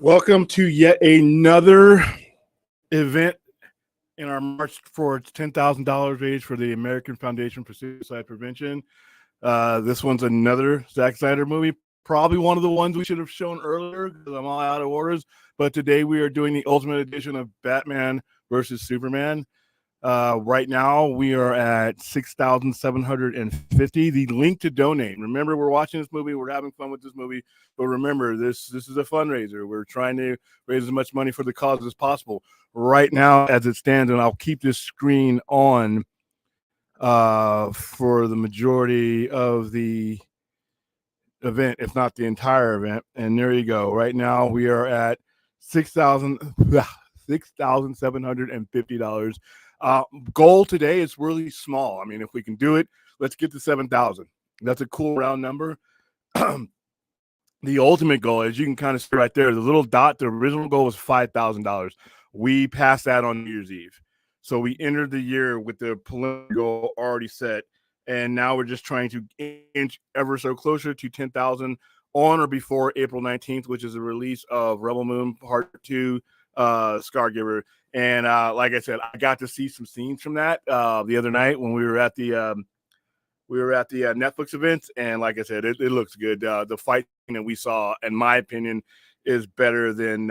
Welcome to yet another event in our march for $10,000 raise for the American Foundation for Suicide Prevention. This one's another Zack Snyder movie, probably one of the ones we should have shown earlier because I'm all out of orders. But today we are doing the Ultimate Edition of Batman versus Superman. Right now we are at 6,750. The link to donate. Remember, we're watching this movie. We're having fun with this movie. But remember, this is a fundraiser. We're trying to raise as much money for the cause as possible. Right now, as it stands, and I'll keep this screen on for the majority of the event, if not the entire event. And there you go. Right now, we are at $6,750. Goal today is really small. I mean, if we can do it, let's get to 7,000. That's a cool round number. The ultimate goal, as you can kind of see right there, the little dot, the original goal was $5,000. We passed that on New Year's Eve. So we entered the year with the preliminary goal already set. And now we're just trying to inch ever so closer to 10,000 on or before April 19th, which is the release of Rebel Moon Part 2, Scargiver. And like I said, I got to see some scenes from that the other night when we were at the Netflix event, and like I said, it looks good. The fight that we saw, in my opinion, is better than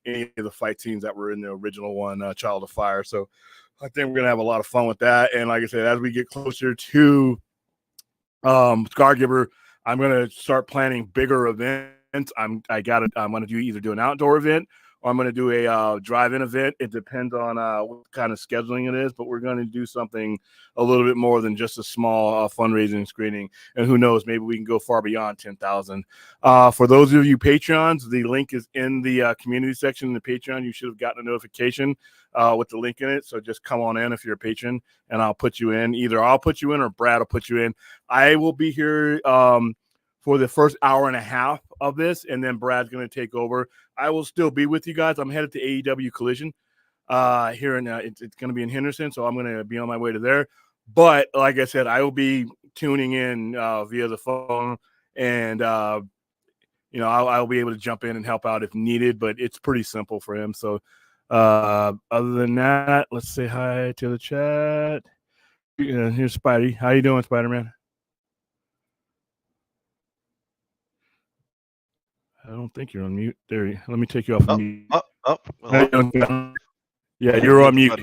any of the fight scenes that were in the original one, Child of Fire. So I think we're gonna have a lot of fun with that. And like I said, as we get closer to Scargiver, I'm gonna start planning bigger events. I'm gonna do an outdoor event, or I'm going to do a drive-in event. It depends on what kind of scheduling it is, but we're going to do something a little bit more than just a small fundraising screening. And who knows, maybe we can go far beyond 10,000. For those of you Patreons, the link is in the community section in the Patreon. You should have gotten a notification with the link in it. So just come on in if you're a patron, and I'll put you in. Either I'll put you in or Brad will put you in. I will be here for the first hour and a half of this, and then Brad's going to take over. I will still be with you guys. I'm headed to AEW Collision here in it's going to be in Henderson, so I'm going to be on my way to there. But like I said, I will be tuning in via the phone, and I'll be able to jump in and help out if needed. But it's pretty simple for him. So other than that, let's say hi to the chat. Here's Spidey. How you doing, Spider-Man? I don't think you're on mute. There, let me take you off mute. Yeah, you're on mute.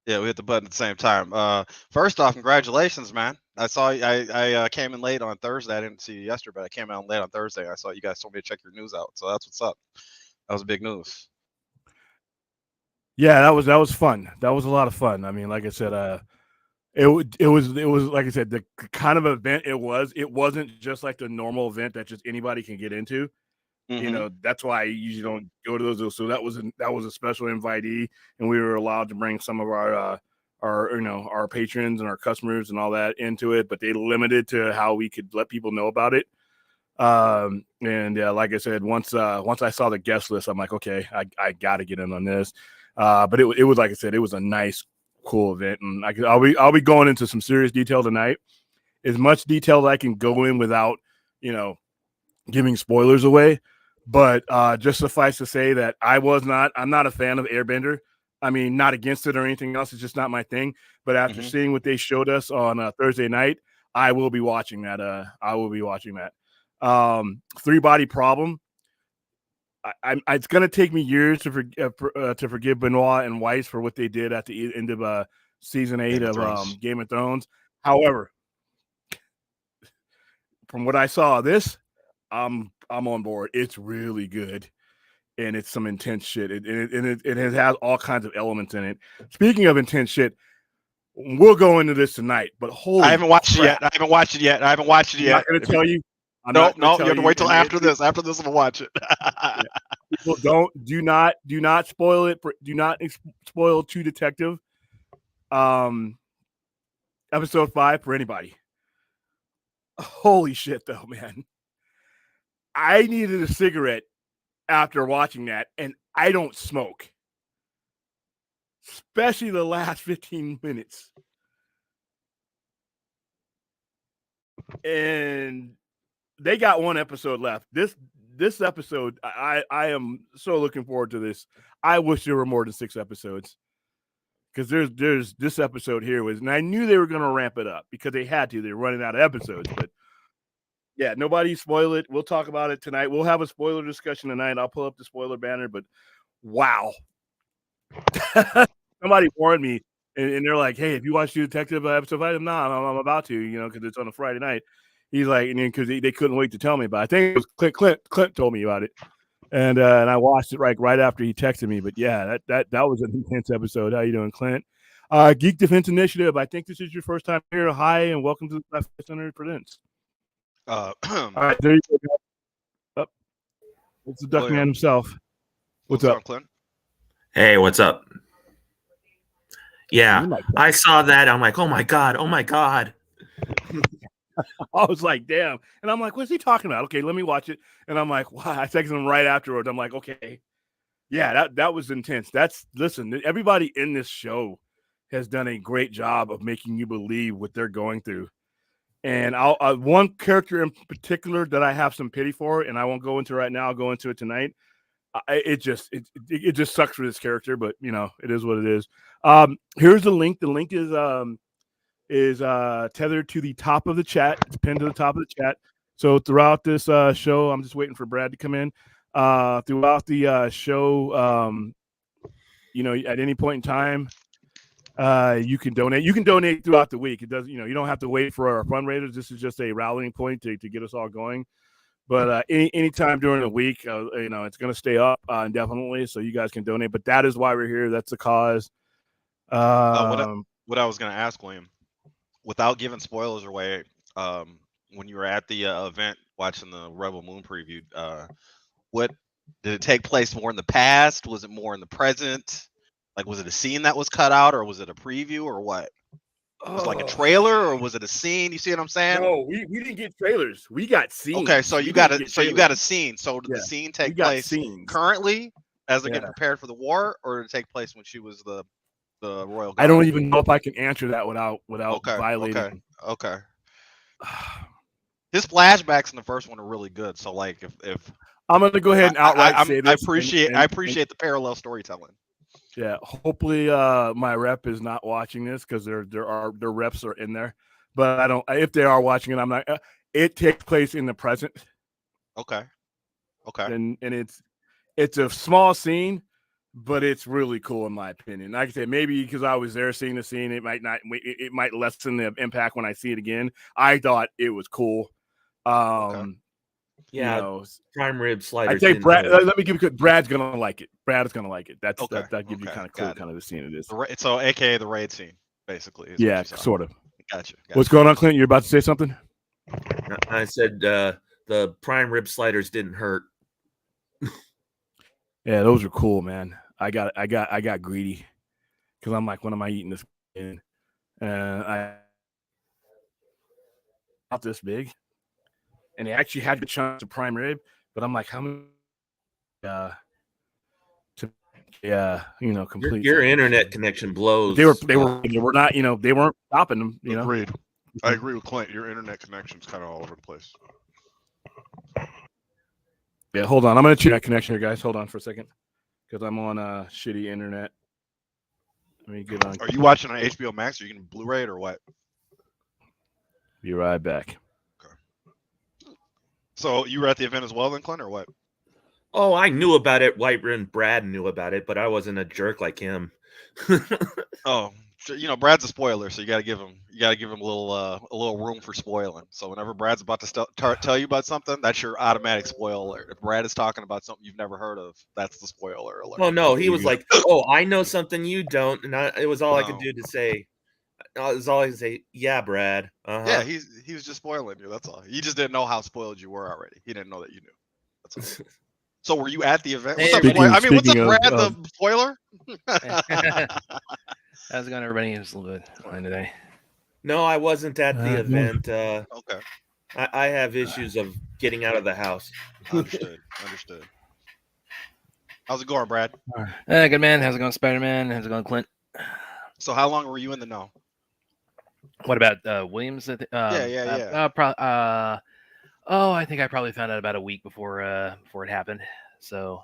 Yeah, we hit the button at the same time. First off, congratulations, man. I saw I came in late on Thursday. I didn't see you yesterday, but I came out late on Thursday. I saw you guys told me to check your news out, so that's what's up. That was big news. Yeah, that was fun. That was a lot of fun. I mean, like I said, it was like I said, the kind of event it was. It wasn't just like the normal event that just anybody can get into. Mm-hmm. That's why I usually don't go to those. So that was a special invitee, and we were allowed to bring some of our patrons and our customers and all that into it, but they limited to how we could let people know about it. Like I said, once I saw the guest list, I'm like, okay, I got to get in on this. But it was like I said, it was a nice, cool event, and I'll be going into some serious detail tonight, as much detail that I can go in without giving spoilers away. But just suffice to say that I'm not a fan of Airbender. I mean, not against it or anything else. It's just not my thing. But after seeing what they showed us on Thursday night, I will be watching that. Three Body Problem. It's going to take me years to forgive Benoit and Weiss for what they did at the end of season 8 of Game of Thrones. However, from what I saw of this, I'm on board. It's really good, and it's some intense shit. It has all kinds of elements in it. Speaking of intense shit, we'll go into this tonight. But I haven't watched it yet. I haven't watched it yet. I'm not going to tell you. No, you have to wait till after this. After this, I'm gonna watch it. People do not spoil it. Do not spoil True Detective, episode 5 for anybody. Holy shit, though, man! I needed a cigarette after watching that, and I don't smoke, especially the last 15 minutes. And they got one episode left. this episode, I am so looking forward to this. I wish there were more than 6 episodes. Because there's this episode here was, and I knew they were going to ramp it up because they had to. They're running out of episodes, but yeah, nobody spoil it. We'll talk about it tonight. We'll have a spoiler discussion tonight. I'll pull up the spoiler banner, but wow, somebody warned me, and they're like, "Hey, if you watch True Detective episode 5, I'm about to, because it's on a Friday night." He's like, and because they couldn't wait to tell me about it. I think it was Clint told me about it. And I watched it right after he texted me. But yeah, that was an intense episode. How you doing, Clint? Geek Defense Initiative. I think this is your first time here. Hi, and welcome to the Left Center Presents. All right, there you go. It's the Duck Man himself. What's up, Clint? Hey, what's up? Yeah, I saw that. I'm like, oh my god. I was like, damn. And I'm like, what's he talking about? Okay, let me watch it. And I'm like, wow. I texted him right afterwards. I'm like, okay. Yeah, that was intense. Listen, everybody in this show has done a great job of making you believe what they're going through. And one character in particular that I have some pity for, and I won't go into right now. I'll go into it tonight. It just sucks for this character, but it is what it is. Here's the link. The link is tethered to the top of the chat. It's pinned to the top of the chat. So throughout this show, I'm just waiting for Brad to come in. Throughout the show, at any point in time, you can donate. You can donate throughout the week. It does, you don't have to wait for our fundraisers. This is just a rallying point to get us all going. But anytime during the week, it's going to stay up indefinitely, so you guys can donate. But that is why we're here. That's the cause. What I was going to ask, William, without giving spoilers away, when you were at the event watching the Rebel Moon preview, what did it take place more in the past? Was it more in the present? Like, was it a scene that was cut out, or was it a preview, or what? Was it like a trailer, or was it a scene? You see what I'm saying? No, we didn't get trailers. We got scenes. Okay, so you got a scene. So did the scene take place currently as they're getting prepared for the war, or did it take place when she was the royal guard? I don't even know if I can answer that without violating. Okay. His flashbacks in the first one are really good. So like if I'm gonna go ahead and outright say this. I appreciate the parallel storytelling. Yeah, hopefully my rep is not watching this because their reps are in there. But I don't. If they are watching it, I'm not. It takes place in the present. Okay. And it's a small scene, but it's really cool in my opinion. Like I said, maybe because I was there seeing the scene, it might lessen the impact when I see it again. I thought it was cool. Yeah, prime rib sliders. I think Brad. Let me give you. Brad's gonna like it. Brad is gonna like it. That gives you kind of clue, kind of the scene it is. So, AKA the raid scene, basically. Yeah, sort of. Gotcha. What's going on, Clint? You're about to say something? I said the prime rib sliders didn't hurt. Yeah, those are cool, man. I got greedy because I'm like, when am I eating this? And I not this big, and they actually had good chunks of prime rib, but I'm like, how many? Complete. Your internet connection blows. They were not, they weren't stopping them. Agreed. I agree with Clint. Your internet connection's kind of all over the place. Yeah, hold on. I'm gonna check that connection here, guys. Hold on for a second, because I'm on shitty internet. Let me get on. Are you watching on HBO Max? Are you getting Blu-ray or what? Be right back. Okay. So you were at the event as well, then, Clint, or what? Oh, I knew about it. White and Brad knew about it, but I wasn't a jerk like him. Oh, Brad's a spoiler, so you got to give him a little room for spoiling. So whenever Brad's about to tell you about something, that's your automatic spoiler alert. If Brad is talking about something you've never heard of, that's the spoiler alert. Oh no, he was like, "Oh, I know something you don't," and it was all I could do to say. It was all I could say. Yeah, Brad. Uh-huh. Yeah, he was just spoiling you. That's all. He just didn't know how spoiled you were already. He didn't know that you knew. That's all. So were you at the event? What's up, Brad, the spoiler? How's it going, everybody? It's a little bit fine today. No, I wasn't at the event. Okay. I have issues of getting out of the house. Understood. How's it going, Brad? Good, man. How's it going, Spider-Man? How's it going, Clint? So how long were you in the know? What about Williams? Yeah. Oh, I think I probably found out about a week before it happened. So,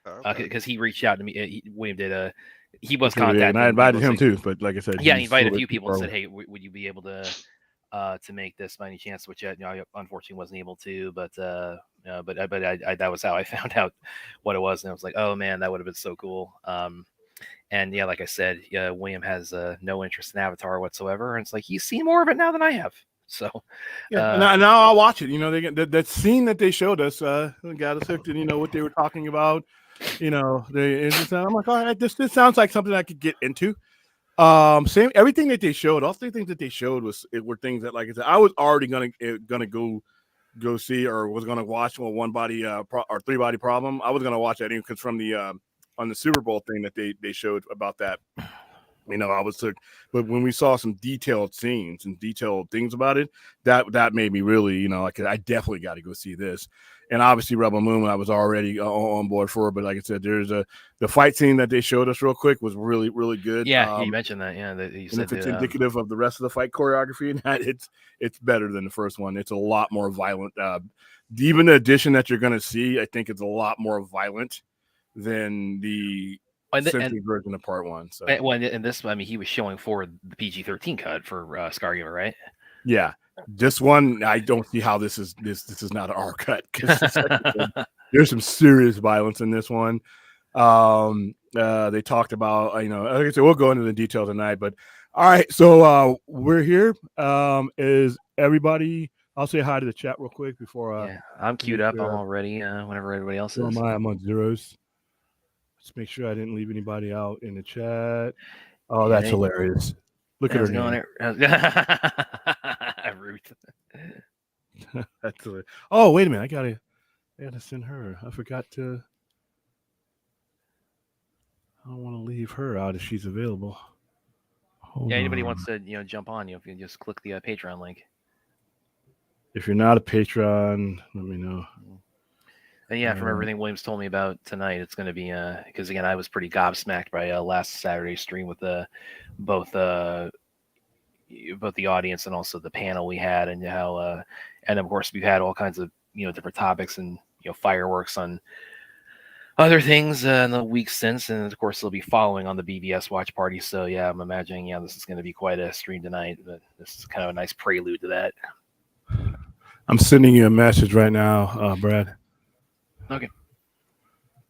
Okay. because he reached out to me, William did. He was Okay, yeah, contacting and I me, invited was him like- too, but like I said, Yeah, he he's invited a little few bit people and far said, "Hey, would you be able to make this by any chance?" Which I unfortunately wasn't able to, but that was how I found out what it was, and I was like, "Oh man, that would have been so cool." And yeah, like I said, yeah, William has no interest in Avatar whatsoever, and it's like he's seen more of it now than I have. So Yeah, now I'll watch it. You know, they get that scene that they showed us got us hooked, and you know what they were talking about. You know, I'm like, all right, this sounds like something I could get into. Same everything that they showed, all three things that they showed were things that, like I said, I was already gonna go see, or was gonna watch one body or three body problem. I was gonna watch that because from the on the Super Bowl thing that they showed about that. You know, I was sick, but when we saw some detailed scenes and detailed things about it, that made me really, you know, like I definitely got to go see this. And obviously, Rebel Moon, I was already on board for. But like I said, the fight scene that they showed us real quick was really, really good. yeah, you mentioned that. Yeah, that you and said if it's that, indicative of the rest of the fight choreography, and that it's better than the first one. It's a lot more violent. Even the addition that you're going to see, I think, it's a lot more violent than the censored version of part one. So in this, I mean, he was showing for the PG-13 cut for Scargiver, right? Yeah, this one I don't see how this is not an R cut, because there's some serious violence in this one. They talked about, you know, like I said, we'll go into the details tonight, but all right, so we're here. Is everybody? I'll say hi to the chat real quick before. Yeah, I'm queued up. I'm all ready. Whenever everybody else is. I'm on zeros. Let's make sure I didn't leave anybody out in the chat. Oh, that's hilarious. Look at her name. Ruth. That's hilarious. Oh, wait a minute. I gotta send her. I forgot to. I don't want to leave her out if she's available. Hold anybody on. wants to jump on, you can just click the Patreon link. If you're not a Patreon, let me know. And yeah, from everything Williams told me about tonight, it's going to be because again, I was pretty gobsmacked by last Saturday's stream with both the audience and also the panel we had, and how and of course we've had all kinds of different topics and fireworks on other things in the weeks since, and of course they'll be following on the BVS watch party. So yeah, I'm imagining this is going to be quite a stream tonight, but this is kind of a nice prelude to that. I'm sending you a message right now, Brad. Okay.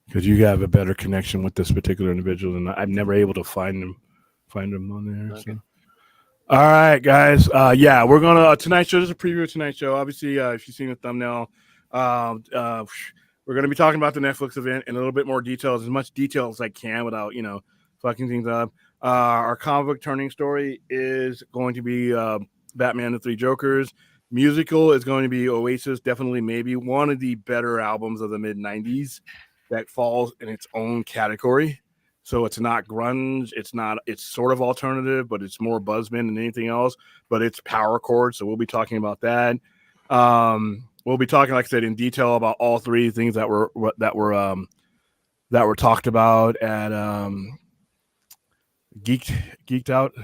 Because you have a better connection with this particular individual, and I'm never able to find them on there. Okay. So. All right, guys. Yeah, we're gonna tonight's show. This is a preview of tonight's show. Obviously, if you've seen the thumbnail, we're gonna be talking about the Netflix event in a little bit more details, as much detail as I can without fucking things up. Our comic book turning story is going to be Batman: The Three Jokers. Musical is going to be Oasis, definitely maybe one of the better albums of the mid-90s that falls in its own category. So it's not grunge, it's sort of alternative, but it's more buzzbin than anything else, but it's power chords. So we'll be talking about that. We'll be talking, like I said, in detail about all three things that were talked about at Geeked Out.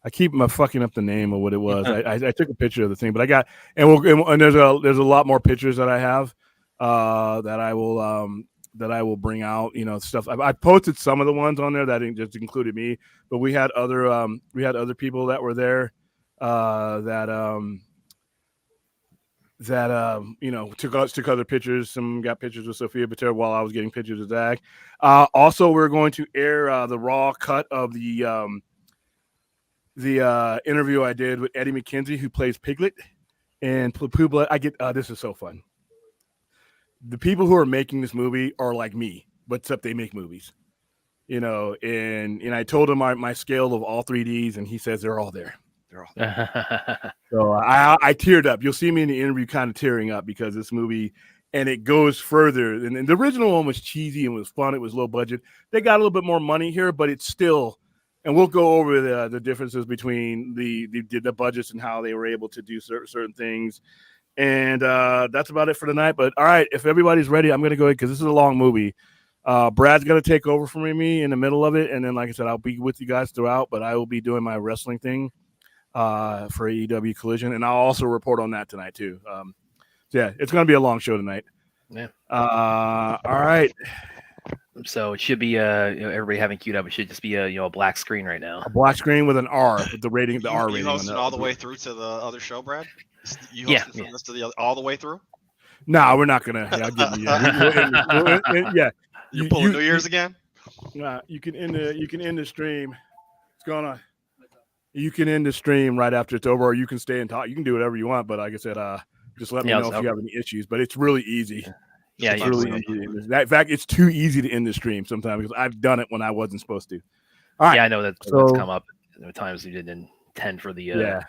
I keep fucking up the name of what it was. I took a picture of the thing, but I got and there's a lot more pictures that I have that I will bring out. Stuff. I posted some of the ones on there that just included me, but we had other people that were there took other pictures. Some got pictures with Sophia Butera while I was getting pictures of Zach. Also, we're going to air the raw cut of the interview I did with Eddie McKenzie, who plays Piglet, and Publa. This is so fun. The people who are making this movie are like me, but except they make movies, and I told him my scale of all 3Ds, and he says they're all there. They're all there. So I teared up. You'll see me in the interview kind of tearing up because this movie, and it goes further. And the original one was cheesy and was fun. It was low budget. They got a little bit more money here, but it's still. And we'll go over the differences between the budgets and how they were able to do certain things. And that's about it for tonight. But all right, if everybody's ready, I'm going to go ahead because this is a long movie. Brad's going to take over for me in the middle of it. And then, like I said, I'll be with you guys throughout, but I will be doing my wrestling thing for AEW Collision. And I'll also report on that tonight too. yeah, it's going to be a long show tonight. Yeah. All right. So it should be everybody having queued up. It should just be a black screen right now. A black screen with an R, with the rating, the R You rating. hosting all the way through to the other show, Brad? You hosting Yeah, from this to the other, all the way through? No, we're not gonna. Yeah, I'll give you. Yeah, You're pulling New Year's again? You can end the stream. What's going on? You can end the stream right after it's over, or you can stay and talk. You can do whatever you want, but like I said, just let me know if you have any issues. But it's really easy. Yeah, it's really easy. In fact, it's too easy to end the stream sometimes because I've done it when I wasn't supposed to. All right. Yeah, I know that's come up at times you didn't intend for the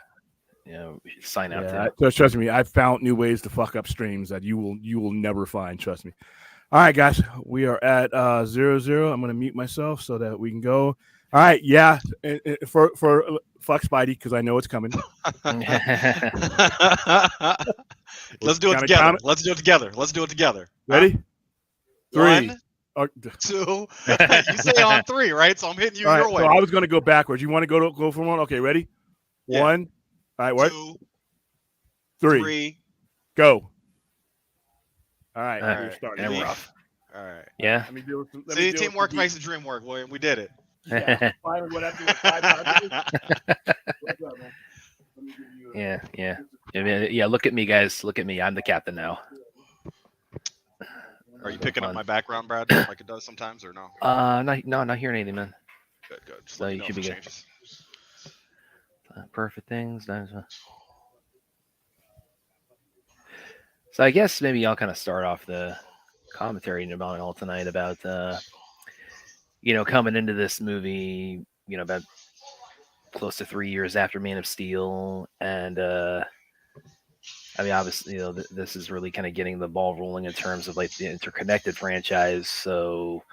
sign out. Yeah, so trust me, I've found new ways to fuck up streams that you will never find. Trust me. All right, guys, we are at 0-0. I'm gonna mute myself so that we can go. All right, yeah, for fuck Spidey because I know it's coming. Let's do it together. Let's do it together. Let's do it together. Ready? 3, 2. You say on 3, right? So I'm hitting you your way. So I was going to go backwards. You want to go for one? Okay, ready? Yeah. 1. All right, what? 2, 3. Go. All right, All we're starting. And we're off. All right. Yeah. See, teamwork makes the dream work, William. We did it. Yeah, finally, what happened with 5 What's up, man? Let me give you Yeah. Look at me, guys. Look at me. I'm the captain now. Are you picking up my background, Brad, like it does sometimes, or no? Not hearing anything, man. Good. Just So you should be good. Perfect things. So I guess maybe I'll kind of start off the commentary about all tonight about coming into this movie, about close to 3 years after Man of Steel, and I mean, obviously, this is really kind of getting the ball rolling in terms of like the interconnected franchise. So,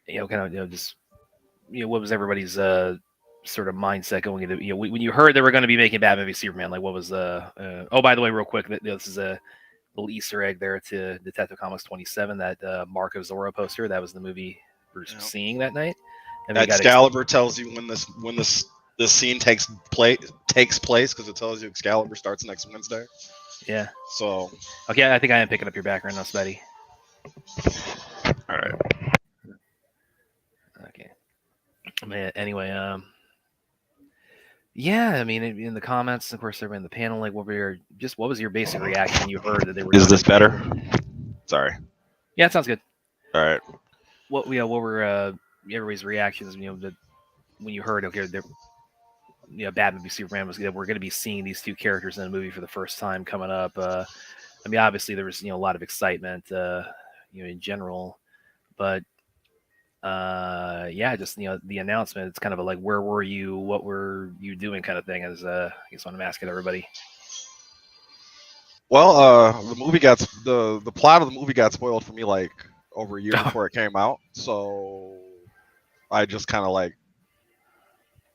just what was everybody's sort of mindset going into when you heard they were going to be making Batman v Superman? Like, what was the? Oh, by the way, real quick, this is a little Easter egg there to Detective Comics 27. That Mark of Zorro poster. That was the movie we're seeing that night. And Excalibur tells you when this scene takes place because it tells you Excalibur starts next Wednesday. Yeah. So. Okay, I think I am picking up your background now, Spidey. All right. Okay. Anyway, yeah, I mean, in the comments, of course, everybody in the panel, like, what was your basic reaction when you heard that they were? Is this better? Sorry. Yeah, it sounds good. All right. What were everybody's reactions? When you heard, okay, Batman v Superman we're going to be seeing these two characters in a movie for the first time coming up. I mean, obviously there was a lot of excitement, in general, but just the announcement. It's kind of a like, where were you? What were you doing? Kind of thing. As I guess what I'm asking everybody. Well, the movie the plot of the movie got spoiled for me like over a year before it came out, so I just kind of like.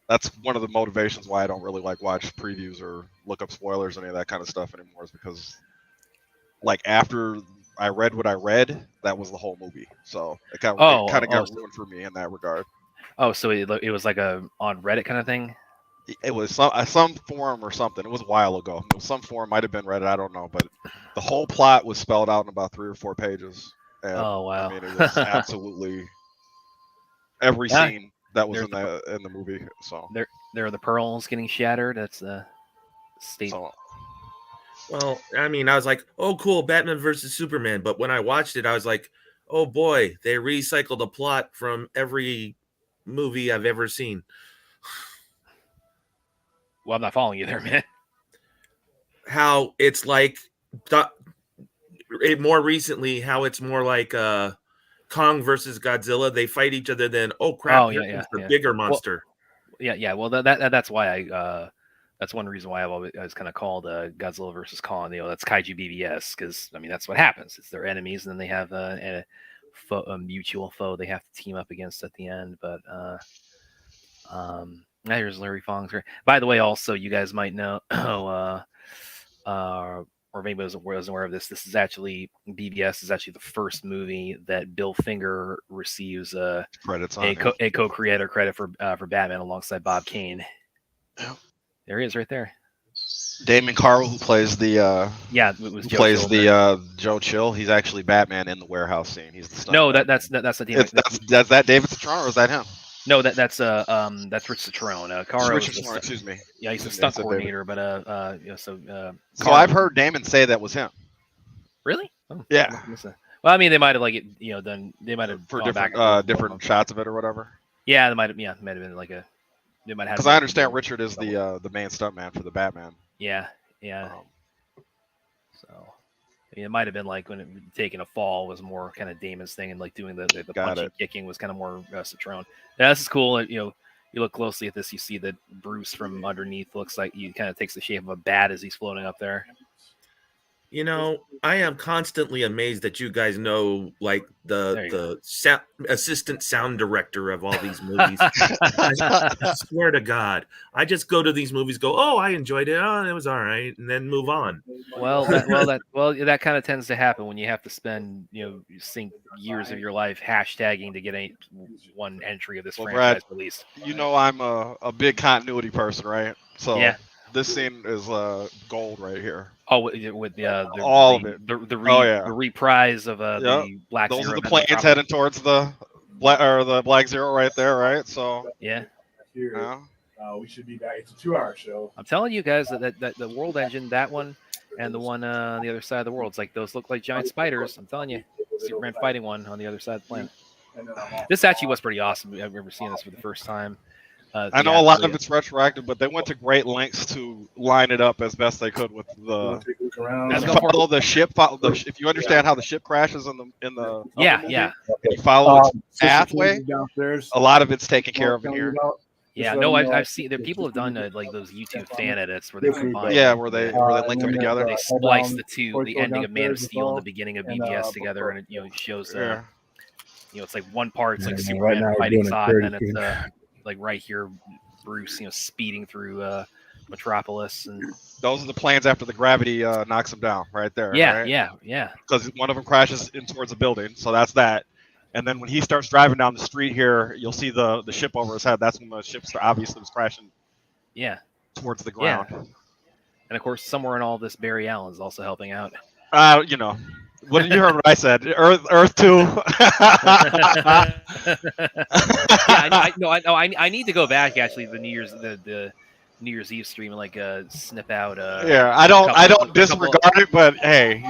That's one of the motivations why I don't really like watch previews or look up spoilers or any of that kind of stuff anymore, is because like after I read what I read, that was the whole movie. So it kind of got ruined for me in that regard. Oh, so it was like a on Reddit kind of thing? It was some forum or something. It was a while ago. It was some forum, might have been Reddit, I don't know, but the whole plot was spelled out in about 3 or 4 pages. And, oh wow! I mean, it was absolutely every scene that was in the movie. So there are the pearls getting shattered. That's the state. Well, I mean, I was like, oh, cool, Batman versus Superman. But when I watched it, I was like, oh boy, they recycled a plot from every movie I've ever seen. Well, I'm not following you there, man. How it's like more recently, how it's more like Kong versus Godzilla. They fight each other, then crap, the bigger monster. Well, Well, that's why that's one reason why I was kind of called Godzilla versus Kong. That's Kaiju BVS, because I mean that's what happens. It's their enemies, and then they have a mutual foe they have to team up against at the end. But here's Larry Fong's. By the way, also you guys might know, or maybe wasn't aware of this. This is actually BVS is actually the first movie that Bill Finger receives credits on a co-creator credit for Batman alongside Bob Kane. Yeah. There he is, right there. Damon Carl, who plays the Yeah, it was who Joe plays Chill. the Joe Chill. He's actually Batman in the warehouse scene. He's the stunt. No, Batman. that's the Damon. That's that David Citron, or is that him? No, that's Rich Citrone. Caro Richard is the Citron, excuse me. yeah, he's the Excuse me, I stunt said coordinator, but So Caro, I've heard Damon say that was him. really? Oh, Yeah. Well, I mean, they might have done. They might have For gone back different shots of it or whatever. Yeah, they might have. Yeah, it might have been like a. They might have. Because I understand Richard is the main stuntman for the Batman. Yeah. So it might have been like when taking a fall was more kind of Damon's thing, and like doing the punching, kicking was kind of more Citrone. Yeah, this is cool. You look closely at this, you see that Bruce from underneath looks like he kind of takes the shape of a bat as he's floating up there. I am constantly amazed that you guys know like the assistant sound director of all these movies. I swear to God, I just go to these movies, go, oh, I enjoyed it, oh, it was all right, and then move on. That kind of tends to happen when you have to spend sink years of your life hashtagging to get one entry of this franchise released. I'm a big continuity person, right? So yeah. This scene is gold right here. Oh, with all of it. The reprise of the Black Those Zero. Those are the planes heading towards the Black Zero right there, right? So yeah. We should be back. It's a 2-hour show. I'm telling you guys that the World Engine, that one, and the one on the other side of the world, it's like those look like giant spiders. I'm telling you, Superman fighting one on the other side of the planet. This actually was pretty awesome. I remember seeing this for the first time. I know a lot of it's retroactive, but they went to great lengths to line it up as best they could with the. Follow the ship. If you understand how the ship crashes in the movie, and you follow its pathway, a lot of it's taken care of in here. Yeah, no, I've seen that people have done like those YouTube fan edits where they combine. Yeah, where they link them together. They splice the ending of Man of Steel and the beginning of BVS together, and it shows. It's like one part, it's like Superman fighting Zod, and then it's like right here, Bruce, speeding through Metropolis, and those are the planes after the gravity knocks them down, right there. Yeah, right? yeah. Because one of them crashes in towards a building, so that's that. And then when he starts driving down the street here, you'll see the ship over his head. That's when the ship obviously was crashing. Yeah. Towards the ground. Yeah. And of course, somewhere in all this, Barry Allen's also helping out. What you heard what I said? Earth 2. I need to go back actually the New Year's Eve stream and like snip out. I don't disregard it, but hey,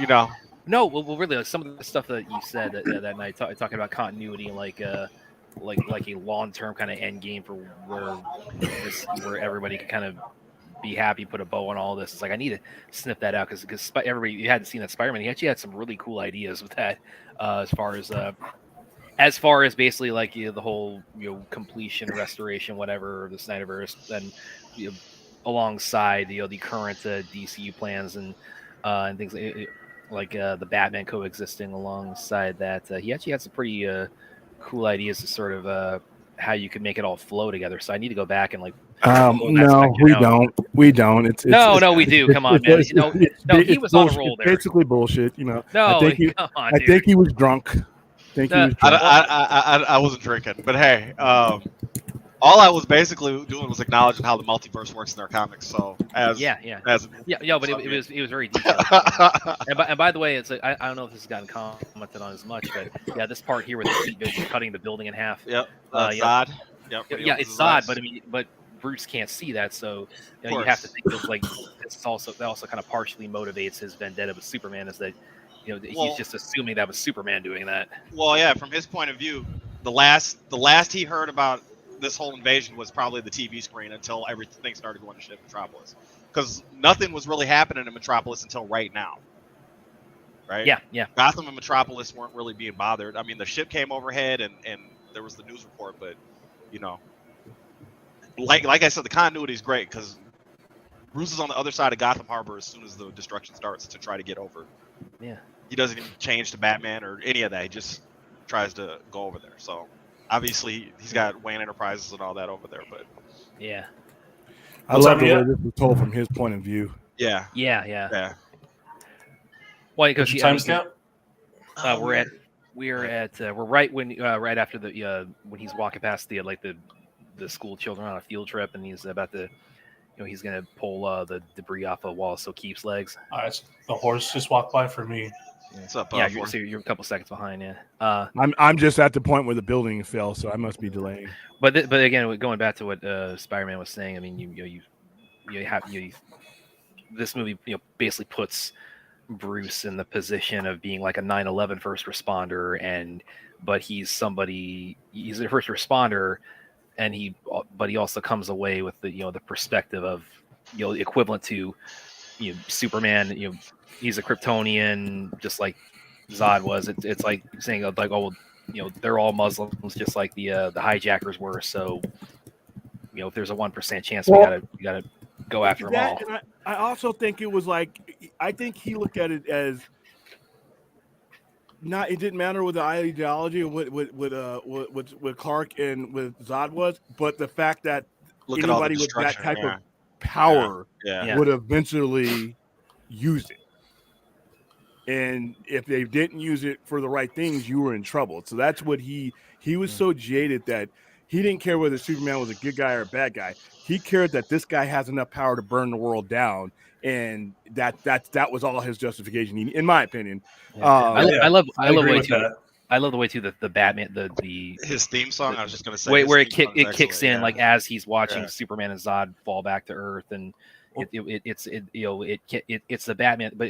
No, well, really, like some of the stuff that you said that night, talking about continuity and like a long-term kind of end game for where everybody can kind of be happy, put a bow on all this. It's like I need to snip that out because everybody, you hadn't seen that Spider-Man. He actually had some really cool ideas with that, as far as basically like the whole completion, restoration, whatever, the Snyderverse, and alongside the current DCU plans and things like the Batman coexisting alongside that. He actually had some pretty cool ideas to sort of how you could make it all flow together. So I need to go back and like. No, we don't. We don't. It's we do. Come on, man. He was on a roll there. Basically bullshit. No, I think he was drunk. I wasn't drinking, but hey, all I was basically doing was acknowledging how the multiverse works in their comics. So but it was very detailed. and by the way, it's like, I don't know if this has gotten commented on as much, but yeah, this part here with the heat vision cutting the building in half. Yep. Zod. Yep. Yeah, it's Zod, but Bruce can't see that, so you have to think of like that also kind of partially motivates his vendetta with Superman, is that he's just assuming that was Superman doing that. Well, yeah, from his point of view, the last he heard about this whole invasion was probably the TV screen until everything started going to shit in Metropolis, because nothing was really happening in Metropolis until right now. Right? Yeah. Gotham and Metropolis weren't really being bothered. I mean, the ship came overhead and there was the news report, but like I said, the continuity is great because Bruce is on the other side of Gotham Harbor as soon as the destruction starts to try to get over. Yeah. He doesn't even change to Batman or any of that. He just tries to go over there. So obviously he's got Wayne Enterprises and all that over there. But yeah, I love the way this was told from his point of view. Yeah. Well, because timestamp. We're right after when he's walking past the school children on a field trip, and he's about to he's gonna pull the debris off of Wallace O'Keefe's legs. The horse just walked by for me. What's up, Yeah, Ford? you're a couple seconds behind. Yeah. I'm just at the point where the building fell, so I must be delaying. But again, going back to what Spider-Man was saying, I mean, this movie basically puts Bruce in the position of being like a 9/11 first responder, but he's a first responder, but he also comes away with the perspective of equivalent to Superman. He's a Kryptonian, just like Zod was. It's like saying like, oh, they're all Muslims, just like the hijackers were. So if there's a 1% chance, we gotta go after them all. And I also think it was like, I think he looked at it as it didn't matter with the ideology of what Clark and with Zod was, but the fact that anybody with that type of power would eventually use it. And if they didn't use it for the right things, you were in trouble. So that's what he was so jaded that he didn't care whether Superman was a good guy or a bad guy. He cared that this guy has enough power to burn the world down, and that was all his justification, in my opinion. I love the way too the Batman his theme song. I was just gonna say where it kicks in like as he's watching Superman and Zod fall back to Earth, and it's the Batman, but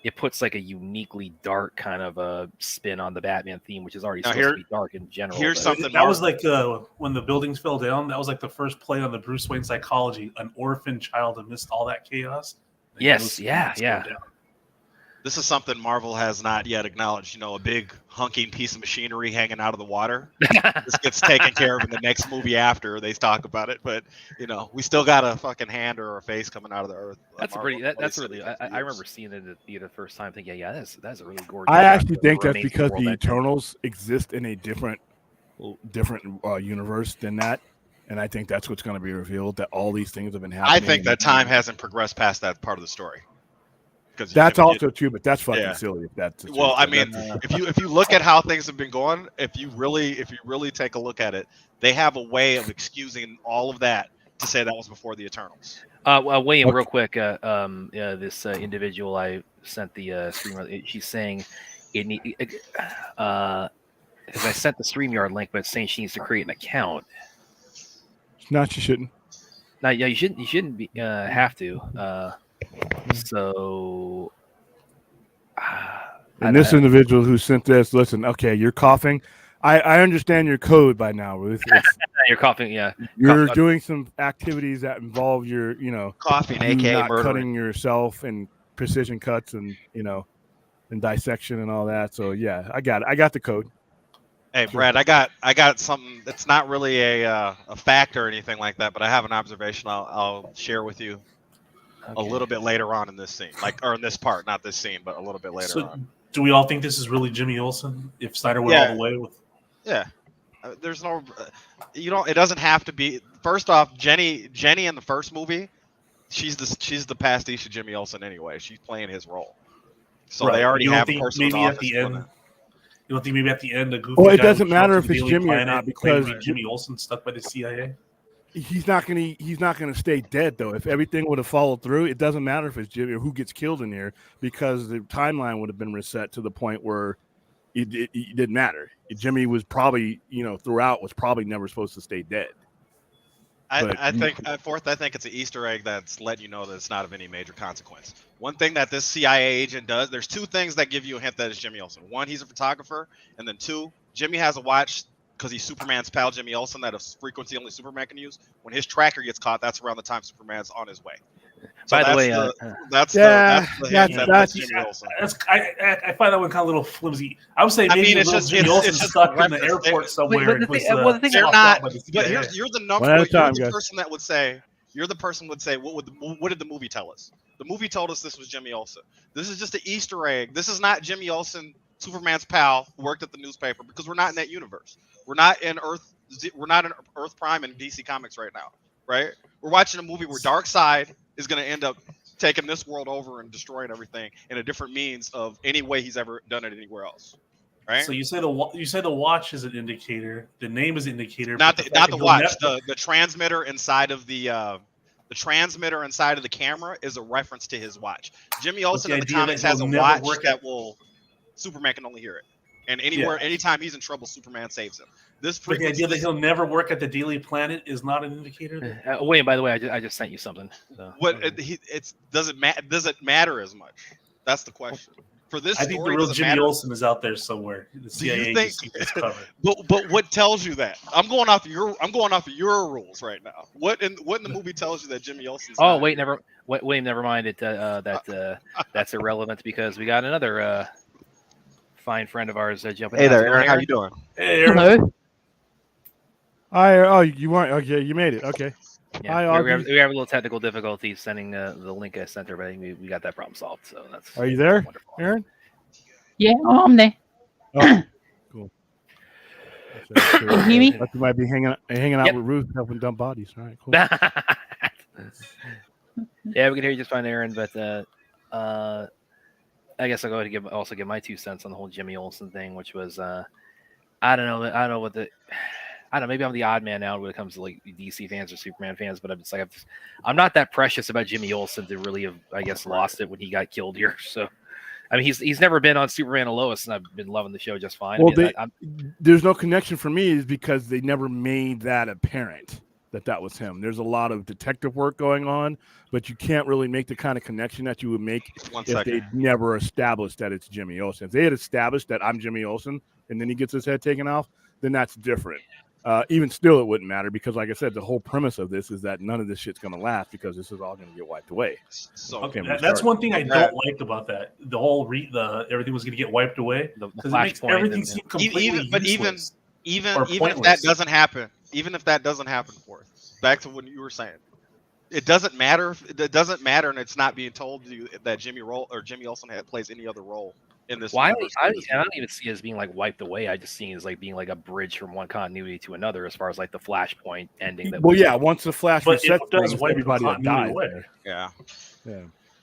it puts like a uniquely dark kind of a spin on the Batman theme, which is already supposed to be dark in general. Here's something that was like when the buildings fell down. That was like the first play on the Bruce Wayne psychology. An orphan child amidst all that chaos. Yes, yeah. This is something Marvel has not yet acknowledged. A big hunking piece of machinery hanging out of the water. This gets taken care of in the next movie after they talk about it. But we still got a fucking hand or a face coming out of the earth. That's really. I remember seeing it in the theater the first time, thinking, that's a really gorgeous. I actually think that's because the Eternals exist in a different universe than that. And I think that's what's going to be revealed, that all these things have been happening. I think that time hasn't progressed past that part of the story. That's also true, but that's fucking silly. If that's I mean, if you look at how things have been going, if you really take a look at it, they have a way of excusing all of that to say that was before the Eternals. William, real quick, this individual I sent the stream. She's saying because I sent the StreamYard link, but it's saying she needs to create an account. No, she shouldn't. No, yeah, you shouldn't be have to. So, and this individual who sent this, listen, okay, you're coughing. I understand your code by now, Ruth. You're coughing, yeah. You're doing some activities that involve your, coughing, aka not murdering. cutting yourself and precision cuts and and dissection and all that. So yeah, I got it. I got the code. Hey, Brad, I got something that's not really a fact or anything like that, but I have an observation I'll share with you. A little bit later on in this scene, or in this part, not this scene, but a little bit later on. Do we all think this is really Jimmy Olsen? If Snyder went all the way with, there's no, it doesn't have to be. First off, Jenny in the first movie, she's the pastiche of Jimmy Olsen anyway. She's playing his role, so they already have a person. Maybe at the end, you don't think maybe at the end a goofy. Well, it doesn't matter if it's Jimmy or not because Jimmy Olsen stuck by the CIA. He's not gonna stay dead though. If everything would have followed through, it doesn't matter if it's Jimmy or who gets killed in here because the timeline would have been reset to the point where it didn't matter. Jimmy was probably throughout was probably never supposed to stay dead. I think it's an Easter egg that's letting you know that it's not of any major consequence. One thing that this CIA agent does, there's two things that give you a hint that it's Jimmy Olsen. One, he's a photographer, and then two, Jimmy has a watch. Because he's Superman's pal, Jimmy Olsen, that a frequency only Superman can use. When his tracker gets caught, that's around the time Superman's on his way. So by the way, that's Jimmy Olsen. I find that one kind of a little flimsy. I would say maybe it's just Jimmy Olsen stuck in the airport somewhere. They're not. But you're the person that would say. You're the person would say, what did the movie tell us? The movie told us this was Jimmy Olsen. This is just an Easter egg. This is not Jimmy Olsen, Superman's pal, who worked at the newspaper, because we're not in that universe. We're not in Earth Prime and DC Comics right now, right? We're watching a movie where Darkseid is going to end up taking this world over and destroying everything in a different means of any way he's ever done it anywhere else, right? So you say the watch is an indicator, the name is an indicator, not the watch, the transmitter inside of the The transmitter inside of the camera is a reference to his watch. Jimmy Olsen in the idea comics that has a he'll never watch work that at- will Superman can only hear it. And anytime he's in trouble, Superman saves him. This But the frequency idea that he'll never work at the Daily Planet is not an indicator. That... William, by the way, I just sent you something. So. Does it matter as much? That's the question. For this I think story, the real does it Jimmy matter? Olsen is out there somewhere. The CIA just keeps this covered. But what tells you that? I'm going off of your rules right now. What in the movie tells you that Jimmy Olsen's William, never mind. That's irrelevant because we got another fine friend of ours jumping. Hey in. there, Aaron. How you doing? Hey, Aaron. Hello. Oh, you weren't okay. You made it. Okay. Yeah, Hi, we have a little technical difficulty sending the link I sent her, but I think we got that problem solved. So that's. Are you there, wonderful. Aaron? Yeah, I'm there. Oh, cool. Can you hear me? You might be hanging out Yep. with Ruth helping dump bodies. All right, cool. Yeah, we can hear you just fine, Aaron. But I guess I'll go ahead and give my 2 cents on the whole Jimmy Olsen thing, which was I don't know. Maybe I'm the odd man out when it comes to like DC fans or Superman fans, but I'm not that precious about Jimmy Olsen to really have, I guess, lost it when he got killed here. So, I mean, he's never been on Superman and Lois, and I've been loving the show just fine. Well, there's no connection for me is because they never made that apparent that was him. There's a lot of detective work going on, but you can't really make the kind of connection that you would make if they never established that it's Jimmy Olsen. If they had established that I'm Jimmy Olsen and then he gets his head taken off, then that's different. Even still, it wouldn't matter because, like I said, the whole premise of this is that none of this shit's going to last because this is all going to get wiped away. So okay, that's one thing I don't like about that. The whole everything was going to get wiped away because it makes everything seem completely useless. Even if that doesn't happen, Forth, back to what you were saying, it doesn't matter. It doesn't matter, and it's not being told to you that Jimmy Olsen plays any other role in this. I don't even see it as being like wiped away. I just see it as like being like a bridge from one continuity to another, as far as like the Flashpoint ending. Once the Flash resets, everybody dies. Yeah.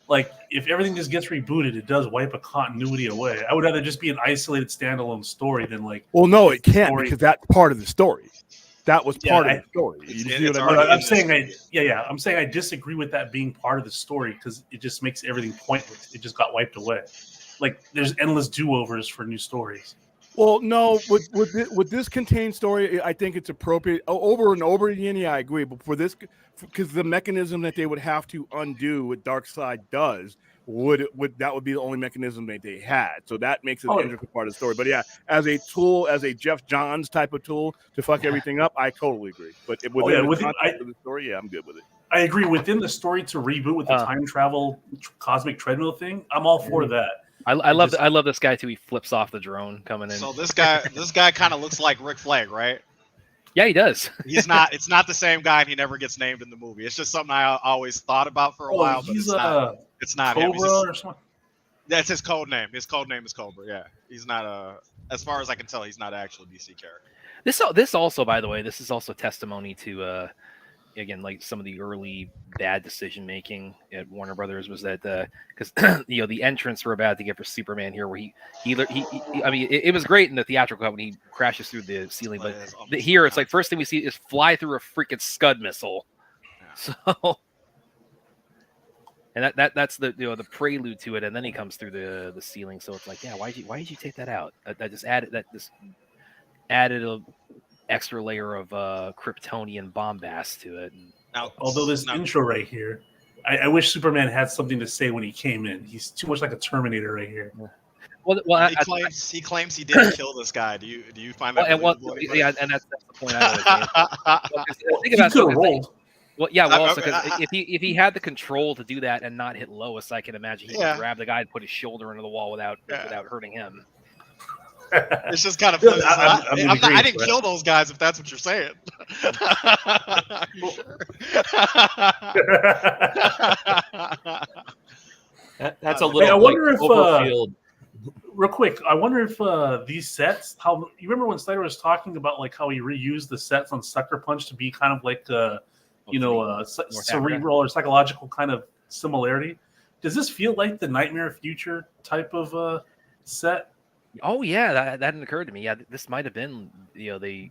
Like if everything just gets rebooted, it does wipe a continuity away. I would rather just be an isolated standalone story than like. Well, no, it can't because that's part of the story. That was part of the story. I'm saying I disagree with that being part of the story because it just makes everything pointless. It just got wiped away. Like there's endless do-overs for new stories. Well, no, with this contained story, I think it's appropriate over and over again. Yeah, I agree. But for this, because the mechanism that they would have to undo what Darkseid does would be the only mechanism that they had. So that makes it an integral part of the story. But yeah, as a tool, as a Jeff Johns type of tool to fuck everything up, I totally agree. But within the context of the story, yeah, I'm good with it. I agree. Within the story to reboot with the time travel cosmic treadmill thing, I'm all for that. I love this guy too. He flips off the drone coming in. So this guy kind of looks like Rick Flag, right? Yeah, he does. It's not the same guy, and he never gets named in the movie. It's just something I always thought about for a while, but it's not him. Cobra or something. That's his code name. His code name is Cobra. Yeah, he's not as far as I can tell, he's not an actual DC character. This also, by the way, this is also testimony to again, like some of the early bad decision making at Warner Brothers was that because the entrance we're about to get for Superman here, where he I mean, it was great in the theatrical cut when he crashes through the ceiling, but here it's like first thing we see is fly through a freaking Scud missile. Yeah. So, and that's the the prelude to it, and then he comes through the ceiling. So it's like, yeah, why did you take that out? That just added a extra layer of Kryptonian bombast to it. Now, although this intro right here, I wish Superman had something to say when he came in. He's too much like a Terminator right here. Well, he claims he didn't kill this guy. Do you find that? Yeah, and that's the point I was making. Think about it. Well, yeah. Well, also because if he had the control to do that and not hit Lois, I can imagine he could grab the guy and put his shoulder into the wall without hurting him. It's just kind of funny. I didn't kill those guys, if that's what you're saying. That's a little. Hey, I wonder if real quick, I wonder if these sets. How you remember when Snyder was talking about like how he reused the sets on Sucker Punch to be kind of like cerebral or psychological kind of similarity. Does this feel like the Nightmare Future type of set? Oh yeah, that hadn't occurred to me. Yeah, this might have been they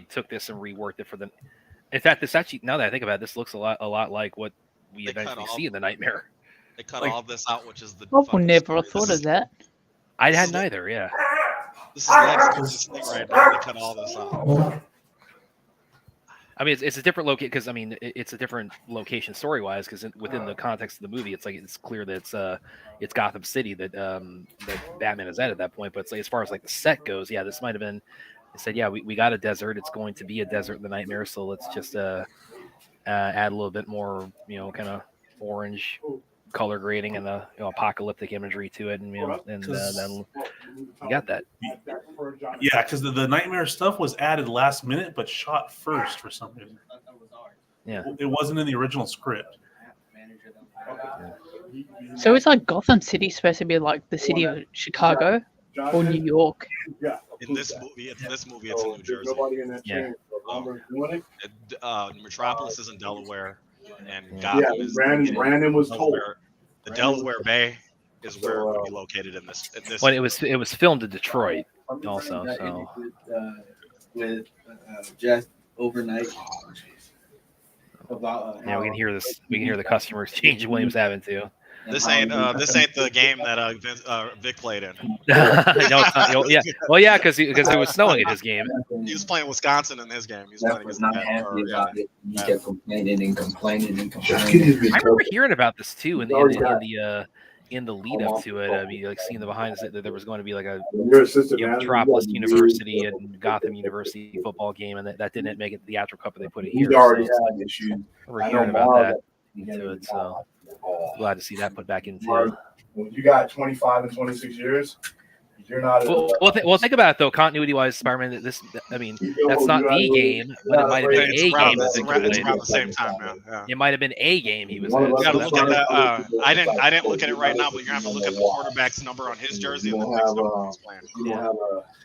took this and reworked it for the. In fact, this actually, now that I think about it, this looks a lot like what we They cut eventually off- see in the Nightmare. They cut Like- all this out, which is the. I would fucking never have story. thought of that. I This had is- neither. Yeah. This is Lexington's thing right now. They cut all this out. I mean, it's a different location because I mean it's a different location story wise because within the context of the movie, it's like it's clear that it's Gotham City that Batman is at that point. But it's like, as far as like the set goes, yeah, this might have been. They said, yeah, we got a desert. It's going to be a desert in the Nightmare, so let's just add a little bit more, kind of orange color grading and the apocalyptic imagery to it, and then you got that. Yeah, because the Nightmare stuff was added last minute, but shot first for some reason. Yeah. It wasn't in the original script. So it's like Gotham City supposed to be like the city of Chicago or New York. In this movie, it's in New Jersey. Yeah. Metropolis is in Delaware, and Yeah, Gotham is. Brandon was told. Delaware. The Delaware Bay is where it would be located in this. But it was filmed in Detroit also. So with just overnight. About yeah, we can hear this. We can hear the customer exchange William's having too. This ain't the game that Vic played in. No, it's not. Yeah, well, yeah, because it was snowing in his game. He was playing Wisconsin in his game. He was That playing was against not Matt, happy or, about it. He Matt. kept complaining and complaining and complaining. I remember hearing about this too in the lead up to it. I mean, like seeing the behind that there was going to be like a Metropolis University and Gotham University football game, and that didn't make it the theatrical cup, and they put it here. He's already So had issues. we're hearing about that into it, so glad to see that put back into. When you got 25 and 26 years, you're not. Well, think about it though. Continuity-wise, Spider-Man. That's not the game, but it might have been a It's around, game. it's around the same time, man. Yeah. It might have been a game he was You in. You gotta So look at that. I didn't look at it right now, but you're gonna have to look at the quarterback's number on his jersey and the next number he's playing. You don't have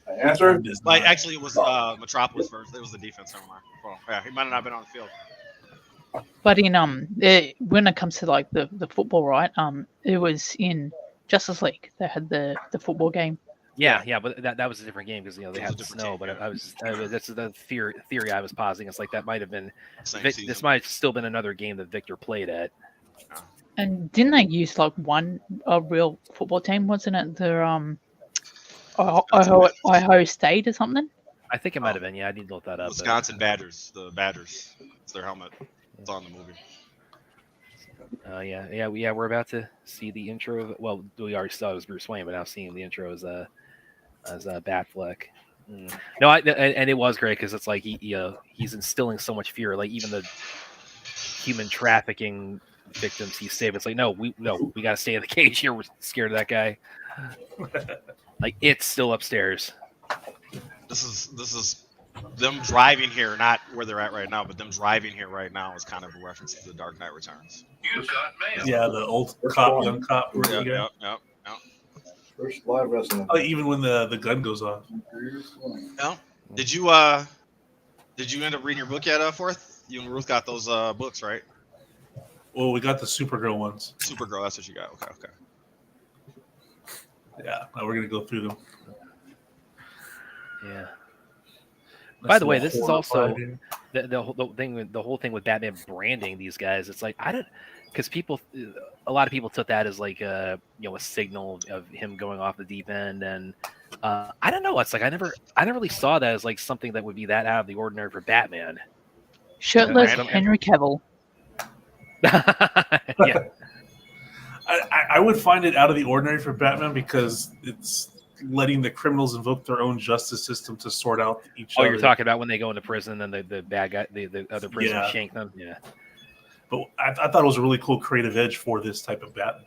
an answer. Like actually, it was Metropolis first. It was the defense somewhere. Well, yeah, he might have not been on the field. But in when it comes to like the football, right? It was in Justice League. They had the football game. yeah, but that was a different game because they was had a the different snow. team, But yeah. that's the theory I was positing. It's like that might have been Same this season. might have still been another game that Victor played at. And didn't they use like a real football team? Wasn't it the Ohio State or something? I think it might have been. Yeah, I need to look that up. Wisconsin Badgers. The Badgers. It's their helmet. It's on the movie. Yeah. We're about to see the intro. Well, we already saw it was Bruce Wayne, but now seeing the intro as Batfleck. No, and it was great because it's like he's instilling so much fear. Like even the human trafficking victims he saved. It's like we got to stay in the cage here. We're scared of that guy. Like it's still upstairs. This is them driving here, not where they're at right now, but them driving here right now is kind of a reference to the Dark Knight Returns. Yeah, the old cop, young cop. Yep. First live wrestling. Oh, even when the gun goes off. No. Did you end up reading your book yet, Forth? You and Ruth got those books, right? Well, we got the Supergirl ones. Supergirl, that's what you got. Okay. Yeah, now we're gonna go through them. Yeah. That's By the way, the this is horror also part here. the whole thing with Batman branding these guys. It's like because a lot of people took that as like a signal of him going off the deep end, and I don't know. It's like I never really saw that as like something that would be that out of the ordinary for Batman. Shirtless Random- Henry Cavill. Yeah, I would find it out of the ordinary for Batman because it's letting the criminals invoke their own justice system to sort out each other. you're talking about when they go into prison and the bad guy, the other prisoners Yeah. shank them. Yeah, But I thought it was a really cool creative edge for this type of Batman.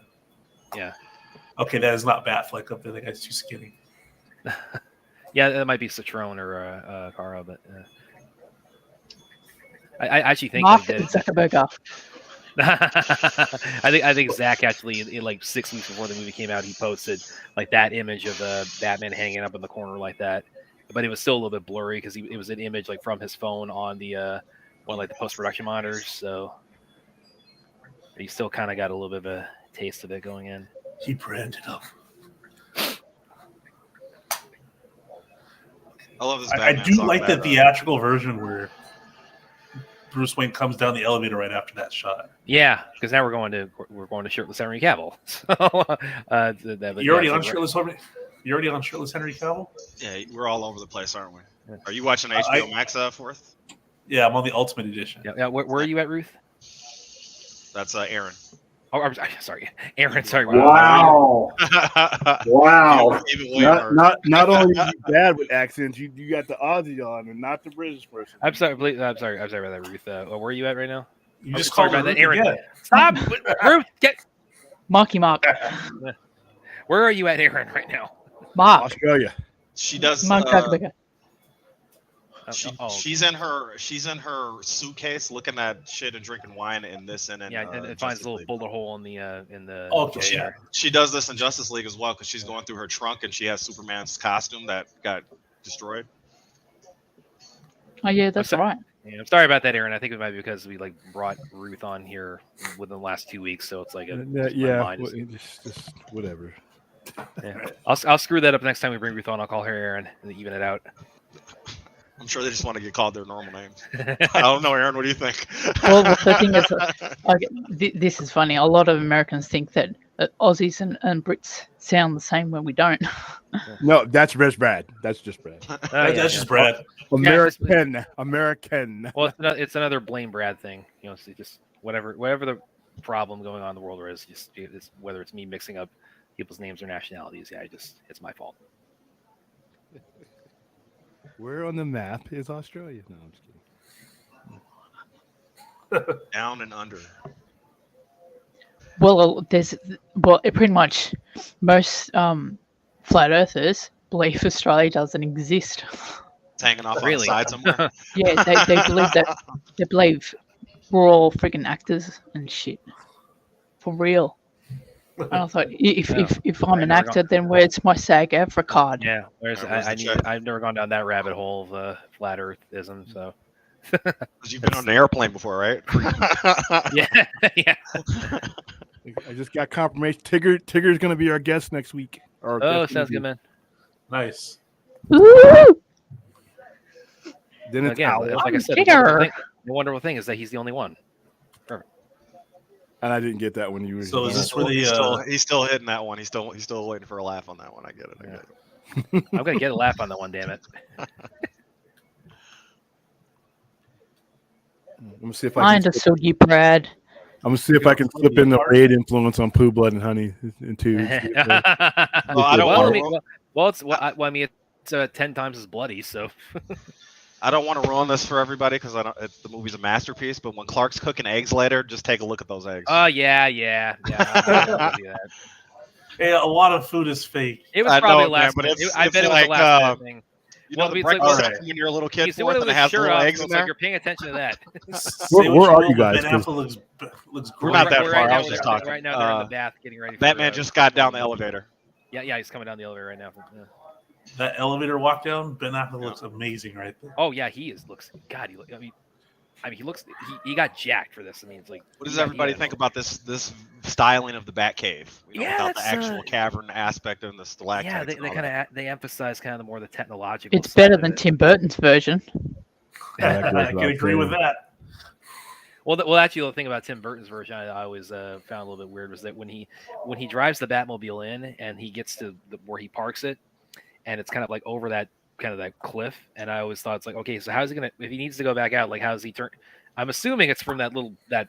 yeah, Okay, that is not Batfleck up there. That guy's too skinny. yeah. That might be Citroen or Caro, but I actually think Mark they did. Zuckerberg. I think Zach actually in like 6 weeks before the movie came out, he posted like that image of Batman hanging up in the corner like that, but it was still a little bit blurry because it was an image like from his phone on the one like the post production monitors. So he still kind of got a little bit of a taste of it going in. He branded him. I love this I Batman do song like the that, theatrical version where Bruce Wayne comes down the elevator right after that shot. Yeah, because now we're going to shirtless Henry Cavill. So, You're already on shirtless Henry. You're already on shirtless Henry Cavill. Yeah, we're all over the place, aren't we? Are you watching HBO Max, Forth? Yeah, I'm on the Ultimate Edition. Yeah. Where are you at, Ruth? That's Aaron. Oh, I'm sorry, Aaron. Sorry. Wow. Wow. Even way Not only are you bad with accents, you got the Aussie on and not the British person. I'm sorry about that, Ruth. Where are you at right now? You just sorry called about Ruth that, Aaron. again. Stop, Ruth. Get. Marky Mark. Where are you at, Aaron, right now? Mark. Australia. She does. Mark Zuckerberg. She's in her suitcase looking at shit and drinking wine in this and yeah, and it finds a little bullet hole in the. Okay, yeah. She does this in Justice League as well because she's going through her trunk and she has Superman's costume that got destroyed. Oh yeah, that's right. Yeah, I'm sorry about that, Aaron. I think it might be because we brought Ruth on here within the last 2 weeks, so it's just whatever. Yeah. I'll screw that up next time we bring Ruth on. I'll call her Aaron and even it out. I'm sure they just want to get called their normal names. I don't know, Aaron. What do you think? Well, the thing is, this is funny. A lot of Americans think that Aussies and Brits sound the same when we don't. No, that's just Brad. That's just Brad. American. Well, it's another blame Brad thing. It's just whatever the problem going on in the world is, it's whether it's me mixing up people's names or nationalities. Yeah, it's my fault. Where on the map is Australia? No, I'm just kidding. Down and under. Well, pretty much most flat earthers believe Australia doesn't exist. It's hanging off on the side somewhere. Yeah, they believe that. They believe we're all freaking actors and shit. For real. And I thought, if I'm an actor, then where's my SAG-AFTRA card? Yeah, I've never gone down that rabbit hole of flat earthism. So, you've been on an airplane before, right? yeah. I just got confirmation. Tigger's going to be our guest next week. Sounds good, man. Nice. Woo! Then it's again, like I said, the wonderful thing is that he's the only one. Perfect. And I didn't get that one. So is this for the? He's still hitting that one. He's still waiting for a laugh on that one. I get it. I'm gonna get a laugh on that one. Damn it. I'm gonna see if I understood you, Brad. I'm gonna see if I can slip in the Raid influence on Pooh, Blood, and Honey into. I don't want. It's 10 times as bloody. So. I don't want to ruin this for everybody because the movie's a masterpiece. But when Clark's cooking eggs later, just take a look at those eggs. Oh yeah. Hey, a lot of food is fake. It was probably last. I bet it was the last thing. You know, the breakfast when you're a little kid, and it has little eggs in there. You're paying attention to that. Where are you guys? Looks we're not that far. I was just talking. Right now, they're in the bath getting ready. Batman just got down the elevator. Yeah, he's coming down the elevator right now. Yeah. That elevator walk down, Ben Affleck looks amazing right there. Oh yeah, he looks. God, he looks. He got jacked for this. It's like. What does everybody think about this styling of the Batcave? Without the actual cavern aspect and the stalactites. Yeah, they emphasize kind of more the technological. It's better than Tim Burton's version. I can agree with that. Well, actually, the thing about Tim Burton's version I always found a little bit weird was that when he drives the Batmobile in and he gets to where he parks it. And it's kind of like over that cliff, and I always thought it's like, okay, so how's he gonna if he needs to go back out? Like, how's he turn? I'm assuming it's from that little that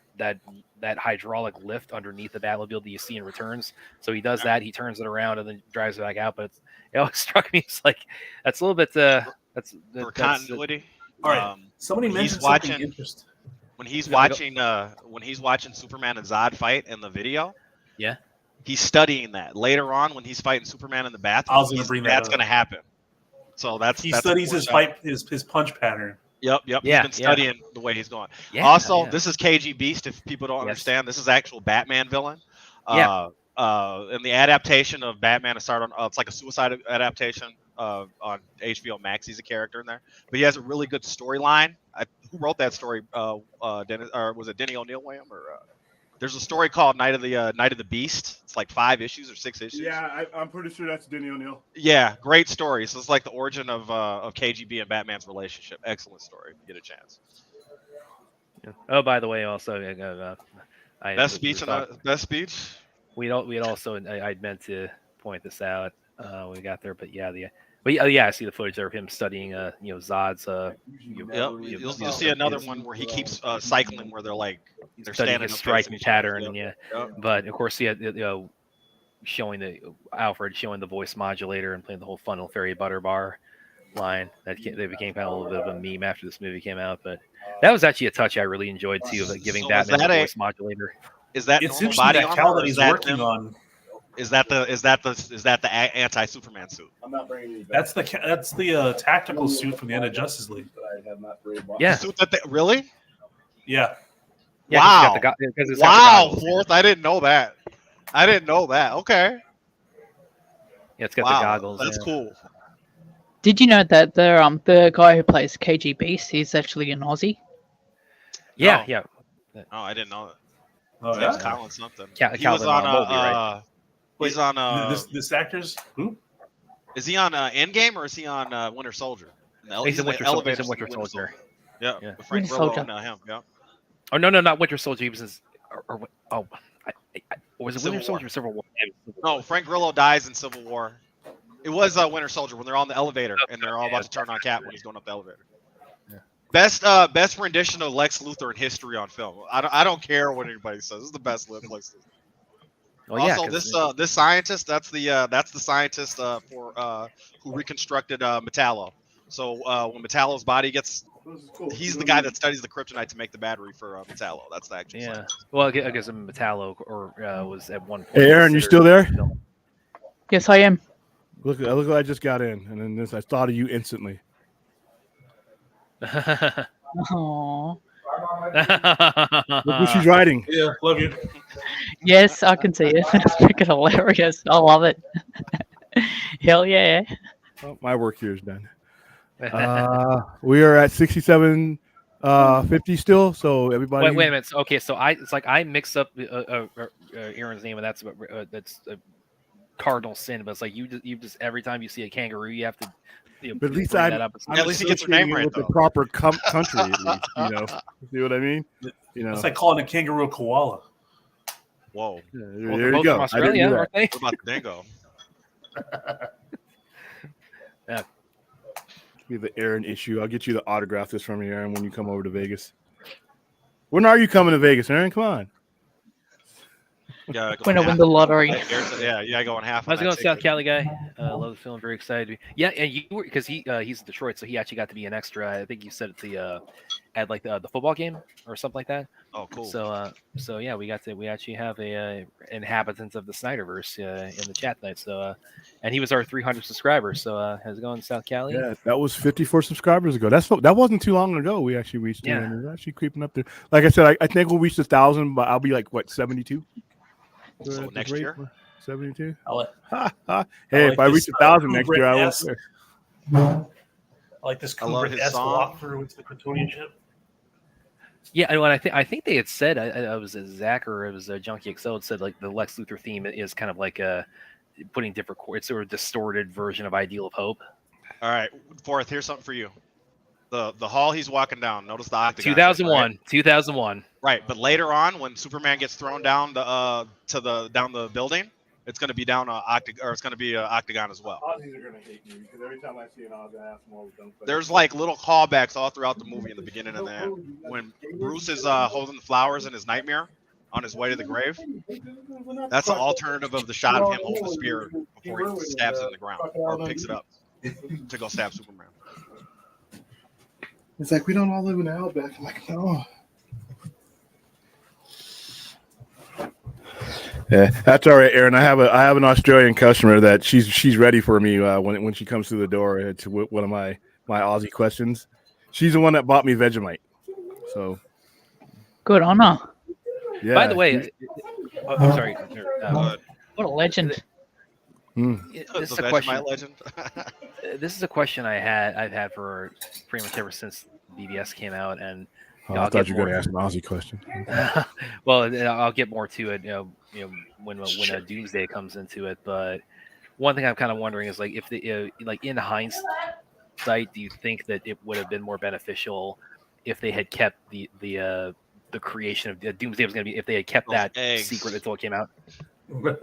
hydraulic lift underneath the Batmobile that you see in Returns. So he does that, he turns it around, and then drives it back out. But it always struck me as like that's a little bit that's for continuity. All right, somebody mentioned something interesting. When he's watching Superman and Zod fight in the video. Yeah. He's studying that later on when he's fighting Superman in the bathroom. I was going to bring that's going to happen. So he studies his punch pattern. Yep. Yeah, he's been studying the way he's going. Yeah, also, this is KG Beast. If people don't understand, this is actual Batman villain. In the adaptation of Batman, it's like a Suicide adaptation on HBO Max. He's a character in there, but he has a really good storyline. Who wrote that story? Dennis, or was it Denny O'Neil William or? There's a story called Night of the Beast. It's like 5 issues or 6 issues. Yeah, I'm pretty sure that's Denny O'Neil. Yeah, great story. So it's like the origin of KGB and Batman's relationship. Excellent story. If you get a chance. Yeah. Oh, by the way, also, Best speech and best speech. We'd also I'd meant to point this out. We got there, but yeah, I see the footage there of him studying, Zod's. You'll see another one where he keeps cycling, where they're studying standing his up striking facing pattern, each other. and but of course, showing Alfred showing the voice modulator and playing the whole Funnel Fairy Butter Bar line that became kind of a little bit of a meme after this movie came out. But that was actually a touch I really enjoyed too, of giving So Batman the voice modulator. Is that It's normal interesting body that armor? Cal Or that is he's that working them? on. Is that the anti-Superman suit? I'm not bringing you back. That's the tactical suit from the end of Justice League. I have not very much. Yeah. The suit that really? Yeah. Yeah, Wow. because it's got the Wow, goggles. Fourth. I didn't know that. Okay. Yeah, it's got Wow, the goggles. that's cool. Did you know that the guy who plays KG Beast is actually an Aussie? Yeah, No. yeah. Oh, I didn't know that. Oh, His name's yeah. Colin something. Calvin He was on Mulvey, right? He's on This actor's who? Is he on Endgame or is he on Winter Soldier? He's in the Winter elevator Soldier. scene, Soldier. Yeah, Yeah. with Frank Winter Grillo Soldier. and him. Yeah. Oh no, not Winter Soldier. He was in, was it Civil Winter War. Soldier or Civil War? No, Frank Grillo dies in Civil War. It was Winter Soldier when they're on the elevator and they're all about to turn on Cap when he's going up the elevator. Yeah. Best rendition of Lex Luthor in history on film. I don't care what anybody says. This is the best Lex Luthor. Well, yeah, Also, this scientist, that's the scientist who reconstructed Metallo. So when Metallo's body gets, he's the guy that studies the kryptonite to make the battery for Metallo. That's the actual scientist. Well, I guess Metallo was at one point. Hey, Aaron, you still there? Yes, I am. Look, I just got in, and then I thought of you instantly. Oh, Look who she's riding. Yeah, love you. yes, I can see it. It's freaking hilarious. I love it. Hell yeah. Oh, my work here is done. We are at 67, 50 still. So everybody. Wait a minute. Okay, so it's like I mix up Aaron's name, and that's cardinal sin. But it's like you just every time you see a kangaroo, you have to. But at least bring that up. At least he gets her name associating it right, with though. the proper country. At least, see what I mean? It's like calling a kangaroo a koala. Whoa. Well, There they're you both go. from I Australia, didn't do aren't they? What about the dingo? Give me the Aaron issue. I'll get you to autograph this from you, Aaron, when you come over to Vegas. When are you coming to Vegas, Aaron? Come on. Yeah, When I win the lottery. Yeah, going half. How's it on going, that South ticket. Cali guy? Love the film. Very excited. Yeah, and you were because he's in Detroit, so he actually got to be an extra. I think you said at like the football game or something like that. Oh, cool. So yeah, we actually have a inhabitant of the Snyderverse in the chat tonight. So and he was our 300 subscribers. So how's it going, South Cali? Yeah, that was 54 subscribers ago. That wasn't too long ago. We actually reached it, Yeah. and it's actually creeping up there. Like I said, I think we'll reach 1,000, but I'll be like 72. So next year? 72. I like, Hey, like if I this, reach 1,000 next year, I Kubrick-esque- won't. I like this I love his Kubrick-esque song. walkthrough into the Kryptonian ship. Yeah, and I think they had said I was Zach or it was Junkie XL had said like the Lex Luthor theme is kind of like putting different it's sort of distorted version of Ideal of Hope. All right, Fourth. Here's something for you. The hall he's walking down. Notice the octagon. 2001, 2001. Right, but later on, when Superman gets thrown down down the building, it's going to be down it's going to be an octagon as well. Aussies are gonna hate me because every time I see an Aussie, I ask them all the There's like little callbacks all throughout the movie in the beginning and the end. When Bruce is holding the flowers in his nightmare on his way to the grave, that's an alternative of the shot of him holding the spear before he stabs it in the ground or picks it up to go stab Superman. It's like we don't all live in the outback. I'm like, no. Yeah, that's all right, Aaron. I have an Australian customer that she's ready for me when she comes through the door. It's one of my Aussie questions. She's the one that bought me Vegemite. So Good on her. yeah. By the way, I'm sorry. What a legend. This is The a question. Vegemite legend. This is a question I've had for pretty much ever since BBS came out, and I thought you were going to ask an Aussie question. well, I'll get more to it. When Doomsday comes into it. But one thing I'm kind of wondering is like if like in hindsight, do you think that it would have been more beneficial if they had kept the creation of Doomsday was going to be if they had kept Those that eggs. secret until it came out.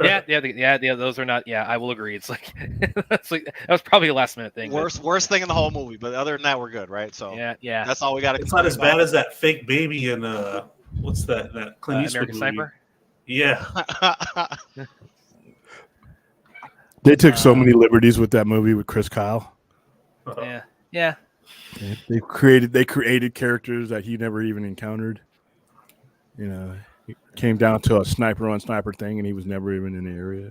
Yeah. Those are not. Yeah, I will agree. It's like it's like that was probably a last minute thing. Worst thing in the whole movie, but other than that, we're good, right? So yeah. that's all we got to. It's not as bad as that fake baby in what's that Clint Eastwood American movie? Sniper. Yeah. They took so many liberties with that movie with Chris Kyle. Yeah. They created characters that he never even encountered. You know, it came down to a sniper on sniper thing, and he was never even in the area.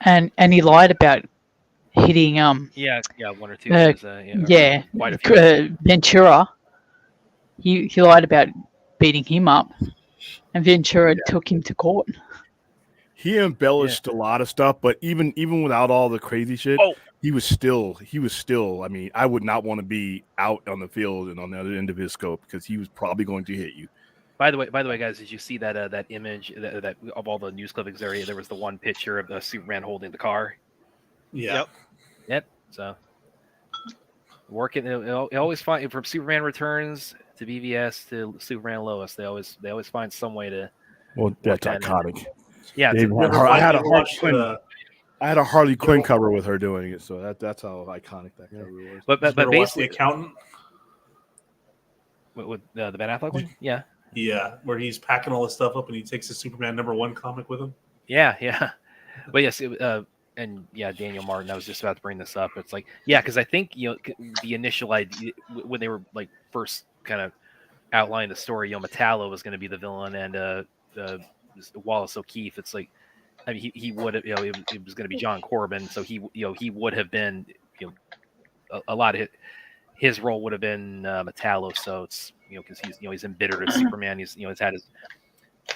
And he lied about hitting Yeah, one or two. Quite a few. Ventura. He lied about beating him up, and Ventura took him to court. He embellished a lot of stuff, but even without all the crazy shit, he was still. I mean, I would not want to be out on the field and on the other end of his scope because he was probably going to hit you. By the way, guys, did you see that image that of all the news clippings area? There was the one picture of the Superman holding the car. Yeah. Yep. So working, it always find from Superman Returns to BVS to Superman Lois. They always find some way to. Well, that's iconic. Yeah, I had a Harley Quinn cover with her doing it, so that's how iconic that cover was. But basically, The Accountant. With the Ben Affleck one, yeah. Yeah, where he's packing all this stuff up and he takes his Superman #1 comic with him. Yeah. But yes, Daniel Martin. I was just about to bring this up. It's like, because I think the initial idea when they were like first kind of outlining the story, Metallo was going to be the villain and Wallace O'Keefe. It's like, I mean, he would have, it was going to be John Corbin, so he would have been, a lot of his role would have been Metallo. So it's because he's embittered at Superman. He's had his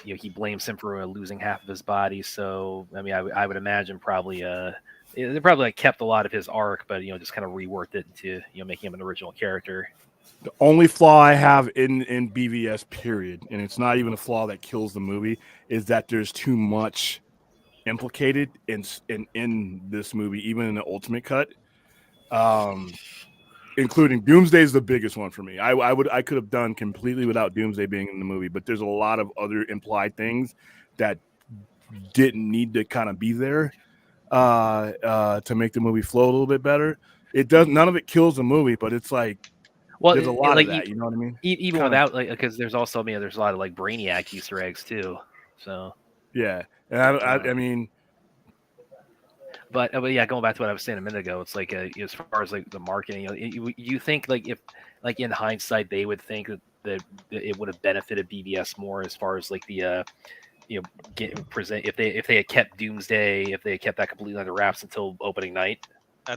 he blames him for losing half of his body. So I mean, I would imagine probably they probably kept a lot of his arc, but just kind of reworked it into making him an original character. The only flaw I have in BVS period, and it's not even a flaw that kills the movie, is that there's too much implicated in this movie, even in the Ultimate Cut. Including Doomsday is the biggest one for me. I could have done completely without Doomsday being in the movie, but there's a lot of other implied things that didn't need to kind of be there to make the movie flow a little bit better. It does. None of it kills the movie, but it's like there's a lot of that. You know what I mean? Even without because there's also there's a lot of like Brainiac Easter eggs too. So yeah, and I mean. But yeah, going back to what I was saying a minute ago, it's like as far as like the marketing, you think like if like in hindsight they would think that it would have benefited BVS more as far as like the present if they had kept Doomsday, if they had kept that completely under wraps until opening night.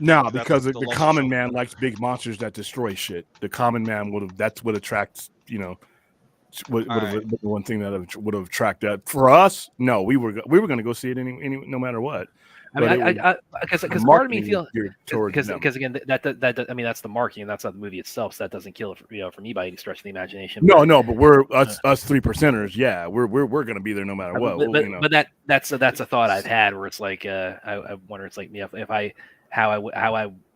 No, because the common man likes big monsters that destroy shit. The common man that's what attracts would have been the one thing that would have attracted for us. No, we were going to go see it any no matter what. I mean, because part of me feels because again that I mean that's the marketing, that's not the movie itself, so that doesn't kill it for me by any stretch of the imagination. No, but we're us 3%ers. Yeah, we're going to be there no matter what. But that's a thought I've had where it's like I wonder it's like if I how I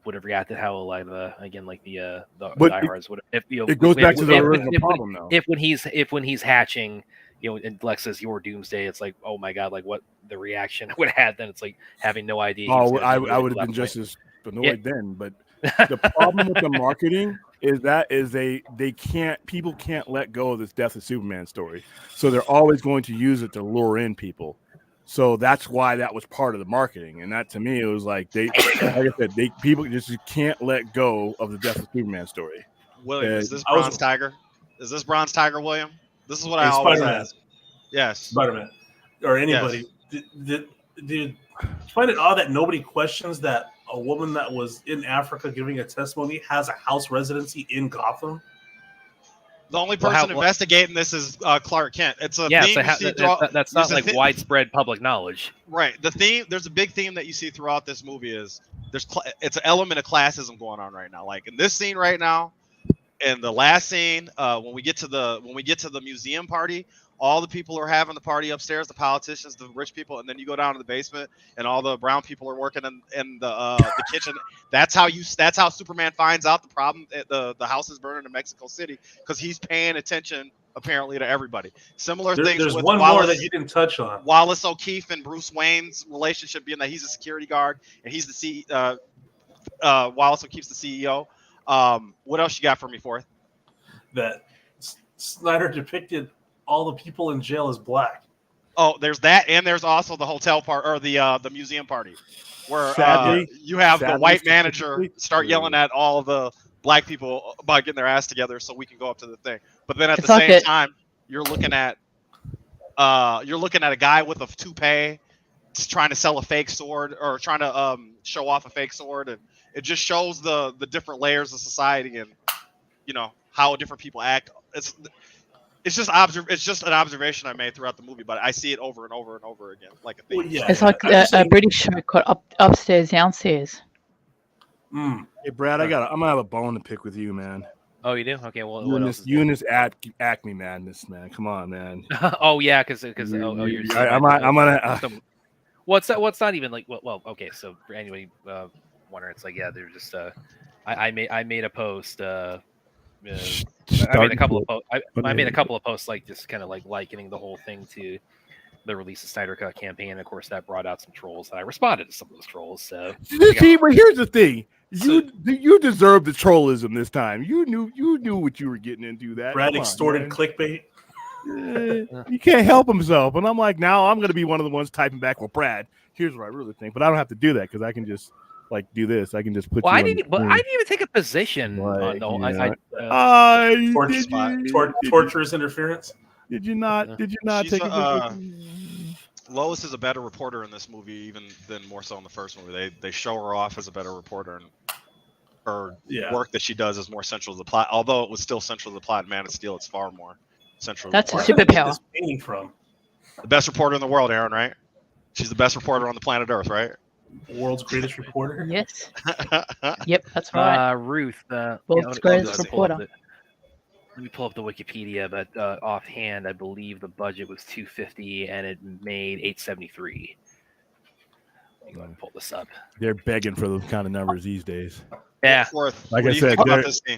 would have reacted, how like the diehards would have. It goes back to the original problem though. If when he's hatching. And Lex says your Doomsday, it's like, oh my god, like what the reaction I would have had then. It's like having no idea. Oh, I would have been just as annoyed then. But the problem with the marketing is people can't let go of this Death of Superman story. So they're always going to use it to lure in people. So that's why that was part of the marketing. And that to me, it was like people just can't let go of the Death of Superman story. William, is this Bronze Tiger? Is this Bronze Tiger, William? This is what I always ask. Yes. Spider-Man. Or anybody. Yes. Did you find it odd that nobody questions that a woman that was in Africa giving a testimony has a house residency in Gotham? The only person investigating this is Clark Kent. It's a theme that's not like widespread public knowledge. Right. The theme, there's a big theme that you see throughout this movie is it's an element of classism going on right now. Like in this scene right now, and the last scene, when we get to the museum party, all the people are having the party upstairs, the politicians, the rich people, and then you go down to the basement and all the brown people are working in the kitchen. That's how Superman finds out the problem. The house is burning in Mexico City because he's paying attention apparently to everybody. Similar things. There's with one Wallace, more that you didn't touch on. Wallace O'Keefe and Bruce Wayne's relationship, being that he's a security guard and he's the Wallace O'Keefe's the CEO. What else you got for me, Fourth? That Snyder depicted all the people in jail as black. Oh, there's that, and there's also the hotel part or the museum party, where you have the white manager start yelling at all the black people about getting their ass together so we can go up to the thing. But then at the same time, you're looking at a guy with a toupee trying to sell a fake sword or trying to show off a fake sword, and it just shows the different layers of society and how different people act. It's just an observation I made throughout the movie, but I see it over and over and over again, like a thing. Well, yeah, It's like a British show called Upstairs, Downstairs. Hey, Brad, I'm gonna have a bone to pick with you, man. Oh, you do? Okay, well, you and this Acme madness, man. Come on, man. Oh yeah, because you're. What's not even like well okay, so anyway, wonder it's like they're just I made a post I made a couple of posts like just kind of like likening the whole thing to the release of Snyder Cut campaign. And of course, that brought out some trolls, and I responded to some of those trolls. So, see, but here's the thing: you deserve the trollism this time. You knew what you were getting into. That Brad extorted clickbait. He can't help himself, and I'm like, now I'm going to be one of the ones typing back. Well, Brad, here's what I really think, but I don't have to do that because I can just do this. I can just put. Well, I didn't even take a position on torturous interference. Did you not? Did you not take a position? Lois is a better reporter in this movie, even than more so in the first movie. They show her off as a better reporter, and her work that she does is more central to the plot. Although it was still central to the plot in Man of Steel, it's far more central. That's to the a superpower. Painting from the best reporter in the world, Aaron. Right? She's the best reporter on the planet Earth, right? World's greatest reporter. Yes. Yep, that's right. Ruth. World's greatest reporter. Let me pull up the Wikipedia, but offhand, I believe the budget was $250 and it made $873. Let me go ahead and pull this up. They're begging for those kind of numbers these days. Yeah. Like I said, about this scene?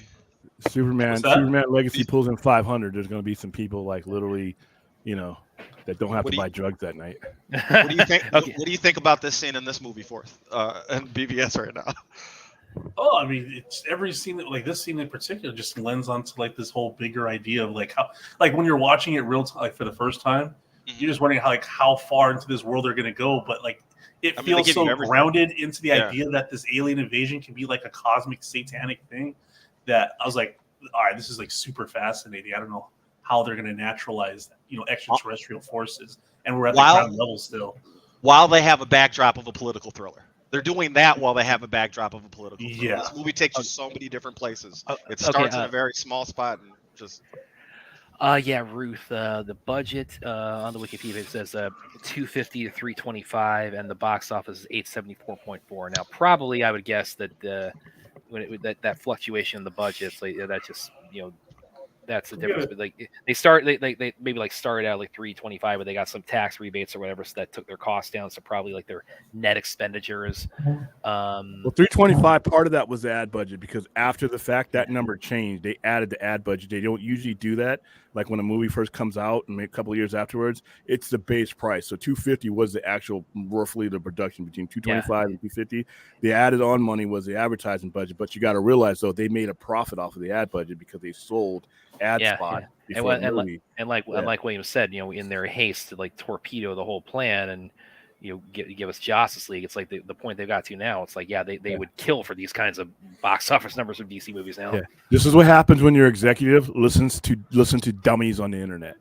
Superman Legacy pulls in 500. There's going to be some people like literally, that don't have to buy drugs that night. What do you think? Okay. What do you think about this scene in this movie, Fourth, and BBS right now? Oh, I mean, it's every scene like this scene in particular just lends onto like this whole bigger idea of like how, like when you're watching it real time, like for the first time, you're just wondering how far into this world they're gonna go. But like it feels so grounded into the idea that this alien invasion can be like a cosmic satanic thing that I was like, all right, this is like super fascinating. I don't know how they're gonna naturalize, extraterrestrial forces, and we're at the ground level still. While they have a backdrop of a political thriller. They're doing that while they have a backdrop of a political thriller. Yeah. This movie takes you so many different places. It starts in a very small spot and just. Ruth. The budget on the Wikipedia it says 250 to 325, and the box office is 874.4. Now, probably I would guess that that fluctuation in the budgets, like that just that's the difference. But like they maybe like started out like 325, but they got some tax rebates or whatever, so that took their costs down. So probably like their net expenditures. Well, 325, part of that was the ad budget because after the fact that number changed. They added the ad budget. They don't usually do that. Like when a movie first comes out and a couple of years afterwards, it's the base price. So 250 was the actual roughly the production between 225 and 250. The added on money was the advertising budget. But you got to realize though they made a profit off of the ad budget because they sold ad spot. Yeah. And like William said, in their haste to like torpedo the whole plan and give us Justice League. It's like the point they've got to now. It's like they would kill for these kinds of box office numbers of DC movies now. Yeah. This is what happens when your executive listens to dummies on the internet.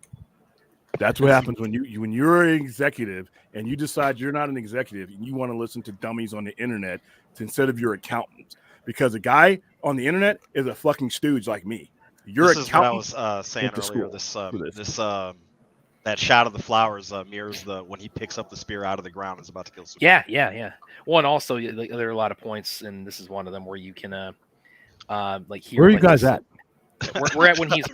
That's what happens when you're an executive and you decide you're not an executive and you want to listen to dummies on the internet instead of your accountant. Because a guy on the internet is a fucking stooge like me. This is what I was saying earlier. That shot of the flowers mirrors when he picks up the spear out of the ground and is about to kill Superman. Yeah. Well, and also there are a lot of points, and this is one of them where you can like hear. Where are you guys at? We're at when he's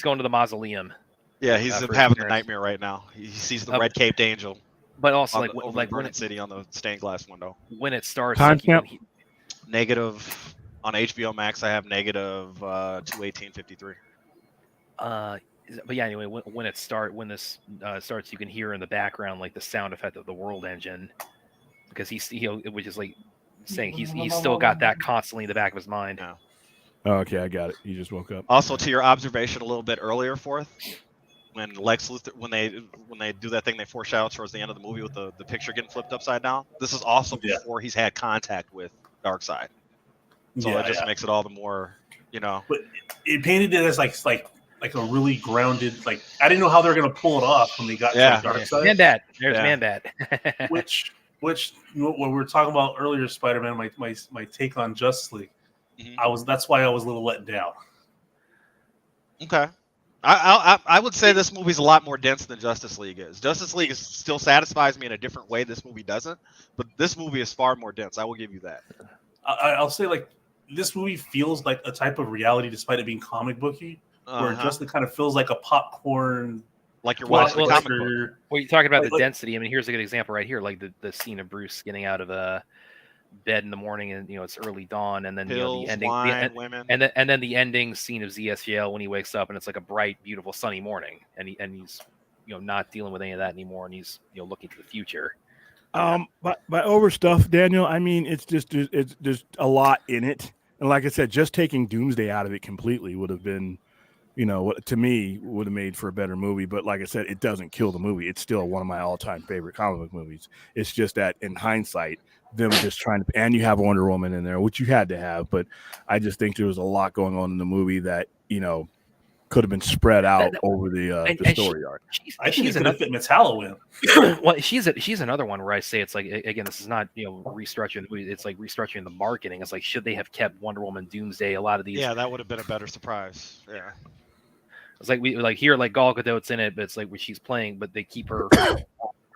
going to the mausoleum. Yeah, he's for his having the appearance. nightmare right now. He sees the red-caped angel But also, on like, the, over like the when burning city on the stained glass window. when it starts, like, you Timestamp? can Negative on HBO Max. I have negative 218.53. but yeah, anyway, when this starts, you can hear in the background like the sound effect of the world engine, because it was just like saying he's still got that constantly in the back of his mind. Yeah. Oh, okay, I got it. You just woke up. Also, to your observation a little bit earlier, Forth, when Lex Luthor, when they do that thing, they foreshadow towards the end of the movie with the picture getting flipped upside down. This is also before he's had contact with Darkseid, so it just makes it all the more, But it painted it as like a really grounded. Like, I didn't know how they were gonna pull it off when they got to Darkseid. Man-Bat. There's Man-Bat. which what we were talking about earlier, Spider-Man. My take on Justice League. That's why I was a little let down. Okay. I would say this movie's a lot more dense than Justice League is. Justice League still satisfies me in a different way. This movie doesn't, but this movie is far more dense. I will give you that. I'll say, like, this movie feels like a type of reality, despite it being comic booky, where it just kind of feels like a popcorn. Like you're watching a comic book. Well, you're talking about the density. I mean, here's a good example right here, like the scene of Bruce getting out of bed in the morning, and it's early dawn, and then Pills, the ending, women. and then the ending scene of ZSGL when he wakes up, and it's like a bright, beautiful, sunny morning, and he's not dealing with any of that anymore, and he's looking to the future. By overstuff, Daniel, I mean it's there's a lot in it, and like I said, just taking Doomsday out of it completely would have been, what to me would have made for a better movie. But like I said, it doesn't kill the movie. It's still one of my all-time favorite comic book movies. It's just that in hindsight, them just trying to, and you have Wonder Woman in there, which you had to have, but I just think there was a lot going on in the movie that could have been spread out over the story arc. I think it's going to fit Metallo in. Well, she's another one where I say it's like, again, this is not restructuring the movie. It's like restructuring the marketing. It's like, should they have kept Wonder Woman, Doomsday, a lot of these? Yeah, that would have been a better surprise. Yeah. It's like here, like Gal Gadot's in it, but it's like when she's playing, but they keep her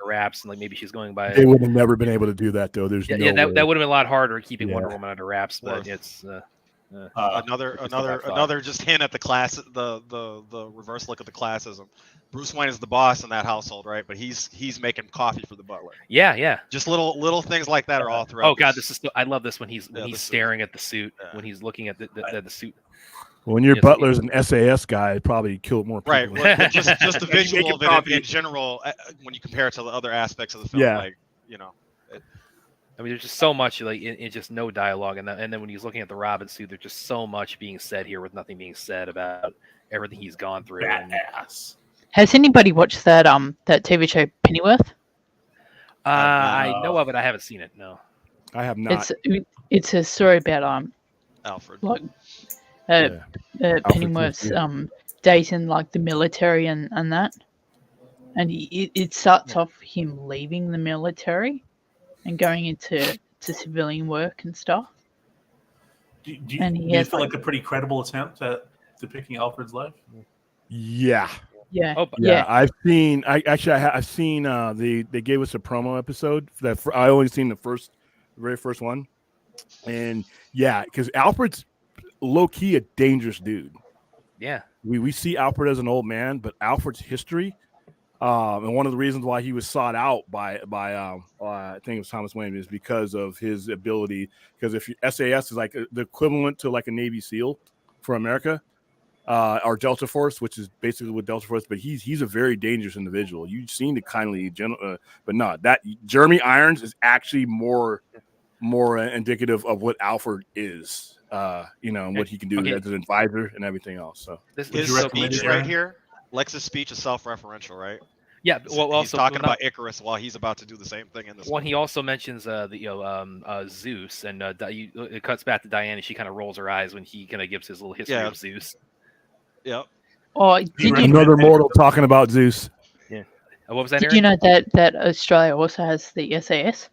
wraps, and like maybe she's going by. They would have never been able to do that though. There's that would have been a lot harder keeping Wonder Woman under wraps, but it's another just hint at the class, the reverse look at the classism. Bruce Wayne is the boss in that household, right? But he's making coffee for the butler. Yeah. Just little things like that are all throughout. Oh God, I love this when he's staring at the suit, when he's looking at the suit. When your butler's an SAS guy, it probably killed more people. Right. Well, just the visual of it in general, when you compare it to the other aspects of the film, I mean, there's just so much, like, it's just no dialogue, and then when he's looking at the Robin suit, there's just so much being said here with nothing being said about everything he's gone through. Badass. Has anybody watched that that TV show Pennyworth? I know of it. I haven't seen it. No, I have not. It's a story about Alfred. Like Pennyworth's days in like the military and that, and it starts off him leaving the military and going into civilian work and stuff. Do you feel like a pretty credible attempt at depicting Alfred's life? Yeah. Yeah. Oh, yeah. I've seen. I've seen. They gave us a promo episode that I only seen the very first one, and yeah, because Alfred's low key a dangerous dude. Yeah. We see Alfred as an old man, but Alfred's history. And one of the reasons why he was sought out by I think it was Thomas Wayne is because of his ability. Because if SAS is like the equivalent to like a Navy SEAL for America, or Delta Force, which is basically what Delta Force, but he's a very dangerous individual. You've seen the kindly but no, that Jeremy Irons is actually more indicative of what Alfred is. And what he can do as an advisor and everything else. So his speech right here. Lex's speech is self-referential, right? Yeah, well, he's talking about Icarus while he's about to do the same thing in this. Well, he also mentions Zeus, and it cuts back to Diane, and she kind of rolls her eyes when he kind of gives his little history of Zeus. Yep. Oh, another mortal talking about Zeus. Yeah. What was that? Did you know that Australia also has the SAS?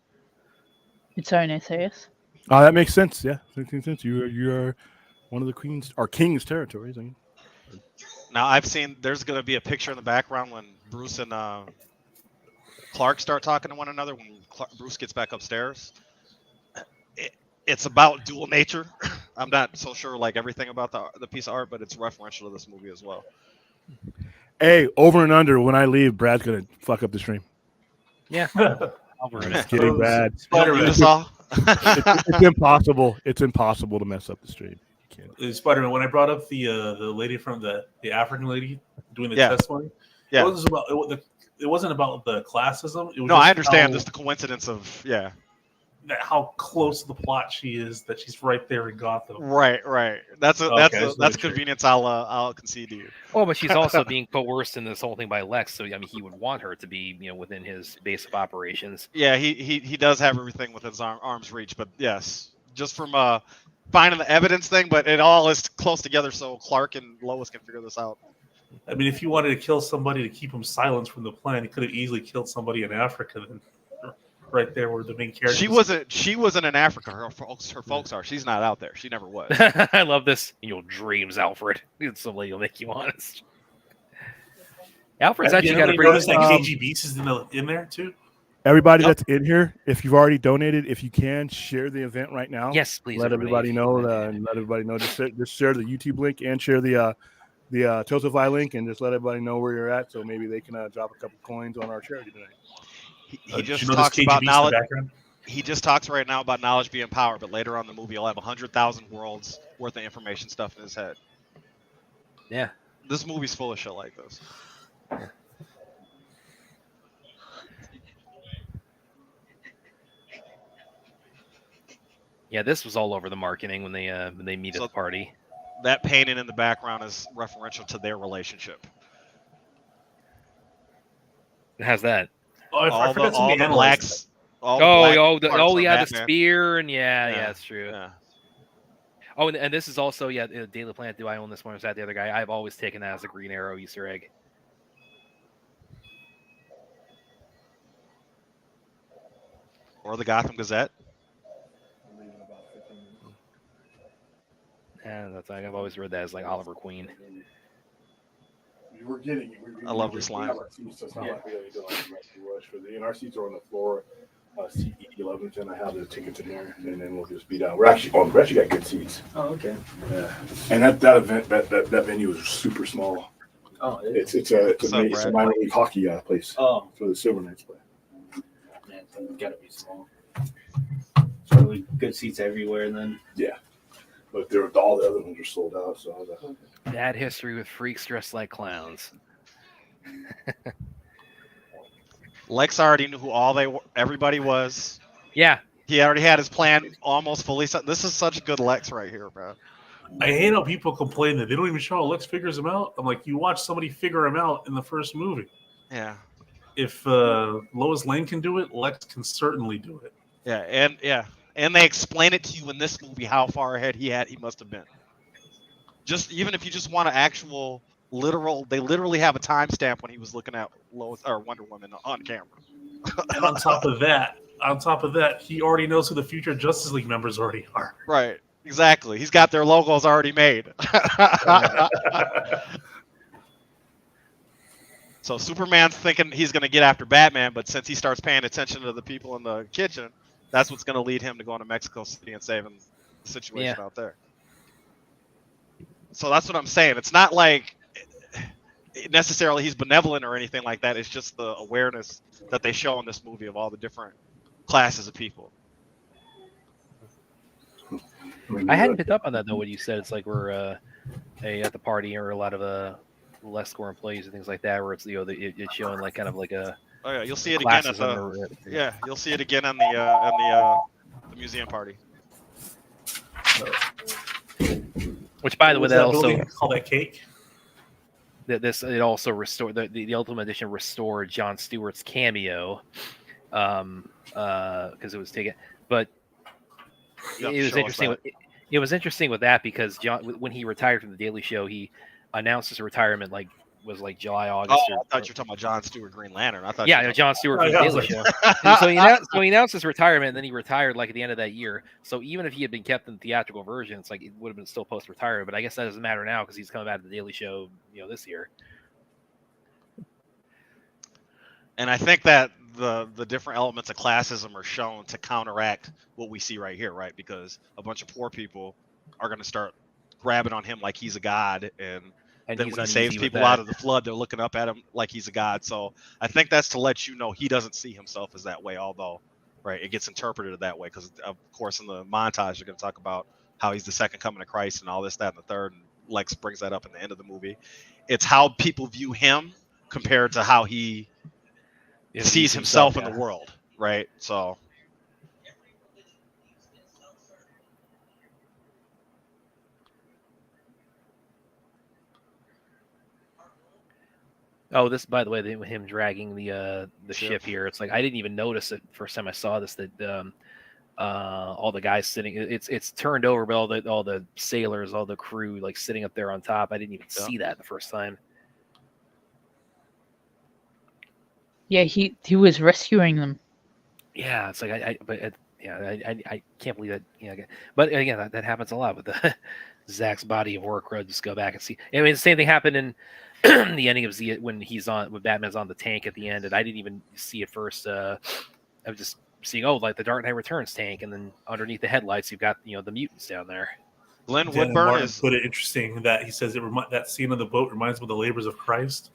Its own SAS. Oh, that makes sense. Yeah, that makes sense. You are one of the queen's or king's territories. I mean. Now I've seen there's going to be a picture in the background when Bruce and Clark start talking to one another when Bruce gets back upstairs. It's about dual nature. I'm not so sure like everything about the piece of art, but it's referential to this movie as well. Hey, over and under. When I leave, Brad's gonna fuck up the stream. Yeah. I'll ruin It's it. getting bad. Don't Spider-Man. mute us all. It's impossible. It's impossible to mess up the stream. You can't. Spider-Man. When I brought up the lady from the African lady doing the Yeah. testimony, Yeah. it wasn't about the classism. It was No, just I understand. how, Just the coincidence of how close to the plot she is that she's right there in Gotham. Right. That's Okay, convenience. I'll concede to you. Oh, but she's also being coerced in this whole thing by Lex. So I mean, he would want her to be, within his base of operations. Yeah, he does have everything within his arm's reach, but yes, just from finding the evidence thing, but it all is close together, so Clark and Lois can figure this out. I mean, if you wanted to kill somebody to keep him silenced from the plan, you could have easily killed somebody in Africa. Then, right there, where the main character. She wasn't in Africa. Her folks are. She's not out there. She never was. I love this. In your dreams, Alfred. It's somebody will make you honest. Alfred's actually got a pretty. Notice that KG Beats is in there too. Everybody that's in here, if you've already donated, if you can share the event right now. Yes, please. Let everybody know. And let everybody know. Just share the YouTube link and share the Tosify link, and just let everybody know where you're at, so maybe they can drop a couple coins on our charity tonight. He just talks about knowledge. He just talks right now about knowledge being power, but later on in the movie, he'll have 100,000 worlds worth of information stuff in his head. Yeah, this movie's full of shit like this. Yeah, this was all over the marketing when they meet at the party. That painting in the background is referential to their relationship. How's that? Oh, I forgot all the blacks. The spear, and yeah, that's true. Yeah. Oh, and this is also Daily Planet. Do I own this one? Or is that the other guy? I've always taken that as a Green Arrow Easter egg. Or the Gotham Gazette. Yeah, that's I've always read that as like Oliver Queen. I love this line. And our seats are on the floor. Seat 11, and I have the tickets in there, and then we'll just be down. We actually got good seats. Oh, okay. Yeah, and that event, that venue is super small. Oh, it's a minor league hockey place. Oh, for the Silver Knights play. Man, it's gotta be small. So good seats everywhere, then. Yeah, but all the other ones are sold out. So bad history with freaks dressed like clowns. Lex already knew who everybody was. Yeah. He already had his plan almost fully set. This is such good Lex right here, bro. I hate how people complain that they don't even show how Lex figures him out. I'm like, you watch somebody figure him out in the first movie. Yeah. If Lois Lane can do it, Lex can certainly do it. Yeah, and they explain it to you in this movie how far ahead he must have been. Just even if you just want an actual they literally have a timestamp when he was looking at Lois or Wonder Woman on camera. And on top of that, he already knows who the future Justice League members already are. Right. Exactly. He's got their logos already made. So Superman's thinking he's going to get after Batman, but since he starts paying attention to the people in the kitchen, that's what's going to lead him to going to Mexico City and saving the situation out there. So that's what I'm saying. It's not like necessarily he's benevolent or anything like that. It's just the awareness that they show in this movie of all the different classes of people. I hadn't picked up on that though. What you said, it's like we're at the party or a lot of less score employees and things like that, where it's it's showing like kind of like a. Oh yeah, you'll see it again at the. You'll see it again on the museum party. Which, by the way, that also call that cake. It also restored the Ultimate Edition restored Jon Stewart's cameo, because it was taken. But it was interesting. It was interesting with that because when he retired from the Daily Show, he announced his retirement was July, August. Oh, I thought you were talking about Jon Stewart, Green Lantern. I thought. Yeah, Jon Stewart from the Daily Show. So he announced his retirement, and then he retired like at the end of that year. So even if he had been kept in the theatrical version, it's like it would have been still post-retirement. But I guess that doesn't matter now because he's coming back to the Daily Show, this year. And I think that the different elements of classism are shown to counteract what we see right here, right? Because a bunch of poor people are going to start grabbing on him like he's a god and And then he's when he uneasy saves with people that. out of the flood, they're looking up at him like he's a god. So I think that's to let you know he doesn't see himself as that way, although, right, it gets interpreted that way because, of course, in the montage, you're going to talk about how he's the second coming of Christ and all this, that, and the third. And Lex brings that up in the end of the movie. It's how people view him compared to how he sees himself in the world, right? So. Oh, this, by the way, him dragging the ship here. It's like I didn't even notice it first time I saw this, that all the guys sitting, it's turned over, but all the sailors, all the crew, like sitting up there on top. I didn't even see that the first time. Yeah, he was rescuing them. Yeah, it's like I can't believe that. Yeah, but again, that happens a lot with the Zach's body of work. Just go back and see. I mean, the same thing happened in the ending of Z when Batman's on the tank at the end, and I didn't even see it first. I was just seeing, like the Dark Knight Returns tank, and then underneath the headlights, you've got the mutants down there. Glenn Dan Woodburn Martin put it interesting that he says that scene on the boat reminds him of the labors of Christ.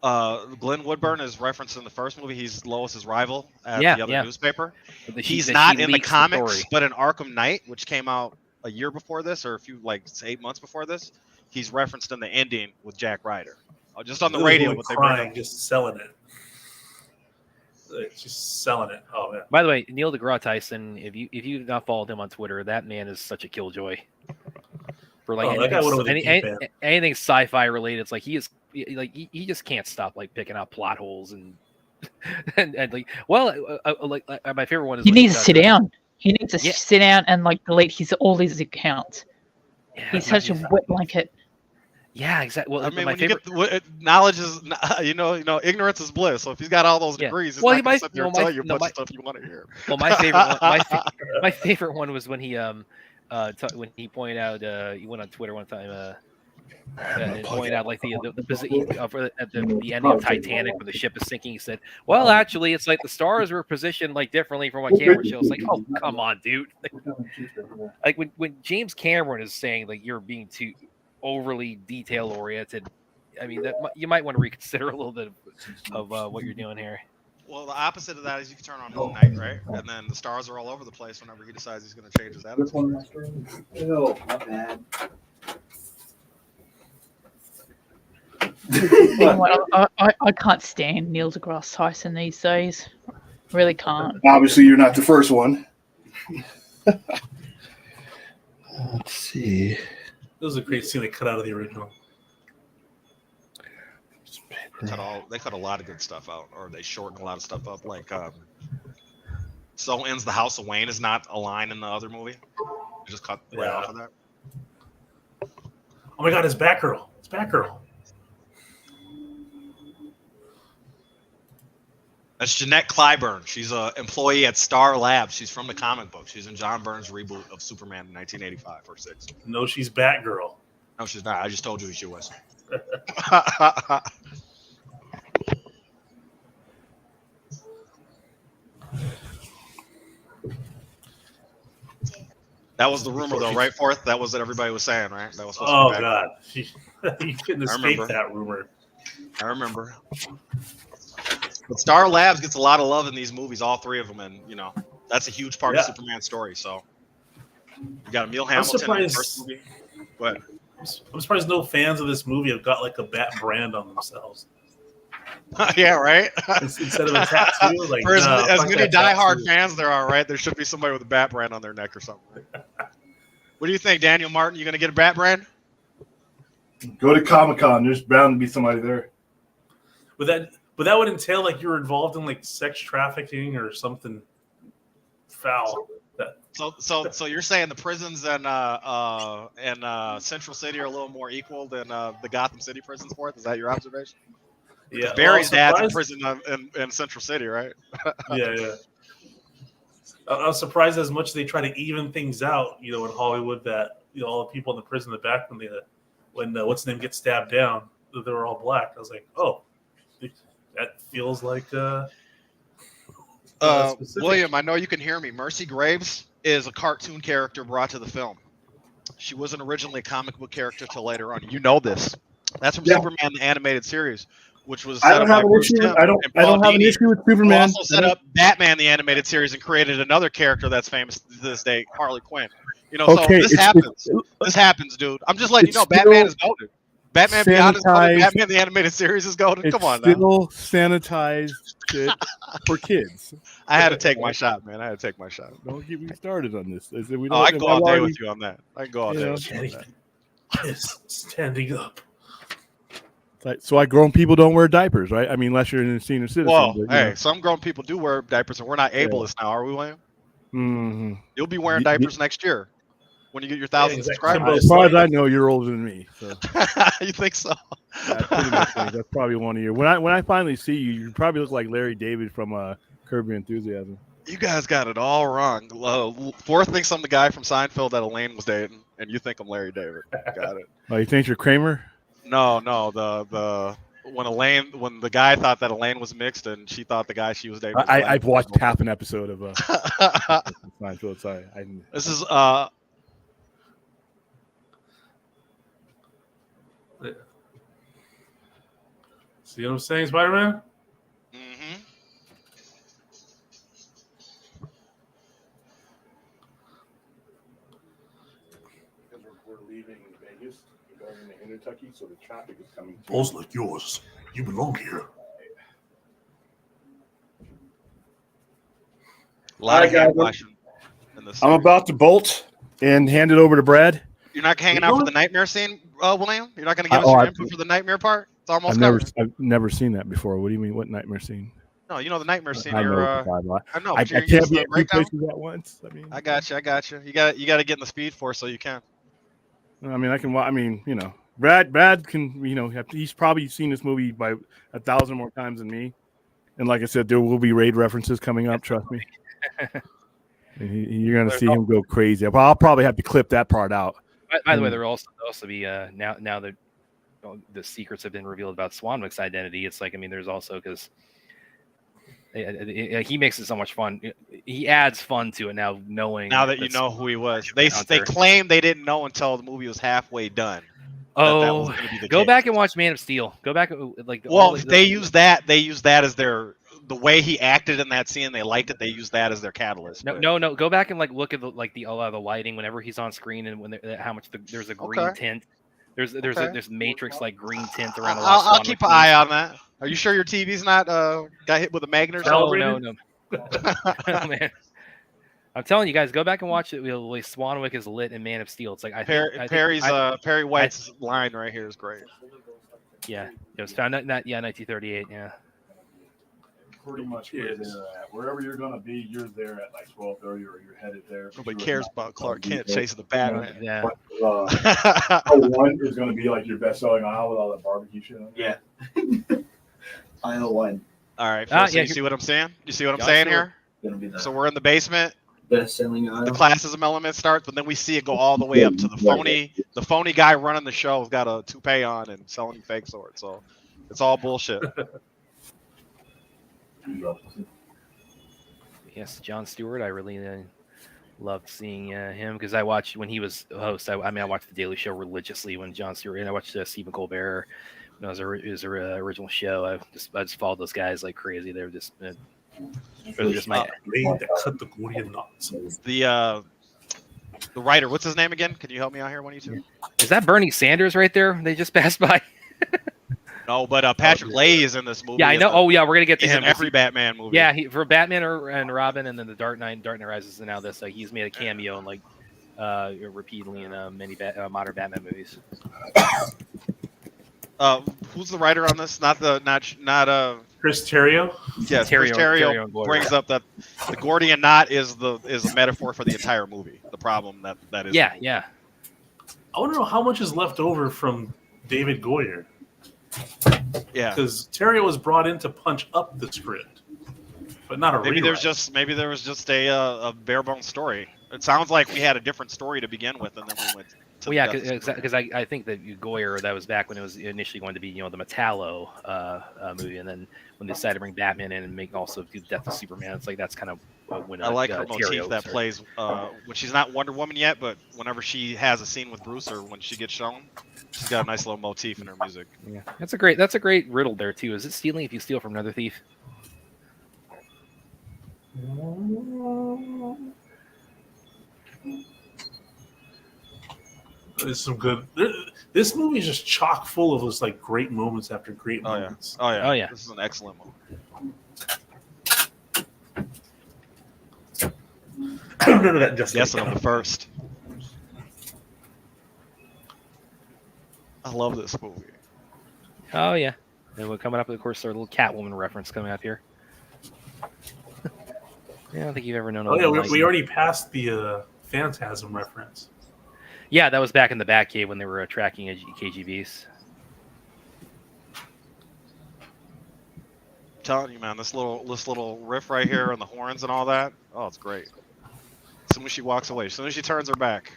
Glenn Woodburn is referenced in the first movie. He's Lois's rival at the other newspaper. He's not in the comics, but in Arkham Knight, which came out a year before this, or 8 months before this, he's referenced in the ending with Jack Ryder. Just on the radio, but they bring up just selling it. Just selling it. Oh man. By the way, Neil deGrasse Tyson, if you've not followed him on Twitter, that man is such a killjoy. For like anything sci-fi related, it's like he is like he just can't stop like picking out plot holes and like my favorite one is he needs to sit down. He needs to sit down and like delete all his accounts. Yeah, he's such a wet blanket. Yeah, exactly. Well, I mean, when you get knowledge is, ignorance is bliss. So if he's got all those degrees, he's not going to sit there and tell you a bunch of stuff you want to hear. Well, my favorite my favorite one was when he pointed out he went on Twitter one time and pointed out like at the ending of Titanic when the ship is sinking. He said, "Well, actually, it's like the stars were positioned like differently from what camera shows." Like, oh, come on, dude! Like when James Cameron is saying like you're being too overly detail oriented, I mean that you might want to reconsider a little bit of what you're doing here. Well, the opposite of that is you can turn on Moon Knight, right? And then the stars are all over the place whenever he decides he's going to change his attitude. Oh, my bad. I can't stand Neil deGrasse Tyson these days. Really can't. Obviously, you're not the first one. Let's see. It was a great scene they cut out of the original. They cut a lot of good stuff out, or they shortened a lot of stuff up. Like, So Ends the House of Wayne is not a line in the other movie. They just cut right off of that. Oh my God, it's Batgirl. It's Batgirl. That's Jeanette Clyburn. She's an employee at Star Labs. She's from the comic book. She's in John Byrne's reboot of Superman in 1985 or 6. No, she's Batgirl. No, she's not. I just told you who she was. That was the rumor, though, right, Forth? That was what everybody was saying, right? That was supposed to be God. You couldn't escape that rumor. I remember. But Star Labs gets a lot of love in these movies, all three of them, and that's a huge part of Superman's story. So you got Emil Hamilton in the first movie. But I'm surprised no fans of this movie have got like a Bat brand on themselves. Yeah, right. Instead of a tattoo, like as many diehard fans there are, right? There should be somebody with a Bat brand on their neck or something. Right? What do you think, Daniel Martin? You going to get a Bat brand? Go to Comic-Con. There's bound to be somebody there. But that would entail like you're involved in like sex trafficking or something foul. So you're saying the prisons and Central City are a little more equal than the Gotham City prisons, Forth? Is that your observation? Yeah. Barry's dad's in prison in Central City, right? Yeah. I was surprised as much as they try to even things out, in Hollywood, that all the people in the prison in the back when what's his name gets stabbed down, they were all black. I was like, oh, that feels like William, I know you can hear me. Mercy Graves is a cartoon character brought to the film. She wasn't originally a comic book character till later on. You know this. That's from Yeah. Superman the animated series, which was I set don't up by have an Bruce issue. Timm I don't and Paul have an Dini, issue with who Superman. also set up Batman the animated series and created another character that's famous to this day, Harley Quinn. You know, so this happens. This happens, dude. I'm just letting you know, Batman is goated. Batman Beyond is goated. Batman the animated series is goated. Come on, now. Still sanitized shit for kids. I had to take my shot, man. I had to take my shot. Don't get me started on this. I can go all day with you on that. I can go all day with you on that. Yes, standing up. So why grown people don't wear diapers, right? I mean, unless you're a senior citizen. Well, but, hey, some grown people do wear diapers, and we're not ableist now, are we, William? Mm-hmm. You'll be wearing diapers next year when you get your 1,000 subscribers. As far as I know, you're older than me. So. You think so? I pretty much think that's probably one of your. When I finally see you, you probably look like Larry David from Curb Your Enthusiasm. You guys got it all wrong. Forth thinks I'm the guy from Seinfeld that Elaine was dating, and you think I'm Larry David. Got it. Oh, you think you're Kramer? No. When the guy thought that Elaine was mixed and she thought the guy she was dating. I've watched half an episode of Seinfeld. Sorry, this is See what I'm saying, Spider-Man? Mm-hmm. We're leaving Vegas. We're going into Kentucky, so the traffic is coming. Balls like yours. You belong here. A lot of hand washing in this. I'm about to bolt and hand it over to Brad. You're not hanging out for the nightmare scene, William? You're not going to give us your input for the nightmare part? It's almost covered. I've never seen that before. What do you mean? What nightmare scene? No, you know the nightmare scene. I know. I can't be in two places at once. I mean, I got you. You got to get in the Speed Force so you can. I mean, I can. I mean, you know, Brad can. You know, he's probably seen this movie by 1,000 more times than me. And like I said, there will be raid references coming up. Trust me. You're gonna see him go crazy. But I'll probably have to clip that part out. By the way, there will also be now that the secrets have been revealed about Swanwick's identity. It's like, I mean, there's also, because he makes it so much fun. He adds fun to it now, knowing. Now that you know who he was, they claim they didn't know until the movie was halfway done. Oh, go back and watch Man of Steel. Go back, like. Well, they use that as the way he acted in that scene. They liked it. They used that as their catalyst. No. Go back and look at a lot of the lighting whenever he's on screen, and when how much there's a green tint. There's a matrix like green tint around. I'll keep an eye on that. Are you sure your TV's not got hit with a magnet? No. Oh, man. I'm telling you guys, go back and watch it. Swanwick is lit in Man of Steel. It's like Perry White's line right here is great. Yeah, it was found 1938. Yeah. Pretty much wherever you're gonna be, you're there at like 12:30, or you're headed there. Nobody cares about Clark Kent chasing the Batman. Yeah. One is gonna be like your best-selling aisle with all that barbecue shit on it. Yeah. Aisle 1. All right. So you see what I'm saying? You see what I'm saying here? So we're in the basement. Best-selling aisle. The classism element starts, but then we see it go all the way up to the phony guy running the show has got a toupee on and selling fake swords. So it's all bullshit. Yes, Jon Stewart. I really loved seeing him, because I watched when he was a host. I watched The Daily Show religiously when Jon Stewart, and I watched Stephen Colbert when it was original show. I just followed those guys like crazy. They were just my the writer. What's his name again? Can you help me out here, one of you two? Is that Bernie Sanders right there? They just passed by. No, but Patrick Leahy is in this movie. Yeah, I know. Oh, yeah, we're gonna get to him in every Batman movie. Yeah, for Batman and Robin, and then the Dark Knight Rises, and now this. He's made a cameo in repeatedly in many modern Batman movies. Who's the writer on this? Not Chris Terrio. Yes, Chris Terrio brings up that the Gordian knot is a metaphor for the entire movie. The problem that is. Yeah. I want to know how much is left over from David Goyer. Yeah, because Terrio was brought in to punch up the script, but not a maybe rewrite. there was just a bare bones story. It sounds like we had a different story to begin with, and then we went. Because I think that Goyer, that was back when it was initially going to be the Metallo movie, and then when they decided to bring Batman in and make also do Death of Superman, it's like that's kind of when I like her Terry motif Oaks that are- plays when she's not Wonder Woman yet, but whenever she has a scene with Bruce or when she gets shown, she's got a nice little motif in her music. Yeah, that's a great riddle there too. Is it stealing if you steal from another thief? There's some good. This movie is just chock full of those like great moments after great moments. Oh yeah. Oh, yeah. This is an excellent movie. None of that just Guessing on the first. I love this movie. Oh yeah. And we're coming up, of course, our little Catwoman reference coming up here. Yeah, I don't think you've ever known. Oh yeah, we already passed the Phantasm reference. Yeah, that was back in the Batcave when they were tracking KGBs. I'm telling you, man, this little riff right here on the horns and all that. Oh, it's great. As soon as she walks away, as soon as she turns her back.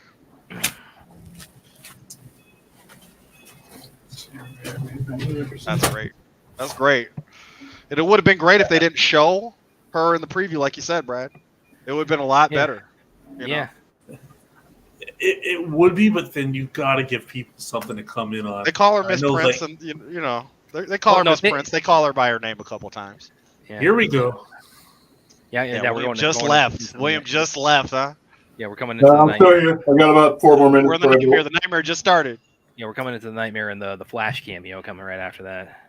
That's great. That's great. And it would have been great if they didn't show her in the preview, like you said, Brad. It would have been a lot better. You know? It would be, but then you got to give people something to come in on. They call her Miss know, Prince, like- and you know they call her Miss Prince. They call her by her name a couple times. Yeah. Here we go. Yeah, Yeah, William just left. William just left, huh? Yeah, we're coming into the I'm nightmare. sorry, I got about 4 more minutes. We're in the nightmare. The nightmare just started. Yeah, we're coming into the nightmare and the Flash cameo coming right after that.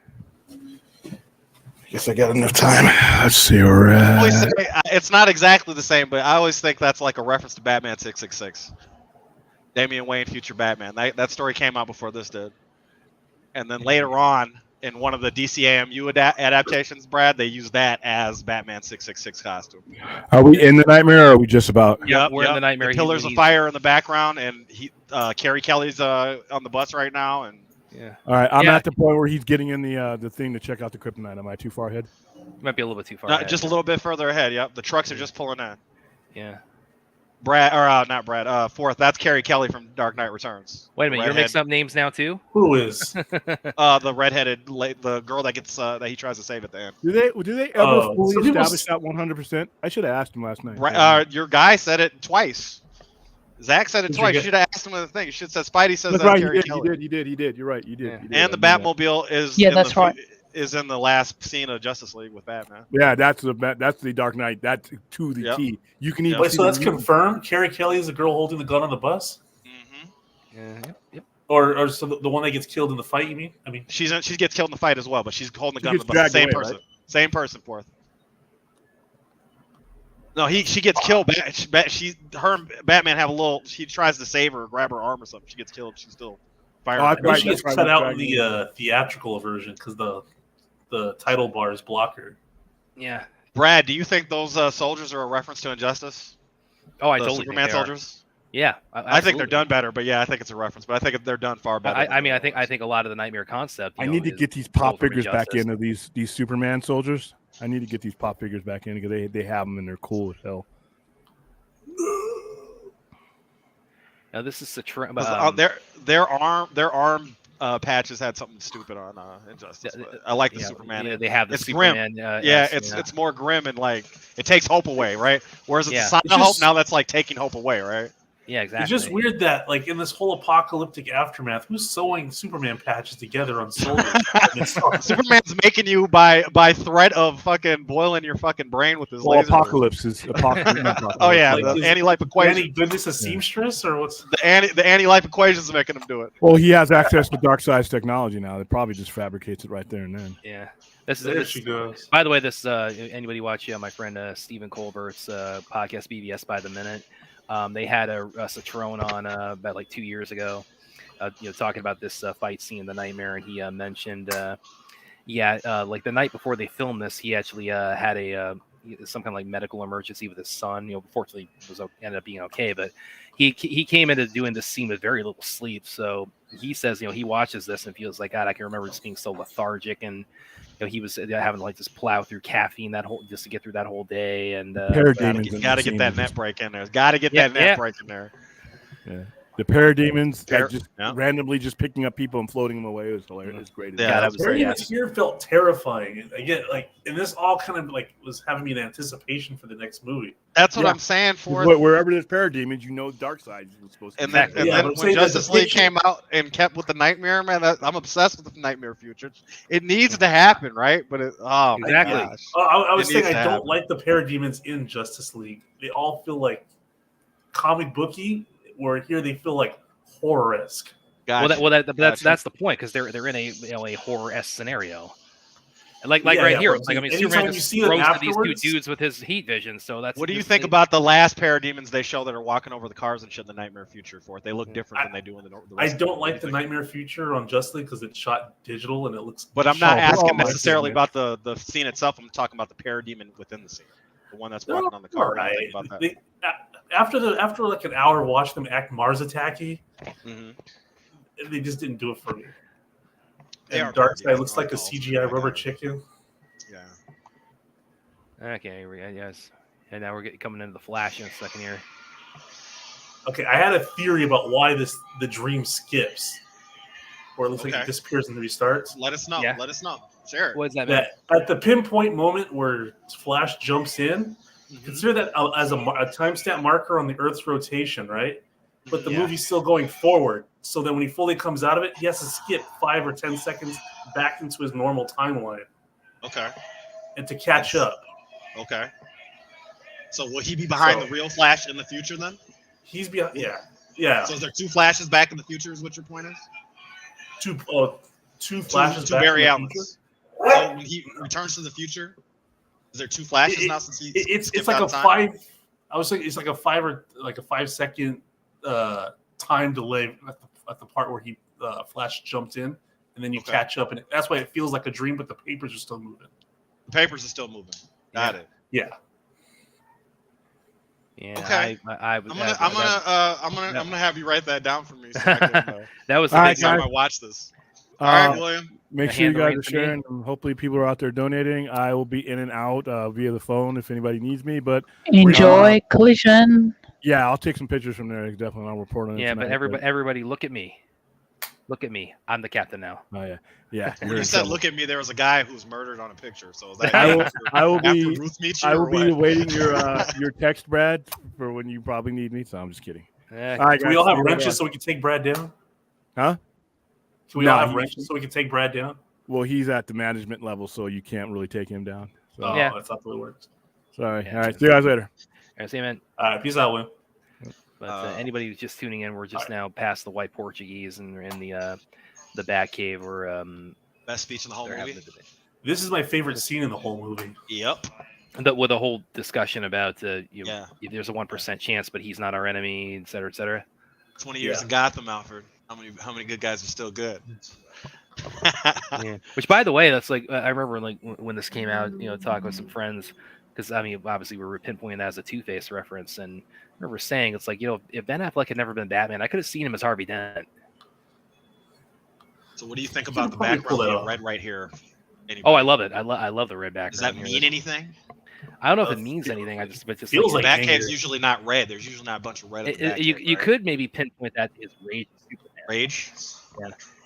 Guess I got enough time. Let's see where I always say, it's not exactly the same, but I always think that's like a reference to Batman 666. Damian Wayne, future Batman. That story came out before this did. And then later on, in one of the DCAMU adaptations, Brad, they used that as Batman 666 costume. Are we in the nightmare or are we just about? Yeah, we're in the nightmare. The pillars of fire in the background, and Carrie Kelly's on the bus right now, and yeah. All right, I'm at the point where he's getting in the thing to check out the kryptonite. Am I too far ahead? Might be a little bit too far. Ahead. Just a little bit further ahead. Yep, the trucks are just pulling in. Yeah. Brad, or not Brad. Fourth, that's Carrie Kelly from Dark Knight Returns. Wait a minute, you're mixing up names now too? Who is? The redheaded, the girl that gets that he tries to save at the end. Do they ever fully establish that 100%? I should have asked him last night. Your guy said it twice. Zach said it Did twice. you You should have asked him the thing. You should have said Spidey says That's that. right. Carrie He Kelly. did. You're right. You did. Yeah. You did. And the Batmobile is right. Is in the last scene of Justice League with Batman. Yeah, that's the Dark Knight. That's to the T. You can even Wait, see so that's the confirmed? Carrie Kelly is the girl holding the gun on the bus? Mm-hmm. Yep. Or so the one that gets killed in the fight, you mean? I mean, she gets killed in the fight as well, but she's holding the gun on gets the bus. Same dragged away, person. right? Same person, Fourth. No, she gets killed. Her and Batman have a little. She tries to save her, grab her arm or something. She gets killed. She's still firing. Oh, I that's know right, she gets that's cut right, out that's in the theatrical version because the title bars block her. Yeah. Brad, do you think those soldiers are a reference to Injustice? Oh, I the totally Superman think they are. soldiers. Yeah, I think they're done better, but yeah, I think it's a reference. But I think they're done far better. I think a lot of the Nightmare concept. I need to get these pop figures back into these Superman soldiers. I need to get these pop figures back in because they have them and they're cool as hell. Now this is their arm patches had something stupid on Injustice. I like the Superman. Yeah, they have the it's Superman. Grim. It's more grim and like it takes hope away, right? Whereas it's a sign It's of hope. just- Now that's like taking hope away, right? Yeah, exactly. It's just weird that, like, in this whole apocalyptic aftermath, who's sewing Superman patches together on soldiers? Superman's making you by threat of fucking boiling your fucking brain with his laser. Apocalypse is apocalypse. Oh yeah, Like, the is anti-life equation. Any goodness a seamstress or what's The anti-life equation's making him do it. Well, he has access to Darkseid's technology now. It probably just fabricates it right there and then. Yeah. This is There this, she goes. By the way, this anybody watch my friend Stephen Colbert's podcast BBS by the Minute. They had a Citrone on about like 2 years ago, talking about this fight scene in the Nightmare, and he mentioned, like the night before they filmed this, he actually had some kind of like medical emergency with his son. Fortunately, ended up being okay, but he came into doing this scene with very little sleep. So he says, he watches this and feels like, God, I can remember just being so lethargic, and he was having to like just plow through caffeine just to get through that whole day. And gotta get that net break in there. Got to get that net break in there. Yeah. The parademons Par- just yeah. randomly just picking up people and floating them away was hilarious. It's great. Yeah, that was great. Parademons here felt terrifying. And again, like, and this all kind of like was having me in anticipation for the next movie. That's what Yeah. I'm saying for Wherever there's parademons, you know Darkseid is supposed to And be. then, there. and Yeah, then but I'm when saying that Justice the League picture- came out and kept with the Nightmare, man, I'm obsessed with the Nightmare future. It needs to happen, right? But my Exactly. gosh. I was It saying needs to I don't happen. like the parademons in Justice League. They all feel like comic booky, where here they feel like horror-esque. Gotcha. That's the point, because they're in a horror-esque scenario. Like Yeah, right yeah, here, but like I mean, anytime Superman you just see them throws to these two afterwards- dudes with his heat vision. So that's What do you this think thing- about the last parademons they show that are walking over the cars and shit in the Nightmare future for it? They look different than they do in the I rest of don't it. like the Nightmare Future on Justice League because it's shot digital and it looks. But I'm not Oh, asking my necessarily goodness. about the scene itself. I'm talking about the parademon within the scene, the one that's They're walking on the car. all What do you right. think about that? After like an hour watching them act Mars attacky, Mhm. they just didn't do it for me. They And are Darkseid parademons, looks like a aren't they? CGI rubber chicken. Yeah. Okay, yes, and now we're coming into the Flash in a second here. Okay, I had a theory about why the dream skips, or it looks like Okay. it disappears and restarts. Let us know. Yeah. Let us know. Share it. What does that mean? That at the pinpoint moment where Flash jumps in, Mhm. consider that as a timestamp marker on the Earth's rotation, right? But the Yeah. movie's still going forward. So then when he fully comes out of it, he has to skip 5 or 10 seconds back into his normal timeline Okay. and to catch up. Okay. So will he be behind So- the real Flash in the future then? He's behind, yeah. So is there two Flashes back in the future? Is what your point is? Two flashes Two back Barry in the Allens. future. So when he returns to the future, is there two Flashes It- now since he? It's skipped like out a time? 5. I was thinking it's like a 5-second time delay at the part where he Flash jumped in, and then you Okay. catch up, and that's why it feels like a dream, but the papers are still moving. The papers are still moving. Got it. Yeah. Yeah, Okay. I I'm gonna have you write that down for me. So I can, that was the All big right, next time guys. I watch this. All right, Uh, William. make The sure you hand guys raised are to me. sharing. And hopefully, people are out there donating. I will be in and out via the phone if anybody needs me. But Enjoy Collision. yeah, I'll take some pictures from there. Definitely, I'll report on it. Yeah, but tonight, everybody, look at me. Look at me. I'm the captain now. Oh yeah, yeah. When you're you in said trouble. "look at me," there was a guy who was murdered on a picture. So is that I will after be. Ruth meets you? I will or be what? awaiting your text, Brad, for when you probably need me. So I'm just kidding. Eh, All right, Can we guys, all have see you wrenches later. so we can take Brad down? Huh? Can we No, all have he- wrenches so we can take Brad down? Well, he's at the management level, so you can't really take him down. So Oh, Yeah. that's not the way it works. sorry. Yeah. All right, see you guys later. I see, man. All right, peace out, Wim. But anybody who's just tuning in, we're just now past the White Portuguese and we're in the Batcave where Best speech in the whole they're having movie. the debate. This is my favorite scene in the whole movie. Yep. With a whole discussion about Yeah. if there's a 1% chance, but he's not our enemy, et cetera, et cetera. 20 years Yeah. in Gotham, Alfred. How many good guys are still good? Yeah. Which, by the way, that's like I remember like when this came out, talking with some friends, because I mean, obviously we were pinpointing that as a Two-Face reference, and I remember saying it's like if Ben Affleck had never been Batman, I could have seen him as Harvey Dent. So what do you think about the Probably pull background that being off. red right here? Oh, I love it. I love the red background. Does that here. mean anything? I don't know if it means anything. But just Feels like, like Batcave's anger. usually not red. There's usually not a bunch of red. In the you Batcave, you right? could maybe pinpoint that to his rage, Superman, Rage.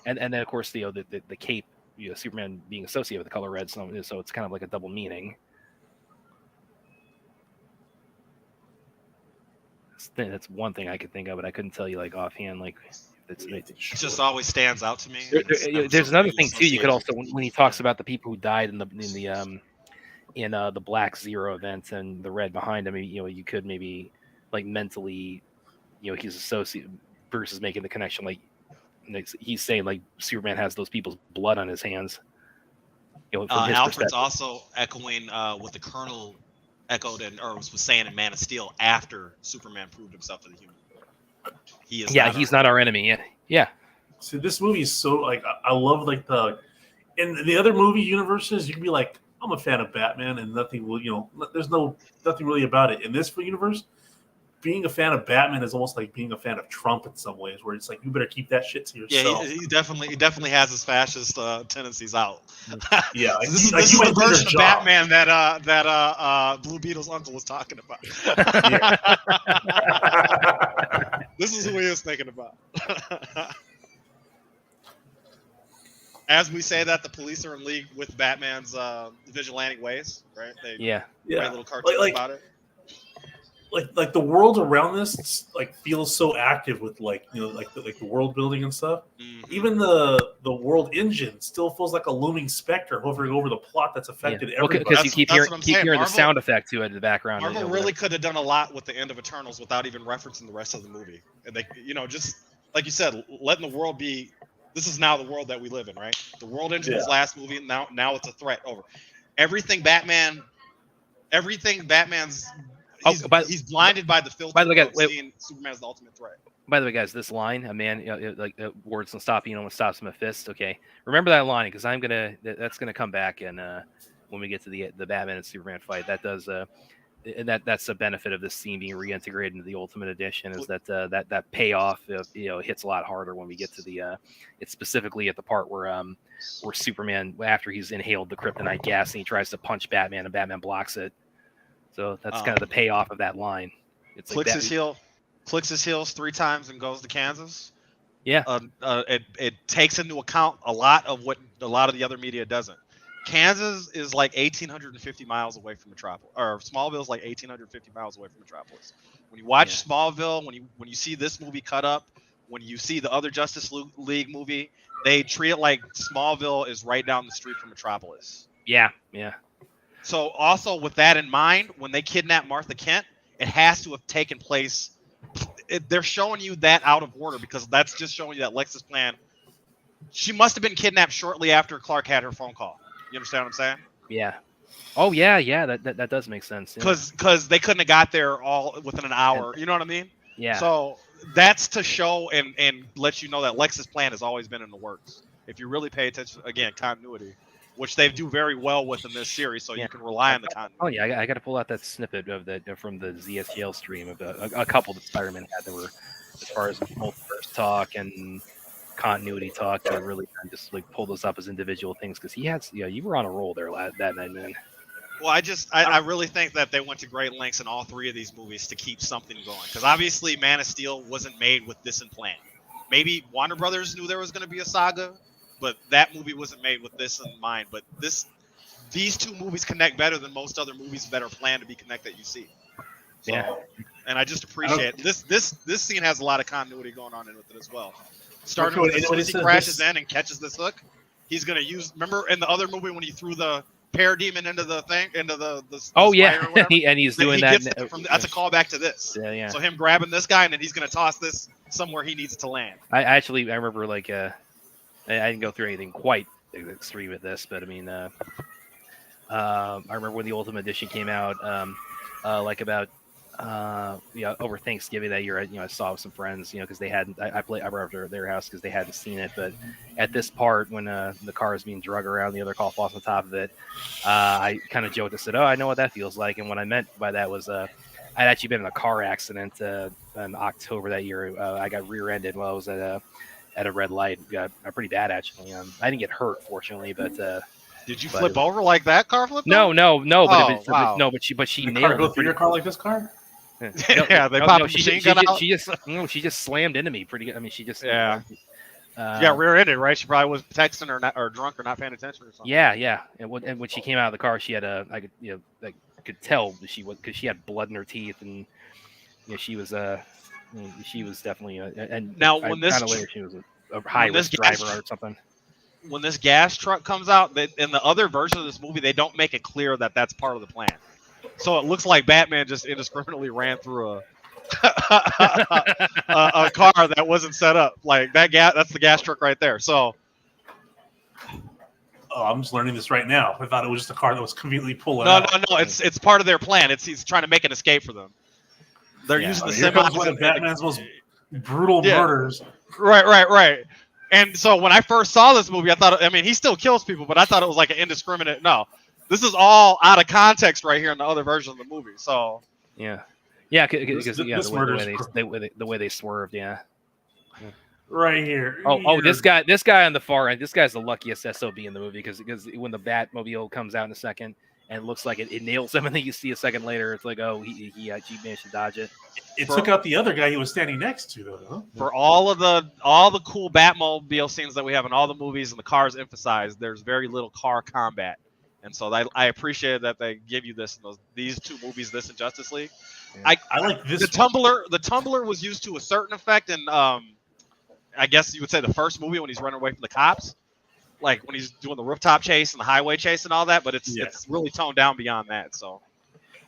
and then of course the cape, Superman being associated with the color red, so it's kind of like a double meaning. That's one thing I could think of, but I couldn't tell you like offhand. Like It just always stands out to me. there's another thing too. You could also when he talks about the people who died in the Black Zero event and the red behind him, you could maybe like mentally, he's associated. Bruce is making the connection, like he's saying like Superman has those people's blood on his hands. From his Alfred's perspective. also echoing what the Colonel echoed or was saying in Man of Steel after Superman proved himself to the human. He is. He's not our enemy. Yeah. See, this movie is so like I love like in the other movie universes you can be like I'm a fan of Batman and nothing will there's nothing really about it. In this universe, being a fan of Batman is almost like being a fan of Trump in some ways, where it's like you better keep that shit to yourself. Yeah, he definitely has his fascist tendencies out. Yeah, like, this like is you the might do your version of job. Batman that Blue Beetle's uncle was talking about. This is who he is thinking about. As we say that, the police are in league with Batman's vigilante ways, right? They write little cartoons about it. Like the world around this like feels so active with like the world building and stuff. Mm-hmm. Even the world engine still feels like a looming specter hovering over the plot that's affected everybody. Because you keep hearing the sound effect to it in the background. Marvel really could have done a lot with the end of Eternals without even referencing the rest of the movie. And they, just like you said, letting the world be. This is now the world that we live in, right? The world engine was last movie, and now it's a threat. Over everything Batman's. He's blinded by the filter. By the way, guys, seeing Superman's the ultimate threat. By the way, guys, this line, a man, words don't stop you, what stops him a fist. Okay, remember that line because that's gonna come back, and when we get to the Batman and Superman fight, that does that's a benefit of this scene being reintegrated into the Ultimate Edition is that payoff hits a lot harder when we get to it's specifically at the part where Superman, after he's inhaled the kryptonite gas and he tries to punch Batman and Batman blocks it. So that's kind of the payoff of that line. It's clicks his heels 3 times and goes to Kansas. Yeah. It takes into account a lot of what a lot of the other media doesn't. Kansas is like 1,850 miles away from Metropolis, or Smallville is like 1,850 miles away from Metropolis. When you watch Smallville, when you see this movie cut up, when you see the other Justice League movie, they treat it like Smallville is right down the street from Metropolis. Yeah. So also with that in mind, when they kidnap Martha Kent, it has to have taken place. They're showing you that out of order because that's just showing you that Lex's plan. She must have been kidnapped shortly after Clark had her phone call. You understand what I'm saying? Yeah. Oh yeah. That does make sense. Because they couldn't have got there all within an hour. You know what I mean? Yeah. So that's to show and let you know that Lex's plan has always been in the works. If you really pay attention, again, continuity, which they do very well with in this series, so you can rely on the continuity. Oh yeah, I got to pull out that snippet of from the ZSGL stream of a couple that Spider-Man had that were, as far as multiverse talk and continuity talk, to really kind of just like pull those up as individual things because you were on a roll there that night, man. Well, I really think that they went to great lengths in all 3 of these movies to keep something going because obviously Man of Steel wasn't made with this in plan. Maybe Warner Brothers knew there was going to be a saga, but that movie wasn't made with this in mind. But these 2 movies connect better than most other movies that are planned to be connected you see. So, yeah. And I just appreciate this scene has a lot of continuity going on in with it as well. Starting with as soon as he crashes in and catches this hook, he's gonna use. Remember in the other movie when he threw the parademon into the thing, into the oh yeah, and he's doing that. That's a callback to this. Yeah. So him grabbing this guy and then he's gonna toss this somewhere he needs it to land. I remember I didn't go through anything quite extreme with this, but I mean, I remember when the Ultimate Edition came out, over Thanksgiving that year. I saw with some friends, because they hadn't. I brought over to their house because they hadn't seen it. But at this part, when the car is being drug around, the other car falls on top of it. I kind of joked and said, "Oh, I know what that feels like." And what I meant by that was, I'd actually been in a car accident in October that year. I got rear-ended while I was at a red light. Got pretty bad actually. I didn't get hurt, fortunately, but. Did you flip over like that car flip? No. But wow. But she the nailed car go through your car like this car. Yeah, they popped a machine gun out. She just slammed into me pretty good. I mean, she just you got rear-ended, right? She probably was texting or drunk or not paying attention or something. Yeah. And when she came out of the car, she had I could tell she was because she had blood in her teeth and she was definitely and now when this later she was a high risk driver or something. When this gas truck comes out, in the other version of this movie, they don't make it clear that that's part of the plan. So it looks like Batman just indiscriminately ran through a car that wasn't set up. Like that's the gas truck right there. So I'm just learning this right now. I thought it was just a car that was conveniently pulling No. out. It's part of their plan. He's trying to make an escape for them. They're using the semi. One of Batman's most brutal murders. Right. And so when I first saw this movie, I thought, he still kills people, but I thought it was like an indiscriminate. No, this is all out of context right here in the other version of the movie. So yeah, Yeah, because This the way they swerved, yeah. Right here. Oh, this guy on the far end, this guy's the luckiest SOB in the movie because when the Batmobile comes out in a second and it looks like it nails him, and then you see a second later, it's like, oh, he managed to dodge it. It took out the other guy he was standing next to, though. Huh? For all the cool Batmobile scenes that we have in all the movies and the cars emphasized, there's very little car combat, and so I appreciate that they give you this in these two movies, this and Justice League. Yeah. I like this. The tumbler was used to a certain effect in I guess you would say the first movie when he's running away from the cops, like when he's doing the rooftop chase and the highway chase and all that. But it's really toned down beyond that. So,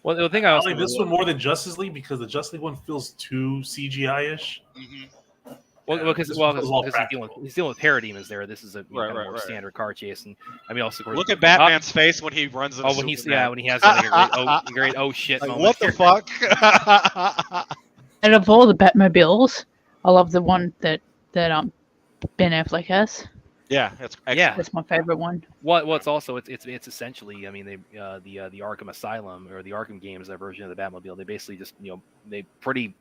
well, the thing I like this one more than Justice League because the Justice League one feels too CGI-ish. Mm-hmm. Because he's dealing with parademons there. This is a more standard car chase, and I mean also look at Batman's face when he runs. Into when he has like a great oh shit like, moment. What the fuck? Out of all the Batmobiles, I love the one that Ben Affleck has. Yeah, that's my favorite one. Well, it's also it's essentially, I mean, the Arkham Asylum or the Arkham games, that version of the Batmobile, they basically just they pretty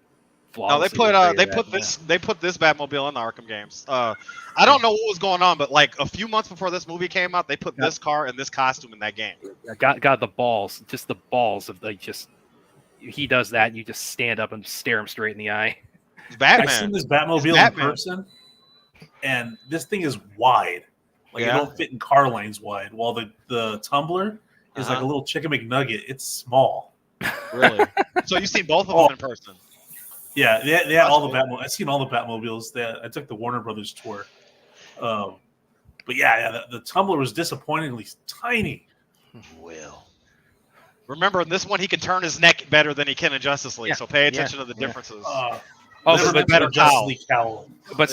flawlessly. No, they put this Batmobile in the Arkham games. I don't know what was going on, but like a few months before this movie came out, they put this car and this costume in that game. Got the balls, just the balls of like just he does that, and you just stand up and stare him straight in the eye. I've seen this Batmobile in person, and this thing is wide. Like it don't fit in car lanes wide. While the Tumbler is like a little chicken McNugget. It's small. Really? So you've seen both of them in person? Yeah, they had all the Batmobiles. I've seen all the Batmobiles. I took the Warner Brothers tour. But the Tumbler was disappointingly tiny. Well, remember in this one he can turn his neck better than he can in Justice League. So pay attention to the differences. But better cowl. But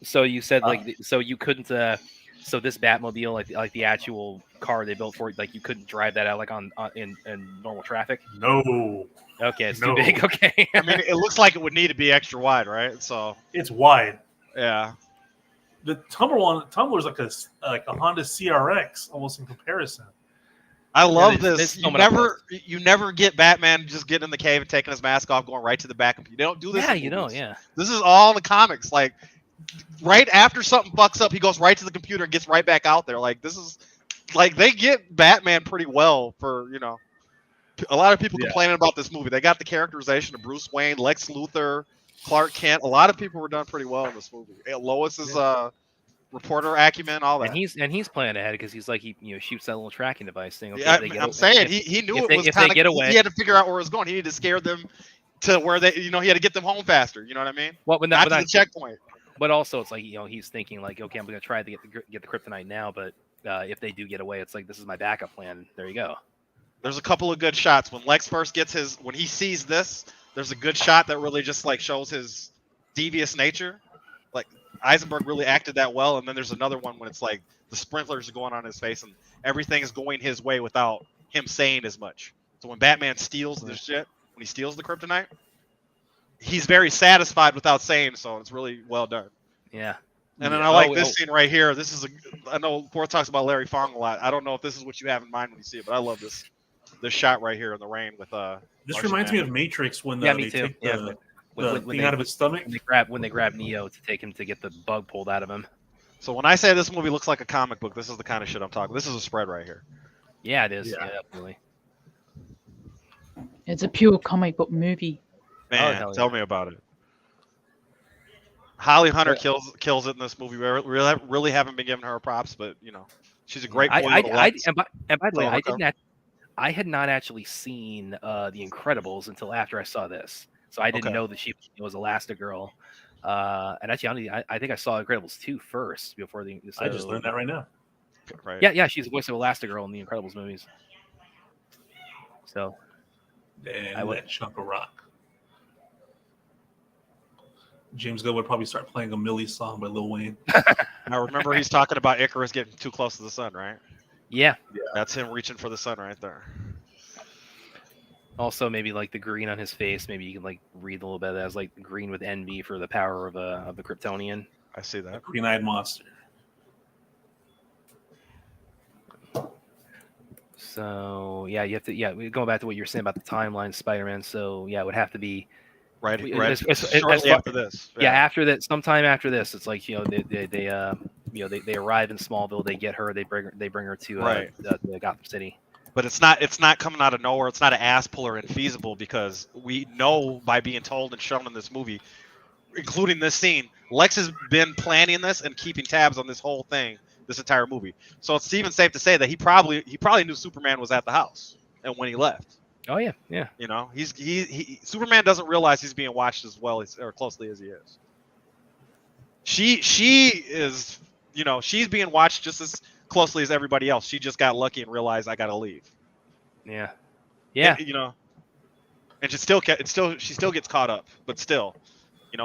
so you said so you couldn't so this Batmobile like the actual car they built for it, like you couldn't drive that out like in normal traffic? No. Okay, it's too big. Okay. I mean, it looks like it would need to be extra wide, right? So it's wide. Yeah. The Tumbler is like a Honda CRX almost in comparison. I love this. You never get Batman just getting in the cave and taking his mask off, going right to the back. They don't do this. Yeah, This is all in the comics. Like right after something fucks up, he goes right to the computer and gets right back out there. Like this is like they get Batman pretty well for a lot of people complaining about this movie. They got the characterization of Bruce Wayne, Lex Luthor, Clark Kent. A lot of people were done pretty well in this movie. Lois's reporter acumen, all that. And he's playing ahead because he's like he shoots that little tracking device thing. Okay, I'm saying he knew it was kind of. He had to figure out where it was going. He needed to scare them to where they he had to get them home faster. You know what I mean? Well, not to the checkpoint. But also, it's like he's thinking like, okay, I'm going to try to get the kryptonite now, but if they do get away, it's like this is my backup plan. There you go. There's a couple of good shots when Lex first gets when he sees this. There's a good shot that really just like shows his devious nature. Like Eisenberg really acted that well, and then there's another one when it's like the sprinklers are going on his face and everything is going his way without him saying as much. So when Batman steals the shit, when he steals the kryptonite, he's very satisfied without saying so. It's really well done. Yeah. And then I like this scene right here. This is I know Ford talks about Larry Fong a lot. I don't know if this is what you have in mind when you see it, but I love this shot right here in the rain with This reminds me of Matrix when they take the thing out of his stomach. When they grab Neo to take him to get the bug pulled out of him. So when I say this movie looks like a comic book, this is the kind of shit I'm talking. This is a spread right here. Yeah, it is. Yeah, definitely. It's a pure comic book movie. Man, tell me about it. Holly Hunter kills it in this movie. We really haven't been giving her props, but she's a great. And by the way, I had not actually seen The Incredibles until after I saw this, so I didn't know that she was Elastigirl. And actually, I think I saw Incredibles 2 first before the. I just learned that right now. Right. Yeah, she's the voice of Elastigirl in the Incredibles movies. So. And that chunk of rock. James Gunn would probably start playing a Millie song by Lil Wayne. Now remember, he's talking about Icarus getting too close to the sun, right? Yeah. That's him reaching for the sun right there. Also, maybe like the green on his face. Maybe you can like read a little bit of that as like green with envy for the power of the Kryptonian. I see that. Green-eyed monster. So yeah, you have to going back to what you were saying about the timeline of Spider-Man. So yeah, it would have to be right as shortly far- after this. yeah, after that, sometime after this, it's like they arrive in Smallville, they get her, they bring her to Right. the Gotham City. But it's not coming out of nowhere. It's not an ass puller and feasible because we know by being told and shown in this movie, including this scene, Lex has been planning this and keeping tabs on this whole thing, this entire movie. So it's even safe to say that he probably knew Superman was at the house and when he left. Oh yeah, yeah. You know, Superman doesn't realize he's being watched as well or closely as he is. She is, she's being watched just as closely as everybody else. She just got lucky and realized I gotta leave. Yeah, yeah. And, and she still gets caught up, but still,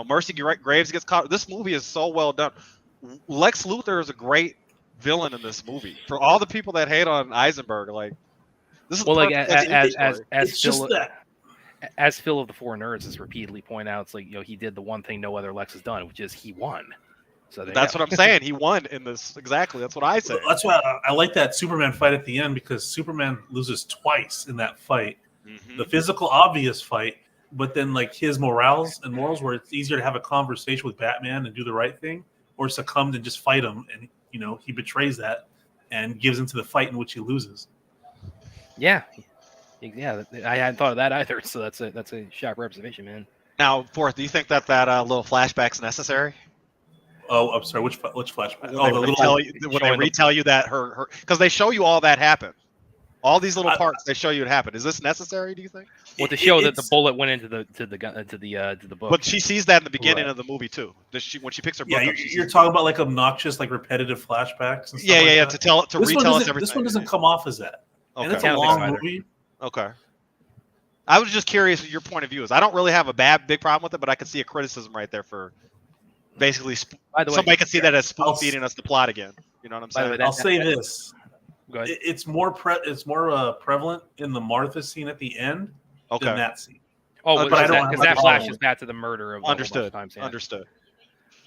Mercy Graves gets caught. This movie is so well done. Lex Luthor is a great villain in this movie. For all the people that hate on Eisenberg, like this is as Phil of the Four Nerds has repeatedly pointed out, it's like he did the one thing no other Lex has done, which is he won. So that's what I'm saying. He won in this. Exactly. That's what I say. That's why I like that Superman fight at the end, because Superman loses twice in that fight. Mm-hmm. The physical, obvious fight, but then like his morals, where it's easier to have a conversation with Batman and do the right thing, or succumb and just fight him, and he betrays that and gives into the fight in which he loses. Yeah. I hadn't thought of that either. So that's a sharp observation, man. Now, Forth, do you think that little flashback's necessary? Oh, I'm sorry. Which flashback? When they retell you that her because they show you all that happen, all these little parts they show you it happened. Is this necessary? Do you think? Well, to show that the bullet went into the book. But she sees that in the beginning of the movie too. When she picks her book up, you're talking about like obnoxious, like repetitive flashbacks. And stuff to retell us everything. This one doesn't come off as that. Okay. And it's a long movie. Okay. I was just curious what your point of view is. I don't really have a big problem with it, but I could see a criticism right there for basically. By the way, somebody could see that as spoon feeding us the plot again. You know what I'm saying? I'll say this. It's more prevalent in the Martha scene at the end than that scene. Oh, because that flashes back to the murder of Understood. Times, yeah. Understood.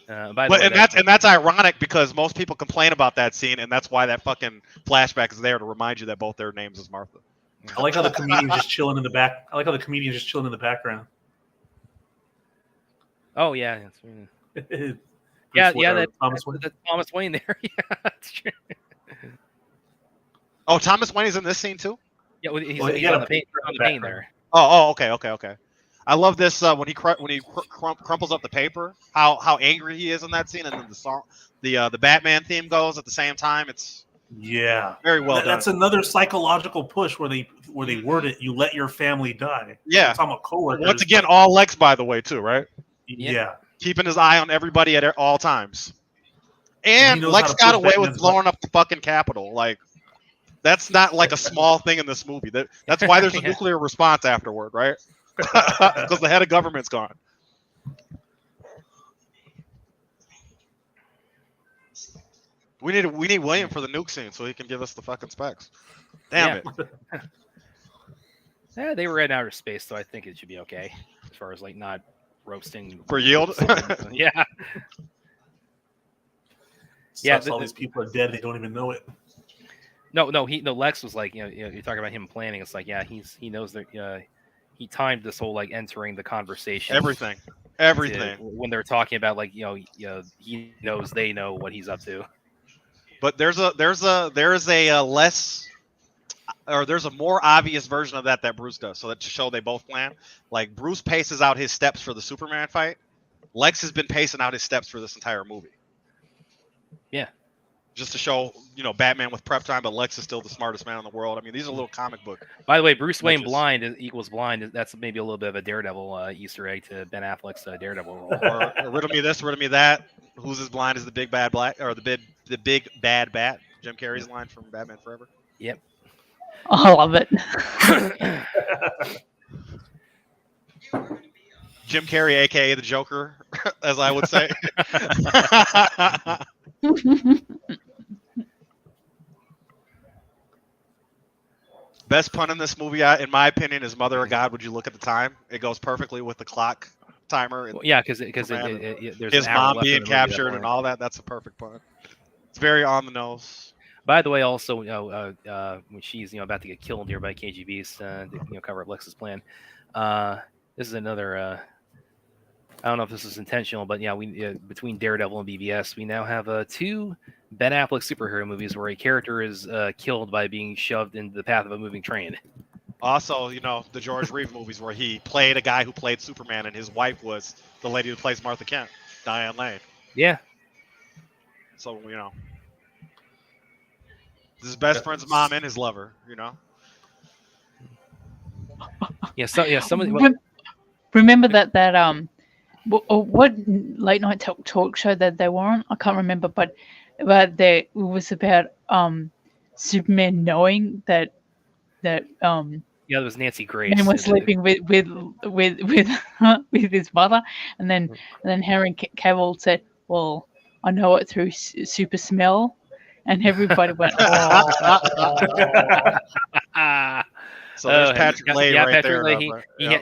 That's ironic because most people complain about that scene, and that's why that fucking flashback is there to remind you that both their names is Martha. I like how the comedian's just chilling in the back. I like how the comedian's just chilling in the background. Oh yeah, that's Thomas Wayne there. Yeah, that's true. Oh, Thomas Wayne is in this scene too. Yeah, he's on the paint there. Oh, okay. I love this when he crumples up the paper. How angry he is in that scene, and then the song, the Batman theme goes at the same time. It's very well done. That's another psychological push where they word it. You let your family die. Yeah, I'm a coworker. Once again, all Lex, by the way, too, right? Yeah, keeping his eye on everybody at all times. And Lex got away with blowing up the fucking Capitol. Like, that's not like a small thing in this movie. That's why there's a nuclear response afterward, right? Because the head of government's gone. We need William for the nuke scene so he can give us the fucking specs. Damn it. Yeah, they were in outer space, so I think it should be okay as far as like not roasting for yield. Yeah. All these people are dead. They don't even know it. No. Lex was like, you're talking about him planning. It's like, he knows that. He timed this whole like entering the conversation. Everything. When they're talking about like, he knows they know what he's up to. But there's a more obvious version of that Bruce does, so that to show they both plan. Like Bruce paces out his steps for the Superman fight. Lex has been pacing out his steps for this entire movie. Yeah. Just to show, Batman with prep time, but Lex is still the smartest man in the world. I mean, these are little comic book. By the way, Bruce Wayne blind equals blind. That's maybe a little bit of a Daredevil Easter egg to Ben Affleck's Daredevil role. or riddle me this, riddle me that. Who's as blind as the big bad black, or the big bad bat? Jim Carrey's line from Batman Forever. Yep. I love it. Jim Carrey, aka the Joker, as I would say. Best pun in this movie, in my opinion, is "Mother of God." Would you look at the time? It goes perfectly with the clock timer. Because there's his mom being captured and all that. That's a perfect pun. It's very on the nose. By the way, also, when she's about to get killed here by KGBs, to cover up Lex's plan. This is another. I don't know if this is intentional, but yeah, we between Daredevil and BVS, we now have 2 Ben Affleck superhero movies where a character is killed by being shoved into the path of a moving train. Also, the George Reeves movies where he played a guy who played Superman, and his wife was the lady who plays Martha Kent, Diane Lane. Yeah. So this is his best friend's mom and his lover. Yeah. So yeah, somebody. Remember that what late night talk show that they were on? I can't remember, but it was about Superman knowing that Yeah, it was Nancy Grace. Man was sleeping with his mother, and then Henry Cavill said, "Well, I know it through super smell," and everybody went, "Oh." So there's Patrick Leahy right Patrick there. Leahy,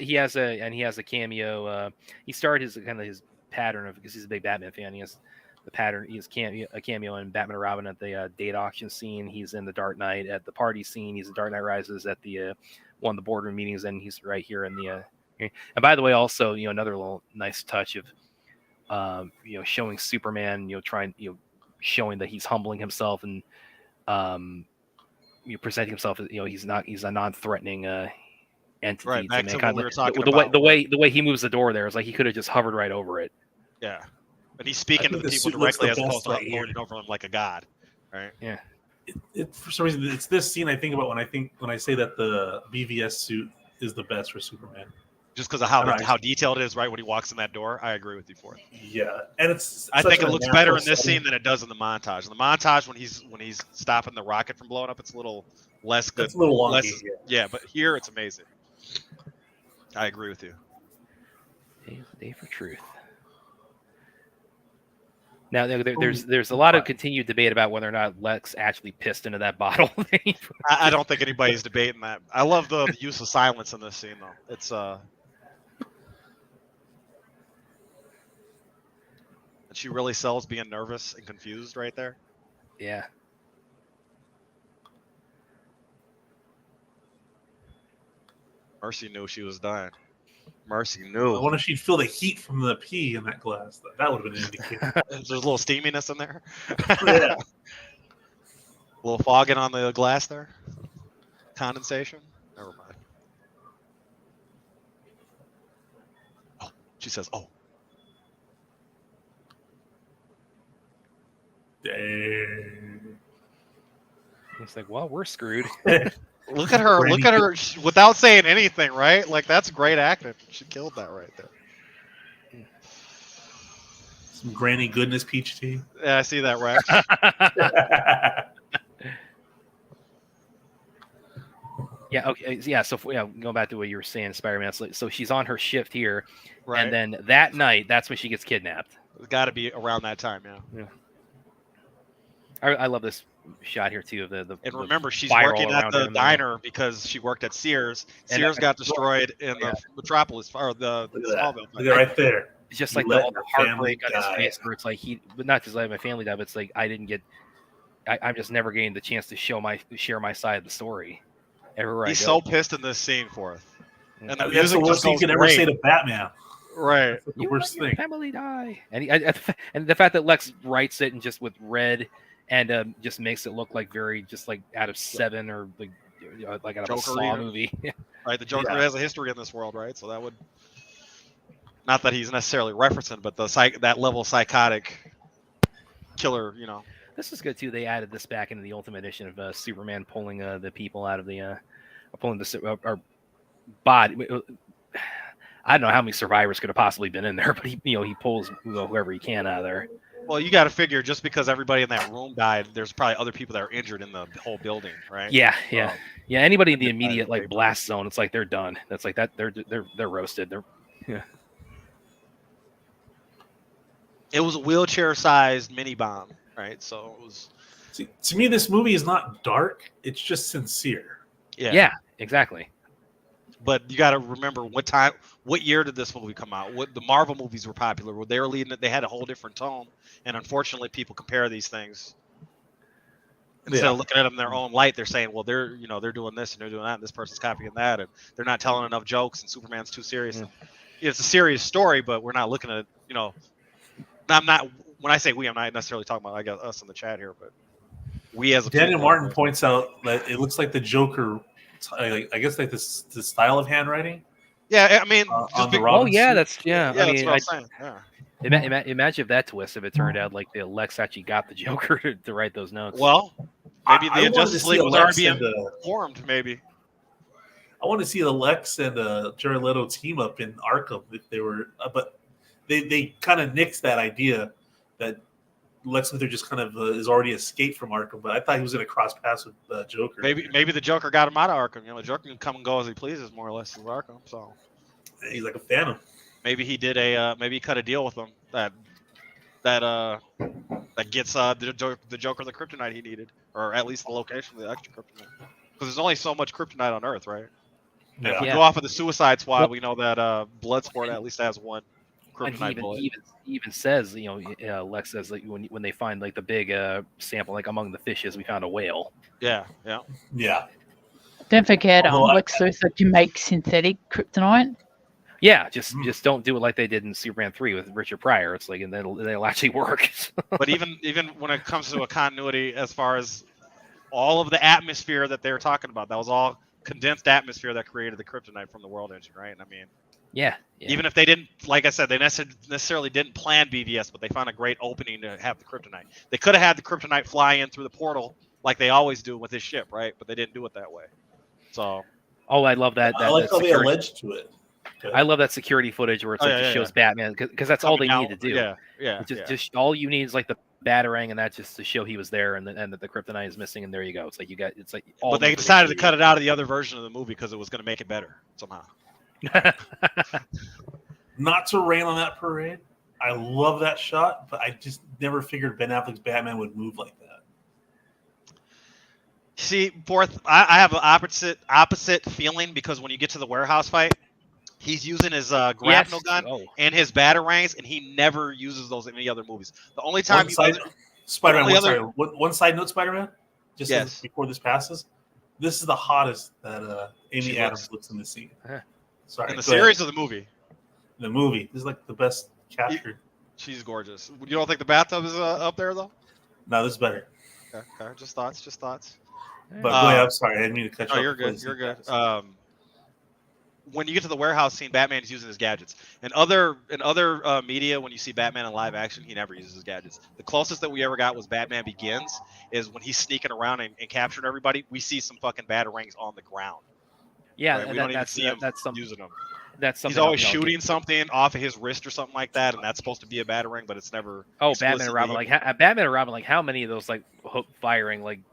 he has a cameo. He started his pattern of, because he's a big Batman fan. He has the pattern. He has a cameo in Batman and Robin at the date auction scene. He's in the Dark Knight at the party scene. He's in Dark Knight Rises at the one of the boardroom meetings, and he's right here in the. And by the way, also another little nice touch of showing Superman showing that he's humbling himself and presenting himself as he's a non-threatening entity. Right, back to what we were talking the about. The way he moves the door there is like he could have just hovered right over it. Yeah, and he's speaking to the people directly as opposed to lording over them like a god. Right. Yeah. For some reason, it's this scene I think about when I say that the BVS suit is the best for Superman. Just because of how detailed it is, right when he walks in that door. I agree with you for it. Yeah, and I think it looks better in this scene than it does in the montage. In the montage, when he's stopping the rocket from blowing up, it's a little less good. It's a little wonky. Yeah, but here it's amazing. I agree with you. Day for truth. Now, there's a lot of continued debate about whether or not Lex actually pissed into that bottle. I don't think anybody's debating that. I love the use of silence in this scene, though. It's she really sells being nervous and confused right there. Yeah. Mercy knew she was dying. Mercy knew. I wonder if she'd feel the heat from the pee in that glass. That would have been an indicator. There's a little steaminess in there. Yeah. A little fogging on the glass there. Condensation. Never mind. Oh, she says, "Oh." Dang. It's like, well, we're screwed. Look at her. Look at her without saying anything, right? Like, that's great acting. She killed that right there. Some granny goodness peach tea. Yeah, I see that, right? Yeah. Okay. Yeah. So going back to what you were saying, Spider-Man. So she's on her shift here, Right. and then that night, that's when she gets kidnapped. It's got to be around that time, yeah. I love this shot here too of the. And remember, she's spiral working at around the him. diner because she worked at Sears. And Sears got destroyed in the Metropolis or the Smallville. Look at right there. It's just You like let all the your heartbreak on family his die. face, where it's like but not just letting my family die, but it's like I didn't get. I'm just never getting the chance to share my side of the story. Everywhere He's I go. so pissed in this scene for it. And the That's music the worst just thing you goes could ever great. say to Batman. Right. That's the You worst let your thing. family die, and the fact that Lex writes it and just with red and just makes it look like very just like out of Seven or like out of a Joker Saw even. movie. Right. The Joker Yeah. has a history in this world, right? So that would not that he's necessarily referencing, but that level of psychotic killer, This is good too. They added this back into the Ultimate Edition of Superman pulling the people out of the pulling the or body. I don't know how many survivors could have possibly been in there, but he pulls whoever he can out of there. Well, you got to figure just because everybody in that room died, there's probably other people that are injured in the whole building, right? Yeah. Anybody in the immediate like blast zone, it's like they're done. That's like that they're roasted. It was a wheelchair-sized mini bomb, right? So it was. See, to me, this movie is not dark. It's just sincere. Yeah, exactly. But you got to remember what year did this movie come out? What the Marvel movies were popular. They were leading it. They had a whole different tone, and unfortunately, people compare these things. Instead of looking at them in their own light, they're saying, well, they're doing this and they're doing that, and this person's copying that, and they're not telling enough jokes, and Superman's too serious. It's a serious story, but we're not looking at, I'm not, when I say we, I'm not necessarily talking about, I guess, us in the chat here, but we as a Daniel Martin points out that it looks like the Joker, I guess like the style of handwriting. Yeah, I mean, on the oh yeah, suit. that's yeah. Yeah, I that's mean, what I'm saying. Yeah. Imagine if that twist, if it turned out like the Lex actually got the Joker to write those notes. Well, maybe I the Justice League was already being formed. Maybe. I want to see the Lex and Jared Leto team up in Arkham if they were, but they kind of nixed that idea that Lex Luthor just kind of is already escaped from Arkham. But I thought he was going to cross paths with Joker. Maybe the Joker got him out of Arkham. The Joker can come and go as he pleases, more or less, in Arkham. So he's like a phantom. Maybe he did maybe he cut a deal with him that gets the Joker the kryptonite he needed, or at least the location of the extra kryptonite. Because there's only so much kryptonite on Earth, right? Yeah. If we go off of the Suicide Squad, we know that Bloodsport at least has one kryptonite bullet. He even says, Lex says like when they find like the big sample, like among the fishes, we found a whale. Yeah. Don't forget, Lex Luthor can make synthetic kryptonite. Yeah, just don't do it like they did in Superman 3 with Richard Pryor. It's like, and then they'll actually work. But even when it comes to a continuity, as far as all of the atmosphere that they're talking about, that was all condensed atmosphere that created the kryptonite from the World Engine, right? I mean, yeah. Even if they didn't, like I said, they necessarily didn't plan BVS, but they found a great opening to have the kryptonite. They could have had the kryptonite fly in through the portal like they always do with his ship, right? But they didn't do it that way. So, I love that. I like how they alleged to it. Okay. I love that security footage where it's just shows Batman because that's all they need to do. Just all you need is like the batarang, and that's just to show he was there, and that the kryptonite is missing, and there you go. It's like all. But they decided to cut it out of the other version of the movie because it was going to make it better somehow. Not to rain on that parade. I love that shot, but I just never figured Ben Affleck's Batman would move like that. See, I have an opposite feeling because when you get to the warehouse fight, he's using his grapnel gun and his batarangs, and he never uses those in any other movies. The only time Spider-Man. One side note, Spider-Man. Just before this passes, this is the hottest that Amy Adams looks in the scene. Sorry, in the series or the movie? The movie. This is like the best captured. She's gorgeous. You don't think the bathtub is up there though? No, this is better. Okay. Just thoughts. But go ahead, I'm sorry, I didn't mean to cut you off. You're good. When you get to the warehouse scene, Batman is using his gadgets. In other media, when you see Batman in live action, he never uses his gadgets. The closest that we ever got was Batman Begins, is when he's sneaking around and capturing everybody. We see some fucking batarangs on the ground. Yeah, right? We don't even see him using them. That's something he's always shooting something off of his wrist or something like that, and that's supposed to be a batarang, but it's never. Oh, Batman and Robin! How many of those hook firing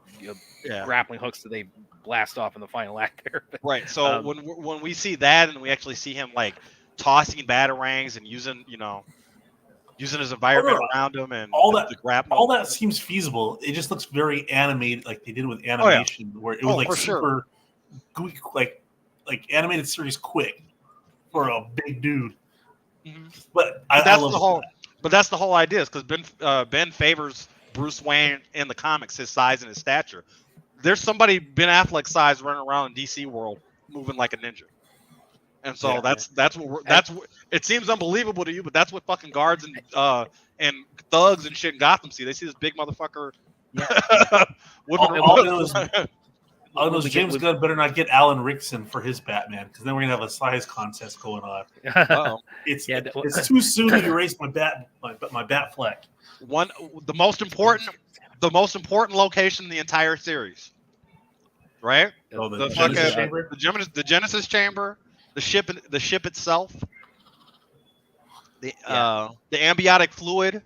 grappling hooks do they blast off in the final act there? Right. So when we see that, and we actually see him tossing batarangs and using his environment around him, and all that seems feasible. It just looks very animated, like they did with animation, where it was super quick, like animated series quick for a big dude. Mm-hmm. But that's the whole idea, is because Ben favors Bruce Wayne in the comics, his size and his stature. There's somebody Ben Affleck size running around in DC world moving like a ninja, and so that's what it seems unbelievable to you, but that's what fucking guards and thugs and shit in Gotham see. They see this big motherfucker. All those James Gunn better not get Alan Rickson for his Batman, because then we're gonna have a size contest going on. It's too soon to erase my bat fleck. The most important location in the entire series, right? Oh, the Genesis chamber? The Genesis chamber, the ship itself, the ambiotic fluid.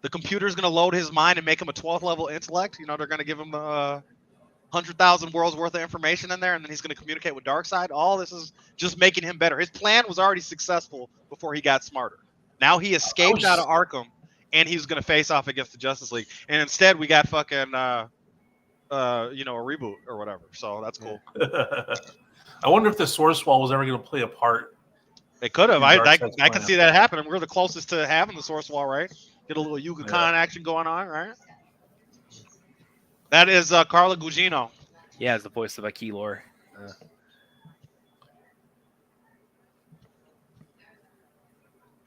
The computer's gonna load his mind and make him a 12th level intellect. They're gonna give him 100,000 worlds worth of information in there, and then he's going to communicate with Darkseid. All this is just making him better. His plan was already successful before he got smarter. Now he escaped out of Arkham, and he was going to face off against the Justice League. And instead, we got fucking, a reboot or whatever. So that's cool. I wonder if the Source Wall was ever going to play a part. It could have. I can see that happening. We're the closest to having the Source Wall, right? Get a little Yuga Khan action going on, right? That is Carla Gugino. Yeah, it's the voice of Keylor.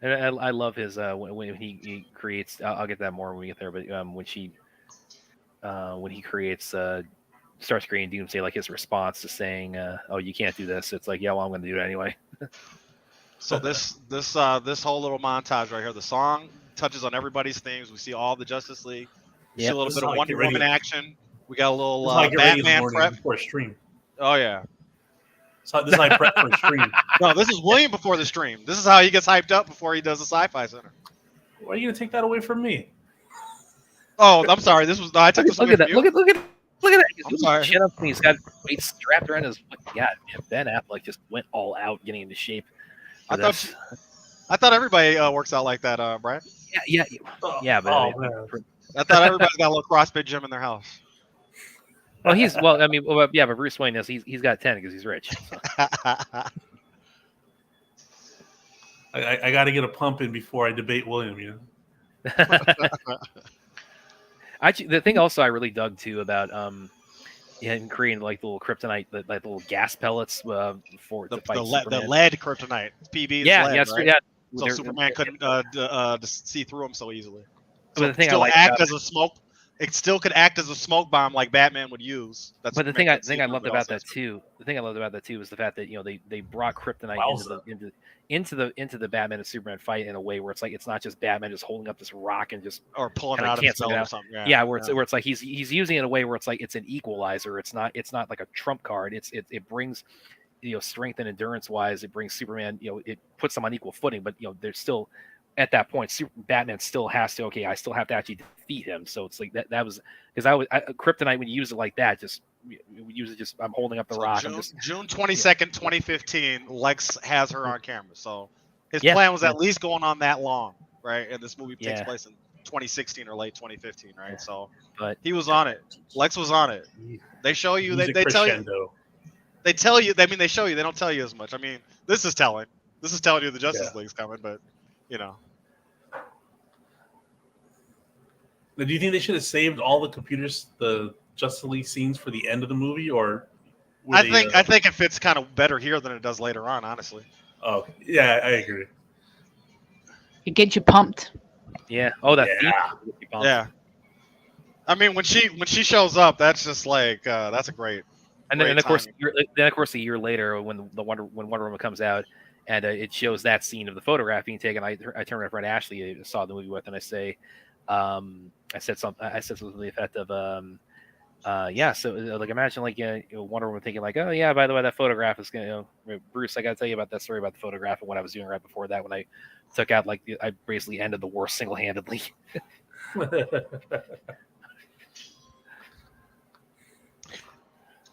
And I love his when he creates. I'll get that more when we get there. But when he creates starts creating Doomsday, like his response to saying, "Oh, you can't do this." It's like, yeah, well, I'm going to do it anyway. So this whole little montage right here, the song touches on everybody's themes. We see all the Justice League. We see a little This is bit of how I Wonder get ready. Woman action. We got a This little is how I get ready in the Batman morning prep. before a stream. Oh yeah. So this is how I prep for a stream. No, this is William before the stream. This is how he gets hyped up before he does the Sci-Fi Center. Why are you gonna take that away from me? Oh, I'm sorry. This was I took this Look away at from that! you. Look at that! I'm sorry. Chin up and he's got weight strapped around his. Yeah, Ben Affleck just went all out, getting into shape. I thought everybody works out like that, Brian. Yeah. But Oh, man. I thought everybody's got a little CrossFit gym in their house. Well, but Bruce Wayne is he's got 10 because he's rich. So. I got to get a pump in before I debate William. You know. Actually, the thing also I really dug too about in creating like the little kryptonite, like little gas pellets for to fight the lead kryptonite. PB is yeah, lead, yeah, right? yeah. So Superman couldn't see through them so easily. So But the thing it still I like act as a smoke. It still could act as a smoke bomb like Batman would use. But the thing I loved about that too. The thing I loved about that too was the fact that they brought kryptonite into the Batman and Superman fight in a way where it's like it's not just Batman just holding up this rock and just or pulling it out of his belt or something. Yeah, where it's like he's using it in a way where it's like it's an equalizer. It's not like a trump card. It brings strength and endurance wise. It brings Superman. It puts them on equal footing. But there's still at that point, Batman still has to. Okay, I still have to actually defeat him. So it's like that was because kryptonite when you use it like that, just use it. Just I'm holding up the rock. June 22nd, 2015. Lex has her on camera. So his plan was at least going on that long, right? And this movie takes place in 2016 or late 2015, right? So but he was on it. Lex was on it. They show you. They tell you. They tell you. I mean, they show you. They don't tell you as much. I mean, this is telling. This is telling you the Justice League's coming, but. Now, do you think they should have saved all the Justice League scenes for the end of the movie, or? I think it fits kind of better here than it does later on, honestly. Oh yeah, I agree. It gets you pumped. Yeah. Oh, that. Yeah. I mean, when she shows up, that's just like that's a great. And then, of course, a year later, when Wonder Woman comes out. And it shows that scene of the photograph being taken. I turn around to Ashley, I saw the movie with, and I say, I said something to the effect of, so like imagine like Wonder Woman thinking like, oh yeah, by the way, that photograph is gonna, Bruce, I got to tell you about that story about the photograph and what I was doing right before that when I took out I basically ended the war single-handedly.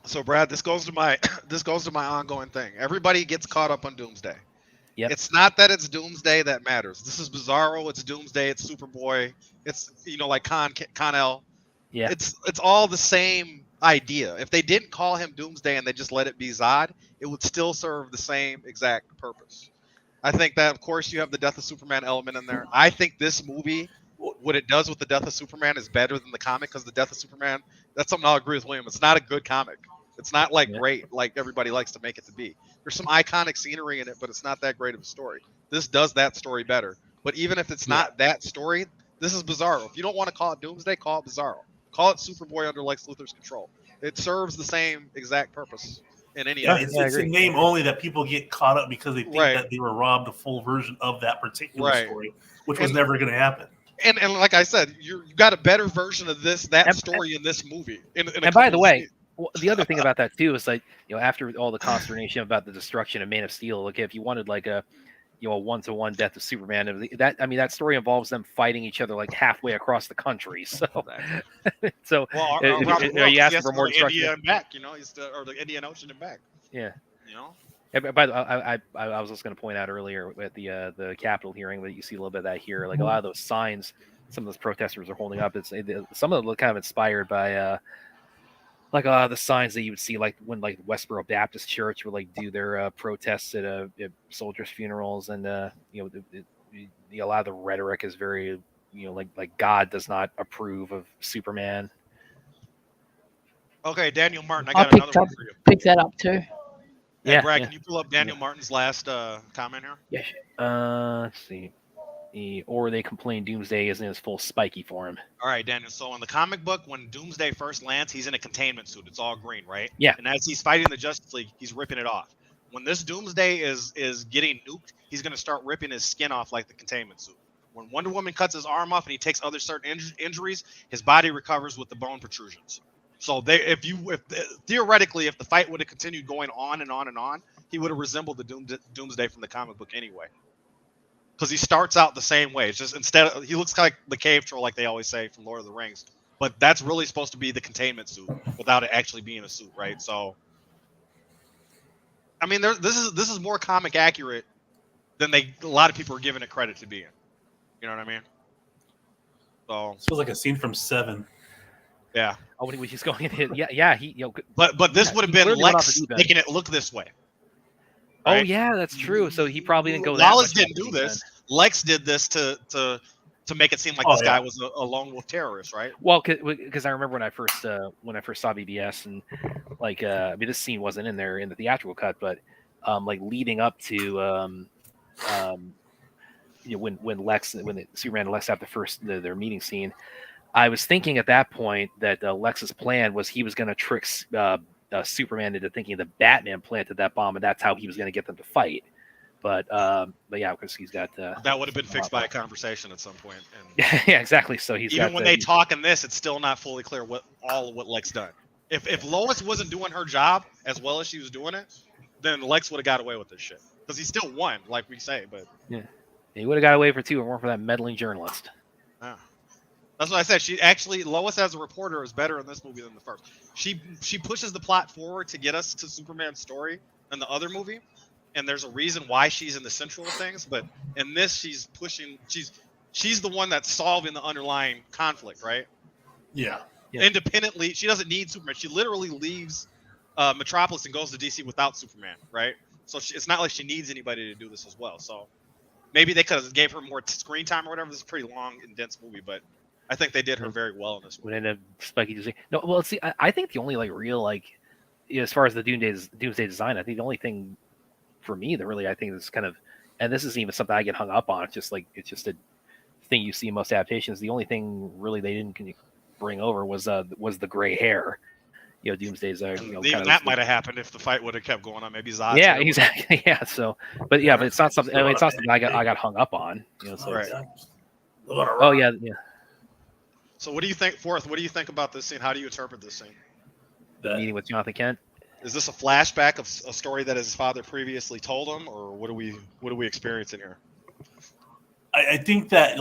So Brad, this goes to my ongoing thing. Everybody gets caught up on Doomsday. Yep. It's not that it's Doomsday that matters. This is Bizarro. It's Doomsday. It's Superboy. It's like Con-El. Yeah. It's all the same idea. If they didn't call him Doomsday and they just let it be Zod, it would still serve the same exact purpose. I think that of course you have the Death of Superman element in there. I think this movie, what it does with the Death of Superman is better than the comic because the Death of Superman. That's something I'll agree with William. It's not a good comic. It's not great like everybody likes to make it to be. There's some iconic scenery in it, but it's not that great of a story. This does that story better. But even if it's not that story, this is Bizarro. If you don't want to call it Doomsday, call it Bizarro. Call it Superboy under Lex Luthor's control. It serves the same exact purpose in any event. It's a name only that people get caught up because they think that they were robbed a full version of that particular story, which was never going to happen. And like I said, you got a better version of that story in this movie. And by the way, the other thing about that too is like after all the consternation about the destruction of Man of Steel, like if you wanted like a 1-to-1 death of Superman, that story involves them fighting each other like halfway across the country. So, are you asking for more destruction? India and back, or the Indian Ocean and back. Yeah. By the way, I was just going to point out earlier at the Capitol hearing that you see a little bit of that here. Like a lot of those signs, some of those protesters are holding up. Some of them look kind of inspired by like a lot of the signs that you would see like when like Westboro Baptist Church would like do their protests at soldiers' funerals, and a lot of the rhetoric is very like God does not approve of Superman. Okay, Daniel Martin. I I got another one for you. picked that up too. Hey, Yeah, Brad, yeah. can you pull up Daniel Martin's last comment here? Yeah. Let's see. Or they complain Doomsday isn't his full spiky form. All right, Daniel. So in the comic book, when Doomsday first lands, he's in a containment suit. It's all green, right? Yeah. And as he's fighting the Justice League, he's ripping it off. When this Doomsday is getting nuked, he's going to start ripping his skin off like the containment suit. When Wonder Woman cuts his arm off and he takes other certain injuries, his body recovers with the bone protrusions. So theoretically, if the fight would have continued going on and on and on, he would have resembled the Doomsday from the comic book anyway. Because he starts out the same way. It's just he looks like the cave troll, like they always say from Lord of the Rings. But that's really supposed to be the containment suit without it actually being a suit, right? So, I mean, this is more comic accurate than a lot of people are giving it credit to being. You know what I mean? So This feels like a scene from Seven. yeah. Oh, when he's going in, yeah, he. But this would have been literally went off Lex the deep end. making it look this way. Oh right? yeah, that's true. So he probably didn't go. That Wallace much didn't off do the deep this. end. Lex did this to make it seem like this guy was a lone wolf terrorist, right? Well, because I remember when I first saw BBS, and like I mean, this scene wasn't in there in the theatrical cut, but like leading up to you know, when Superman and Lex have their meeting scene, I was thinking at that point that Lex's plan was he was going to trick Superman into thinking the Batman planted that bomb, and that's how he was going to get them to fight. But yeah, because he's got that would have been fixed by a conversation at some point. And yeah, exactly. So he's even got when they talk in this, it's still not fully clear what Lex done. If Lois wasn't doing her job as well as she was doing it, then Lex would have got away with this shit because he still won, like we say. But yeah, he would have got away for two or more for that meddling journalist. Yeah. That's what I said. Lois as a reporter is better in this movie than the first. She pushes the plot forward to get us to Superman's story in the other movie, and there's a reason why she's in the central of things. But in this, she's the one that's solving the underlying conflict, right? Yeah. Independently, she doesn't need Superman. She literally leaves Metropolis and goes to DC without Superman, right? So it's not like she needs anybody to do this as well. So maybe they could have gave her more screen time or whatever. This is a pretty long and dense movie, but I think they did her very well in this one. Would end up spiky to say no. Well, see, I think the only like real as far as the Doomsday design, I think the only thing for me that really I think is kind of, and this isn't even something I get hung up on. It's just a thing you see in most adaptations. The only thing really they didn't bring over was the gray hair. You know, Doomsday's even that might have happened if the fight would have kept going on. Maybe Zod. Yeah, exactly. Yeah. So, but it's not something. I mean, it's not something I got hung up on. You know. So right. Oh yeah. So what do you think, Fourth? What do you think about this scene? How do you interpret this scene? The meeting with Jonathan Kent. Is this a flashback of a story that his father previously told him, or what are we experiencing here? I think that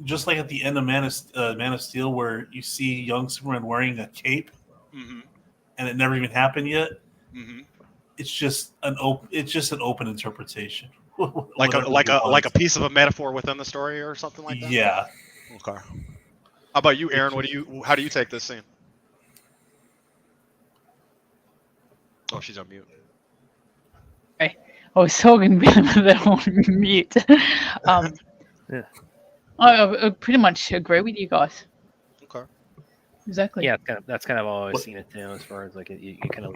just like at the end of Man of Steel, where you see young Superman wearing a cape, and it never even happened yet. It's just an open interpretation. like a piece of a metaphor within the story or something like that. Yeah. Okay. How about you, Aaron? How do you take this scene? Oh, she's on mute. I was talking about that on mute. Yeah. I pretty much agree with you guys. Okay. Exactly. Yeah, that's kind of always seen it, as far as like you kind of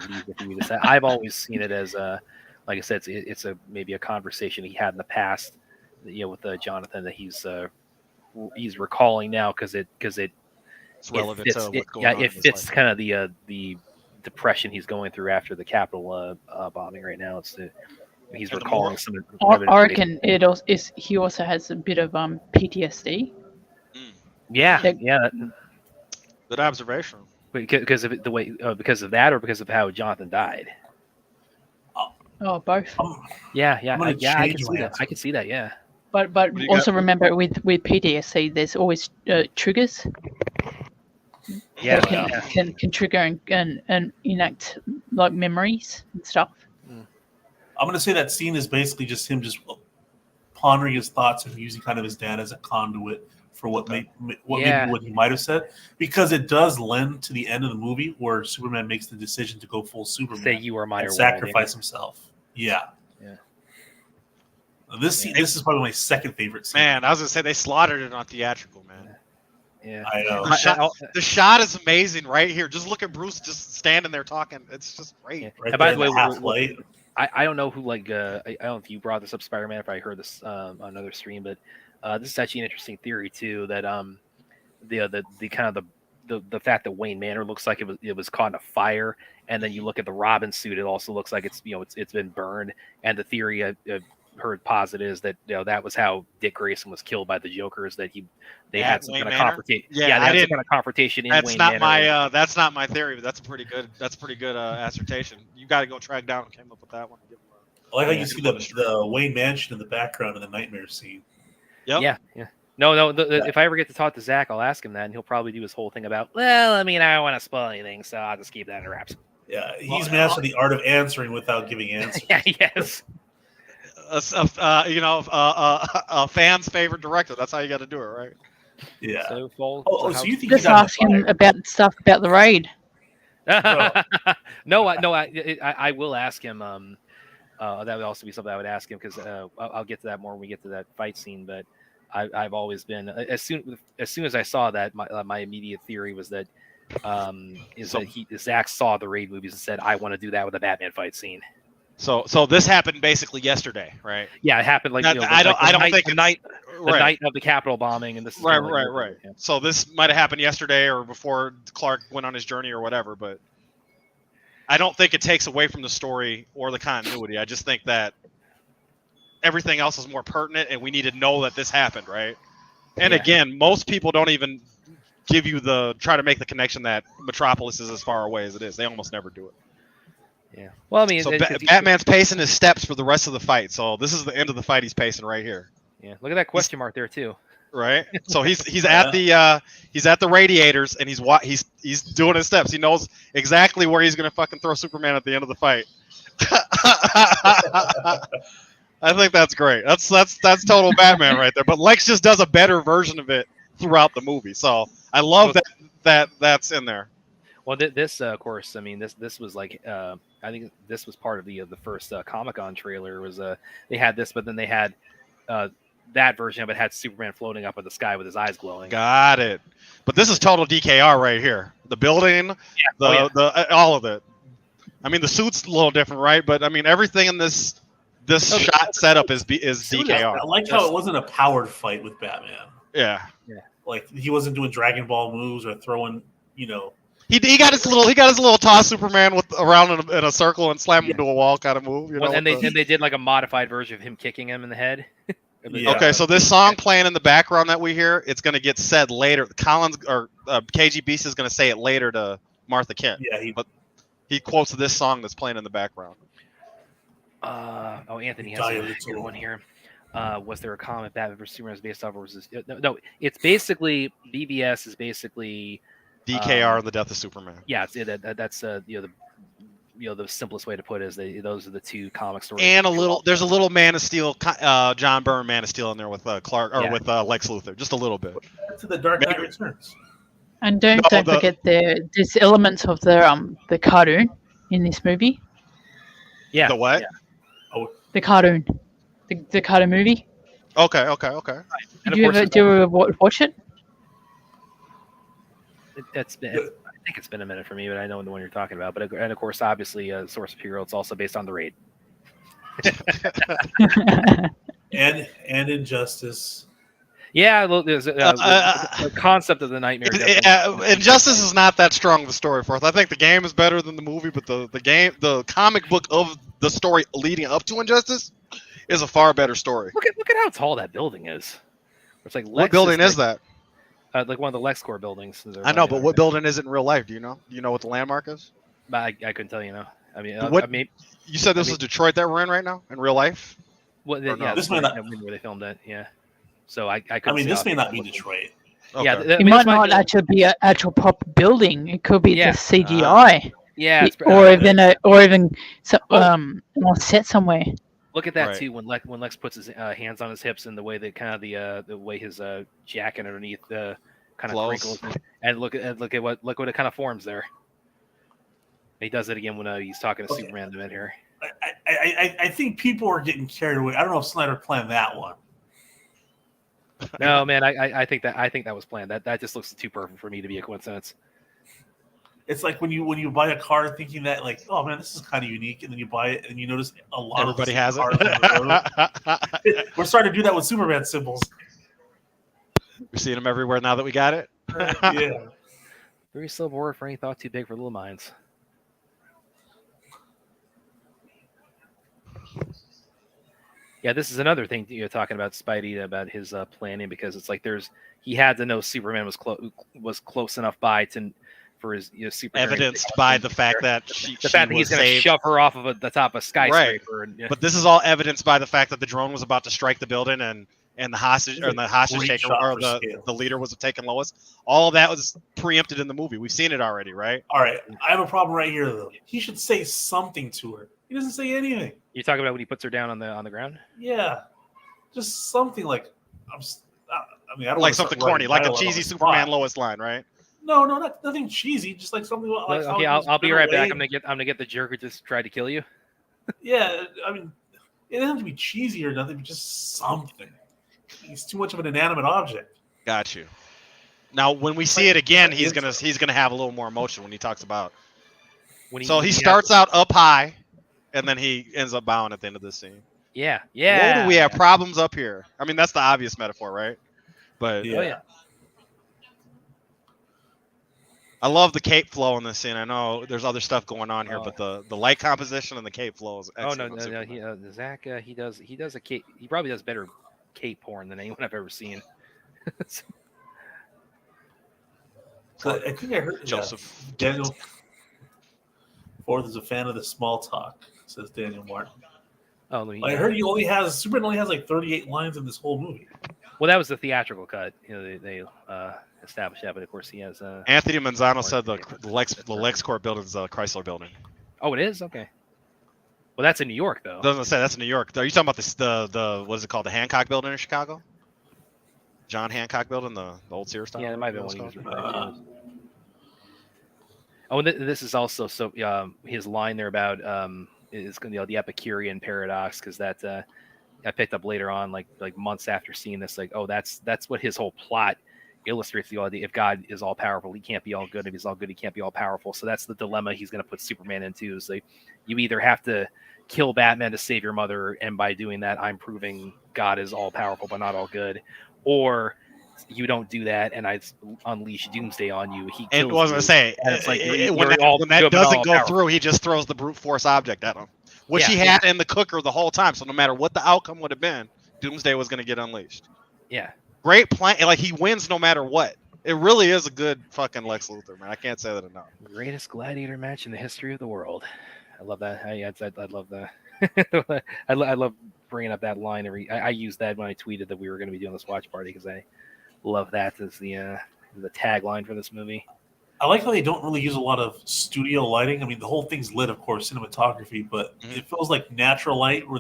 leave with you to say. I've always seen it as like I said, it's maybe a conversation he had in the past, with Jonathan that he's recalling now because it's relevant to what's going on. Yeah, it fits kind of the depression he's going through after the Capitol bombing right now. He's recalling some. I reckon he also has a bit of PTSD. Yeah. Good observation. Because of the way, because of that, or because of how Jonathan died. Oh, both. Yeah. I can see that. I can see that. Yeah. But also remember with PTSD, there's always triggers. Yeah. Can trigger and enact like memories and stuff. I'm gonna say that scene is basically just him just pondering his thoughts and using kind of his dad as a conduit for what he might have said, because it does lend to the end of the movie where Superman makes the decision to go full Superman. Say you are my and sacrifice himself. Yeah. This is probably my second favorite scene. Man, I was gonna say they slaughtered it on theatrical, man. Yeah. I know. The shot is amazing right here. Just look at Bruce just standing there talking. It's just great. Yeah. Right And by there the way, in the half light. I don't know who like I don't know if you brought this up, Spider-Man, if I heard this on another stream, but this is actually an interesting theory too. That the kind of the fact that Wayne Manor looks like it was caught in a fire, and then you look at the Robin suit, it also looks like it's been burned. And the theory I've heard posit is that that was how Dick Grayson was killed by the Jokers. That they had some kind of confrontation. Yeah, they had some kind of confrontation in Wayne Manor. That's not my theory, but that's pretty good. That's pretty good assertion. You got to go track down who came up with that one. I like how you see the Wayne Mansion in the background in the nightmare scene. Yep. Yeah. No. If I ever get to talk to Zach, I'll ask him that, and he'll probably do his whole thing about. Well, I mean, I don't want to spoil anything, so I'll just keep that in wraps. Yeah, he's mastered the art of answering without giving answers. Yeah. Yes. A fan's favorite director. That's how you got to do it, right? Yeah. So you think Just ask him about stuff about the raid. No, I will ask him. That would also be something I would ask him because I'll get to that more when we get to that fight scene. But I've always been as soon as I saw that, my immediate theory was that Zach saw the raid movies and said, I want to do that with a Batman fight scene. So this happened basically yesterday, right? Yeah, it happened like the night of the Capitol bombing, and this is right. Yeah. So this might have happened yesterday or before Clark went on his journey or whatever, but I don't think it takes away from the story or the continuity. I just think that everything else is more pertinent, and we need to know that this happened, right? And again, most people don't even try to make the connection that Metropolis is as far away as it is. They almost never do it. Yeah. Well, I mean, so Batman's pacing his steps for the rest of the fight. So this is the end of the fight. He's pacing right here. Yeah. Look at that question mark there too. Right. So he's at the radiators and he's doing his steps. He knows exactly where he's gonna fucking throw Superman at the end of the fight. I think that's great. That's total Batman right there. But Lex just does a better version of it throughout the movie. So I love that's in there. Well, this of course, I mean, this was like I think this was part of the first Comic-Con trailer. Was they had this, but then they had that version of it had Superman floating up in the sky with his eyes glowing. Got it. But this is total DKR right here. The building, the all of it. I mean, the suit's a little different, right? But I mean, everything in this shot setup is DKR. I like how it wasn't a powered fight with Batman. Yeah. Like he wasn't doing Dragon Ball moves or throwing, He got his little toss Superman around in a circle and slam him to a wall kind of move. And they did like a modified version of him kicking him in the head. Yeah. Okay, so this song playing in the background that we hear, it's going to get said later. Collins or KG Beast is going to say it later to Martha Kent. Yeah, but he quotes this song that's playing in the background. Anthony has a good one here. Was there a comic Batman vs Superman is based off, or was this? No, it's basically BVS is basically DKR, the Death of Superman. Yeah, that's the simplest way to put it is those are the two comic stories. And there's a little Man of Steel, John Byrne Man of Steel in there with Clark or with Lex Luthor, just a little bit. To the Dark Knight Returns. And don't forget there's elements of the cartoon in this movie. Yeah. The what? Yeah. Oh, the cartoon, the cartoon movie. Okay. Did you ever watch it? I think it's been a minute for me, but I know the one you're talking about. But and of course, obviously, Source Material. It's also based on the Raid. and Injustice. Yeah, there's the concept of the nightmare. Injustice is not that strong of a story for us. I think the game is better than the movie, but the comic book of the story leading up to Injustice is a far better story. Look at how tall that building is. It's like what building is that? Like one of the LexCorp buildings. I know, but what building is it in real life? Do you know? Do you know what the landmark is? I couldn't tell you. No, I mean, you said this is Detroit that we're in right now in real life. Well, yeah, this may not where they filmed it. Yeah, so I couldn't. I mean, this may not be Detroit. Okay. Yeah, it might not actually be an actual proper building. It could be just CGI. Yeah, or even on set somewhere. Look at that too. When Lex puts his hands on his hips and the way that kind of the way his jacket underneath kind of crinkles, and look at what it kind of forms there. He does it again when he's talking to Superman in here. I think people are getting carried away. I don't know if Snyder planned that one. No, man, I think that was planned. That just looks too perfect for me to be a coincidence. It's like when you buy a car thinking that like, oh man, this is kind of unique, and then you buy it and you notice a lot Everybody of the has cars on the road. it. We're starting to do that with Superman symbols. We're seeing them everywhere now that we got it. Yeah. Very slow word for any thought too big for little minds. Yeah, this is another thing you're talking about, Spidey, about his planning, because it's like he had to know Superman was close enough by for his Superman Evidenced by the fact that the fact that he's going to shove her off of the top of a skyscraper. Right. And, But this is all evidenced by the fact that the drone was about to strike the building and the hostage taker or the leader was taking Lois. All of that was preempted in the movie. We've seen it already, right? All right, I have a problem right here though. He should say something to her. He doesn't say anything. You're talking about when he puts her down on the ground? Yeah, just something like I don't like something corny, like a cheesy Superman Lois line, right? No, nothing cheesy. Just like something like. Okay, I'll be right back. I'm gonna get the jerk who just tried to kill you. Yeah, I mean, it doesn't have to be cheesy or nothing, but just something. He's too much of an inanimate object. Got you. Now, when we see it again, he's gonna have a little more emotion when he talks about. So he starts out up high, and then he ends up bowing at the end of this scene. Yeah. Whoa, do we have problems up here? I mean, that's the obvious metaphor, right? But yeah. I love the cape flow in this scene. I know there's other stuff going on here, but the light composition and the cape flow is excellent. No. Zach, he does a cape. He probably does better cape porn than anyone I've ever seen. So I think I heard Joseph Daniel Forth is a fan of the small talk, says Daniel Martin. Oh, I heard Superman only has like 38 lines in this whole movie. Well, that was the theatrical cut. They established that, but of course he has. Anthony Manzano said the LexCorp building is a Chrysler building. Oh, it is? Okay. Well, that's in New York, though. Doesn't say that's in New York. Are you talking about the what is it called? The Hancock building in Chicago? John Hancock building, the old Sears Tower? Yeah, it might be one he was referring to. Oh, and this is also his line there about is the Epicurean paradox, because that I picked up later on, like months after seeing this, like, oh, that's what his whole plot illustrates, the idea. If God is all powerful, he can't be all good. If he's all good, he can't be all powerful. So that's the dilemma he's going to put Superman into. Is like, you either have to kill Batman to save your mother, and by doing that, I'm proving God is all powerful but not all good, or you don't do that, and I unleash Doomsday on you. He kills you. And it's like when that doesn't go through, he just throws the brute force object at him, which he had in the cooker the whole time. So no matter what the outcome would have been, Doomsday was going to get unleashed. Yeah. Great plan. Like, he wins no matter what. It really is a good fucking Lex Luthor, man. I can't say that enough. Greatest gladiator match in the history of the world. I love that. I love that. I love bringing up that line. I used that when I tweeted that we were going to be doing this watch party, because I love that as the tagline for this movie. I like how they don't really use a lot of studio lighting. I mean, the whole thing's lit, of course, cinematography, but it feels like natural light where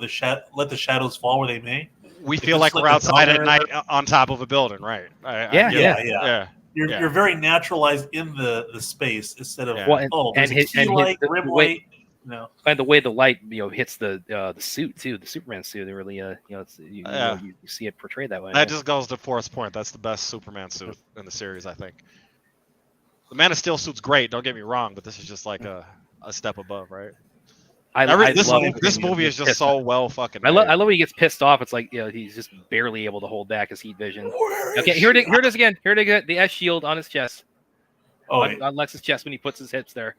let the shadows fall where they may. We feel like we're outside at night on top of a building, right? Yeah. You're very naturalized in the space instead of light, rim light. No. And the way the light hits the suit too, the Superman suit, it really you see it portrayed that way. That just goes to Forrest's point. That's the best Superman suit in the series, I think. The Man of Steel suit's great, don't get me wrong, but this is just like a step above, right? This movie is just so well fucking. I love when he gets pissed off. It's like he's just barely able to hold back his heat vision. Okay, here it is again. Here it is, the S shield on his chest. Oh, on Lex's chest when he puts his hips there.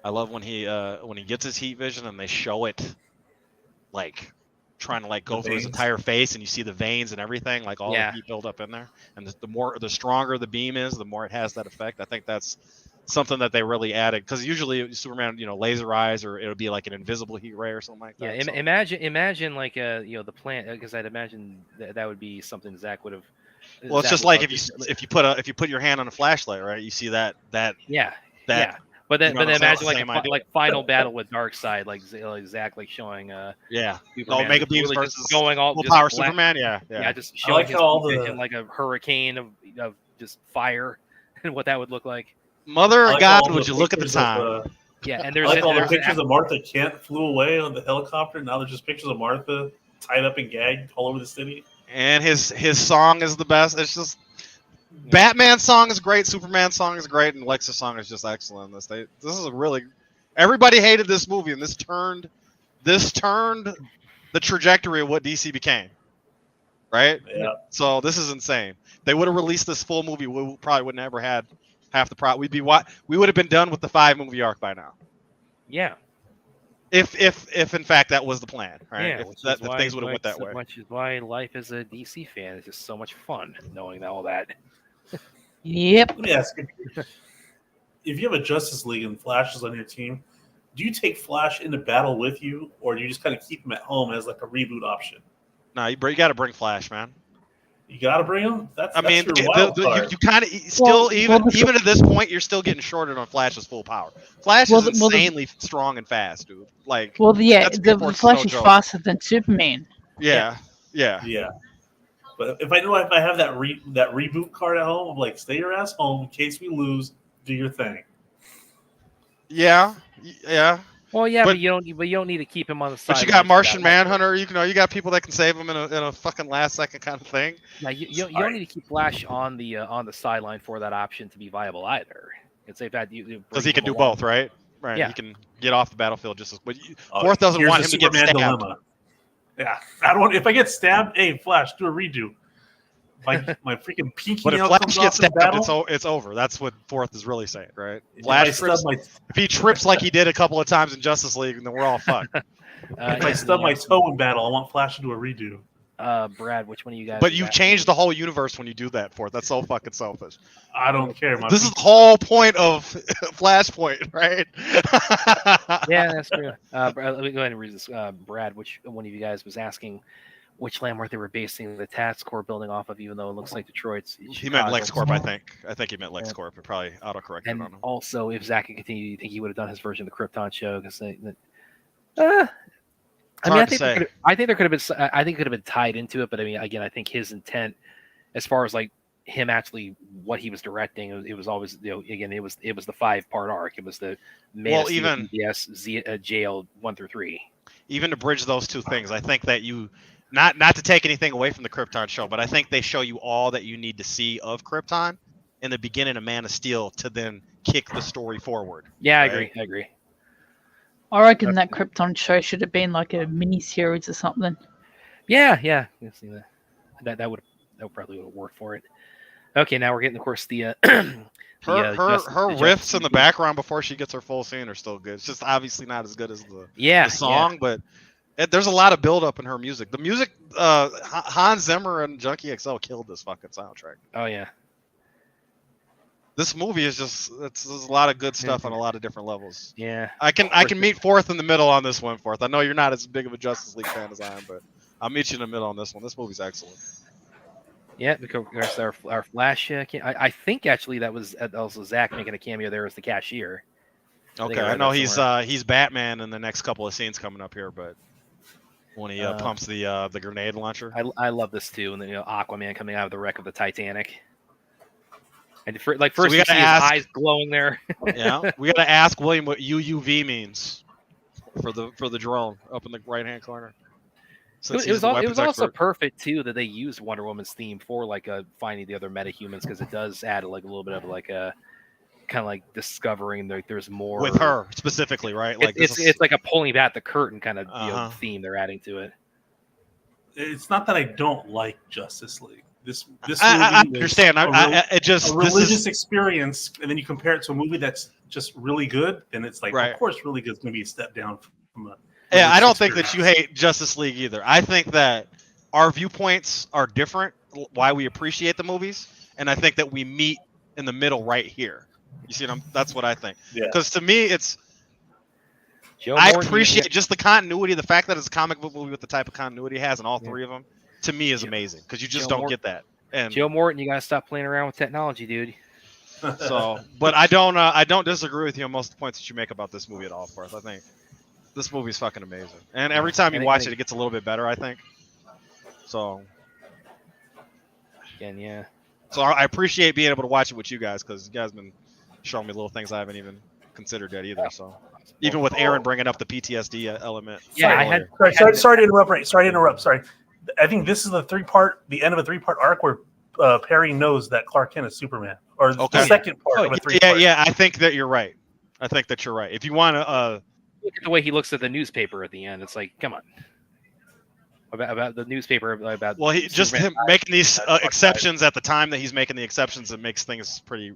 I love when he gets his heat vision and they show it, like trying to go through his entire face, and you see the veins and everything, like all the heat build up in there. And the stronger the beam is, the more it has that effect. I think that's something that they really added, because usually Superman, laser eyes, or it'll be like an invisible heat ray or something like that. Yeah, imagine like the plant, because I'd imagine that would be something Zach would have. Well, it's just like if you put your hand on a flashlight, right? You see that. Yeah. But then imagine like final battle with Darkseid, like Zach showing Superman Mega Beams really versus going all full power Superman, just showing his like a hurricane of just fire and what that would look like. Mother of God, would you look at the time? Yeah, and I there's like all the there's pictures of Martha Kent flew away on the helicopter. Now there's just pictures of Martha tied up and gagged all over the city. And his song is the best. It's just Batman's song is great, Superman's song is great, and Lex's song is just excellent. This is a really everybody hated this movie, and this turned the trajectory of what DC became. Right? Yeah. So this is insane. They would have released this full movie, we probably would never had half the we would have been done with the 5-movie arc by now. Yeah. If in fact that was the plan, right? Yeah, If things would have went that way. Which is why life as a DC fan is just so much fun, knowing all that. Yep. Let me ask you: if you have a Justice League and Flash is on your team, do you take Flash into battle with you, or do you just kind of keep him at home as like a reboot option? No, you got to bring Flash, man. You got to bring him. That's I mean, your wild card. you kind of still even at this point, you're still getting shorted on Flash's full power. Flash is insanely strong and fast, dude. Like, yeah, the Flash is faster than Superman. Yeah. But if I have that reboot card at home, I'm like, stay your ass home in case we lose. Do your thing. Yeah. Well, yeah, but you don't need to keep him on the side. But you got Martian Manhunter. You got people that can save him in a fucking last second kind of thing. Now you don't need to keep Flash on the sideline for that option to be viable either. It's like that because he can do both, right? Right. Yeah. He can get off the battlefield just as. But Fourth doesn't want him to get stabbed. Dilemma. Yeah, I don't. If I get stabbed, hey Flash, do a redo. My freaking pinky. But if Flash gets stabbed, it's over. That's what Fourth is really saying, right? Flash trips, if he trips like he did a couple of times in Justice League, then we're all fucked. If I stub my toe in battle, I want Flash to do a redo. Brad, which one of you guys? But you've changed the whole universe when you do that, Fourth. That's so fucking selfish. I don't care. This is the whole point of Flashpoint, right? Yeah, that's true. Let me go ahead and read this. Brad, which one of you guys was asking which landmark they were basing the Task Corps building off of, even though it looks like Detroit's. He meant LexCorp, I think. I think he meant LexCorp. It probably autocorrected and on him. Also, if Zach had continued, do you think he would have done his version of the Krypton show? Because I think there could have been. I think it could have been tied into it, but I mean, again, I think his intent, as far as like him actually what he was directing, it was always again it was the 5-part arc. It was the even jail 1 through 3. Even to bridge those two things, I think that you not to take anything away from the Krypton show, but I think they show you all that you need to see of Krypton in the beginning of Man of Steel to then kick the story forward. Yeah, right? I agree. I reckon that Krypton show should have been like a mini series or something. Yeah. That would probably would have worked for it. Okay, now we're getting, of course, her riffs in the background before she gets her full scene are still good. It's just obviously not as good as the song, but there's a lot of build up in her music. The music, Hans Zimmer and Junkie XL killed this fucking soundtrack. Oh yeah. This movie is there's a lot of good stuff on a lot of different levels. Yeah. I can meet Fourth in the middle on this one, Fourth. I know you're not as big of a Justice League fan as I am, but I'll meet you in the middle on this one. This movie's excellent. Yeah, because our Flash. I think actually that was also Zach making a cameo there as the cashier. Okay, I know he's Batman in the next couple of scenes coming up here, but when he pumps the grenade launcher. I love this too, and then Aquaman coming out of the wreck of the Titanic. And first so you see his eyes glowing there. Yeah, we got to ask William what UUV means for the drone up in the right hand corner. It was also perfect too that they used Wonder Woman's theme for like finding the other metahumans, because it does add like a little bit of like a kind of like discovering there's more with her specifically, right? Like it's like a pulling back the curtain kind of theme they're adding to it. It's not that I don't like Justice League. This movie I understand. It just a religious experience, and then you compare it to a movie that's just really good, then it's like, of course, really good is going to be a step down from a. Yeah, I don't think that you hate Justice League either. I think that our viewpoints are different, why we appreciate the movies, and I think that we meet in the middle right here. You see, that's what I think. Because to me, I appreciate just the continuity, the fact that it's a comic book movie with the type of continuity it has, and all three of them, to me is amazing, because you just don't get that. And Joe Morton, you gotta stop playing around with technology, dude. So, but I don't disagree with you on most of the points that you make about this movie at all, Forth. I think this movie's fucking amazing, and every time you watch it, it gets a little bit better, I think. So, again, yeah. So I appreciate being able to watch it with you guys, because you guys have been showing me little things I haven't even considered yet either. So Even with Aaron bringing up the PTSD element. Yeah, Sorry to interrupt. Sorry. I think this is the end of a 3-part arc where Perry knows that Clark Kent is Superman, or the second part of a 3-part. Yeah. I think that you're right. If you want to look at the way he looks at the newspaper at the end, it's like, come on. About the newspaper about. Well, he just him making these exceptions at the time that he's making the exceptions, it makes things pretty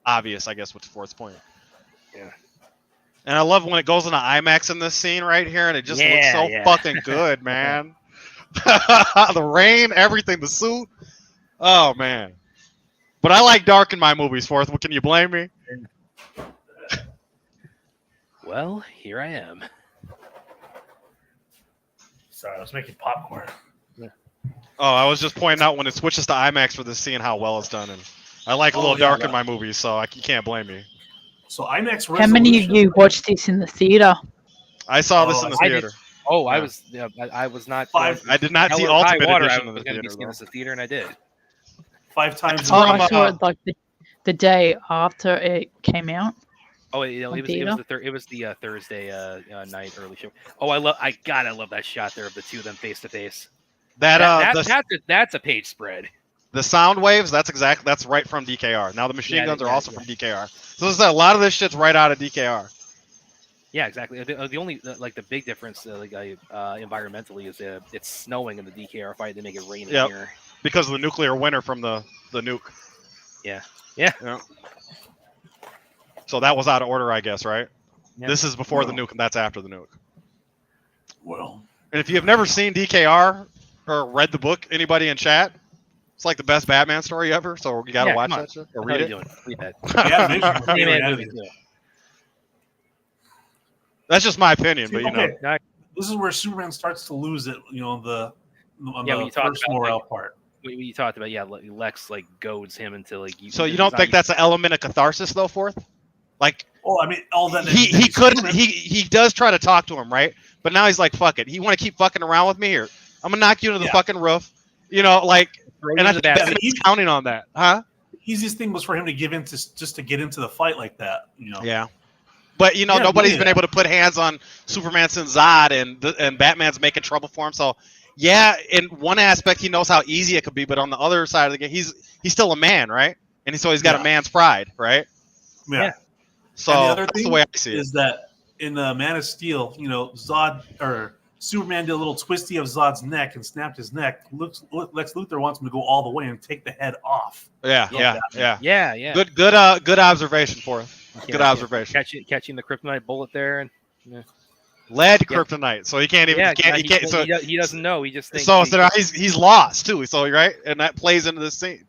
obvious, I guess, with Forth's point. Yeah. And I love when it goes into IMAX in this scene right here, and it just looks so fucking good, man. The rain, everything, the suit. Oh man. But I like dark in my movies, Forth. Can you blame me? Well, here I am. Sorry, I was making popcorn. Oh, I was just pointing out when it switches to IMAX for this scene how well it's done, and I like a little dark in my movies, so you can't blame me. So IMAX. How many of you watched this in the theater? I saw this in the theater. I was not. I did not see Ultimate Edition in the theater. I was going to see the theater, and I did. 5 times. I saw it like the day after it came out. Oh, it was the Thursday night early show. Oh, I love that shot there of the two of them face to face. That's a page spread. The sound waves, that's right from DKR. Now the machine guns are also from DKR. So a lot of this shit's right out of DKR. Yeah, exactly. The only the big difference environmentally is it's snowing in the DKR fight. They make it rain in here because of the nuclear winter from the nuke. Yeah. So that was out of order, I guess, right? Yeah. This is before the nuke, and that's after the nuke. Well, and if you have never seen DKR or read the book, anybody in chat, it's like the best Batman story ever. So you got to watch that shit or read it. Read that. That's just my opinion, but this is where Superman starts to lose it. The first morale part. We talked about Lex goads him into So you don't think that's an element of catharsis though, Forth? All that he couldn't. He does try to talk to him, right? But now he's like, "Fuck it." You want to keep fucking around with me here? I'm gonna knock you into the fucking roof. And I think he's counting on that, huh? The easiest thing was for him to give in just to get into the fight like that, Yeah. But nobody's been able to put hands on Superman since Zod, and Batman's making trouble for him. So in one aspect he knows how easy it could be, but on the other side of the game, he's still a man, right? And he's got a man's pride, right? Yeah. So that's the way I see it. Is that in Man of Steel, Zod or Superman did a little twisty of Zod's neck and snapped his neck. Lex Luthor wants him to go all the way and take the head off. Yeah. Good observation, Forth. Good observation. Catching the kryptonite bullet there, and lead kryptonite, so he can't even. He doesn't know. He just thinks. So he's lost too. So right, and that plays into this scene.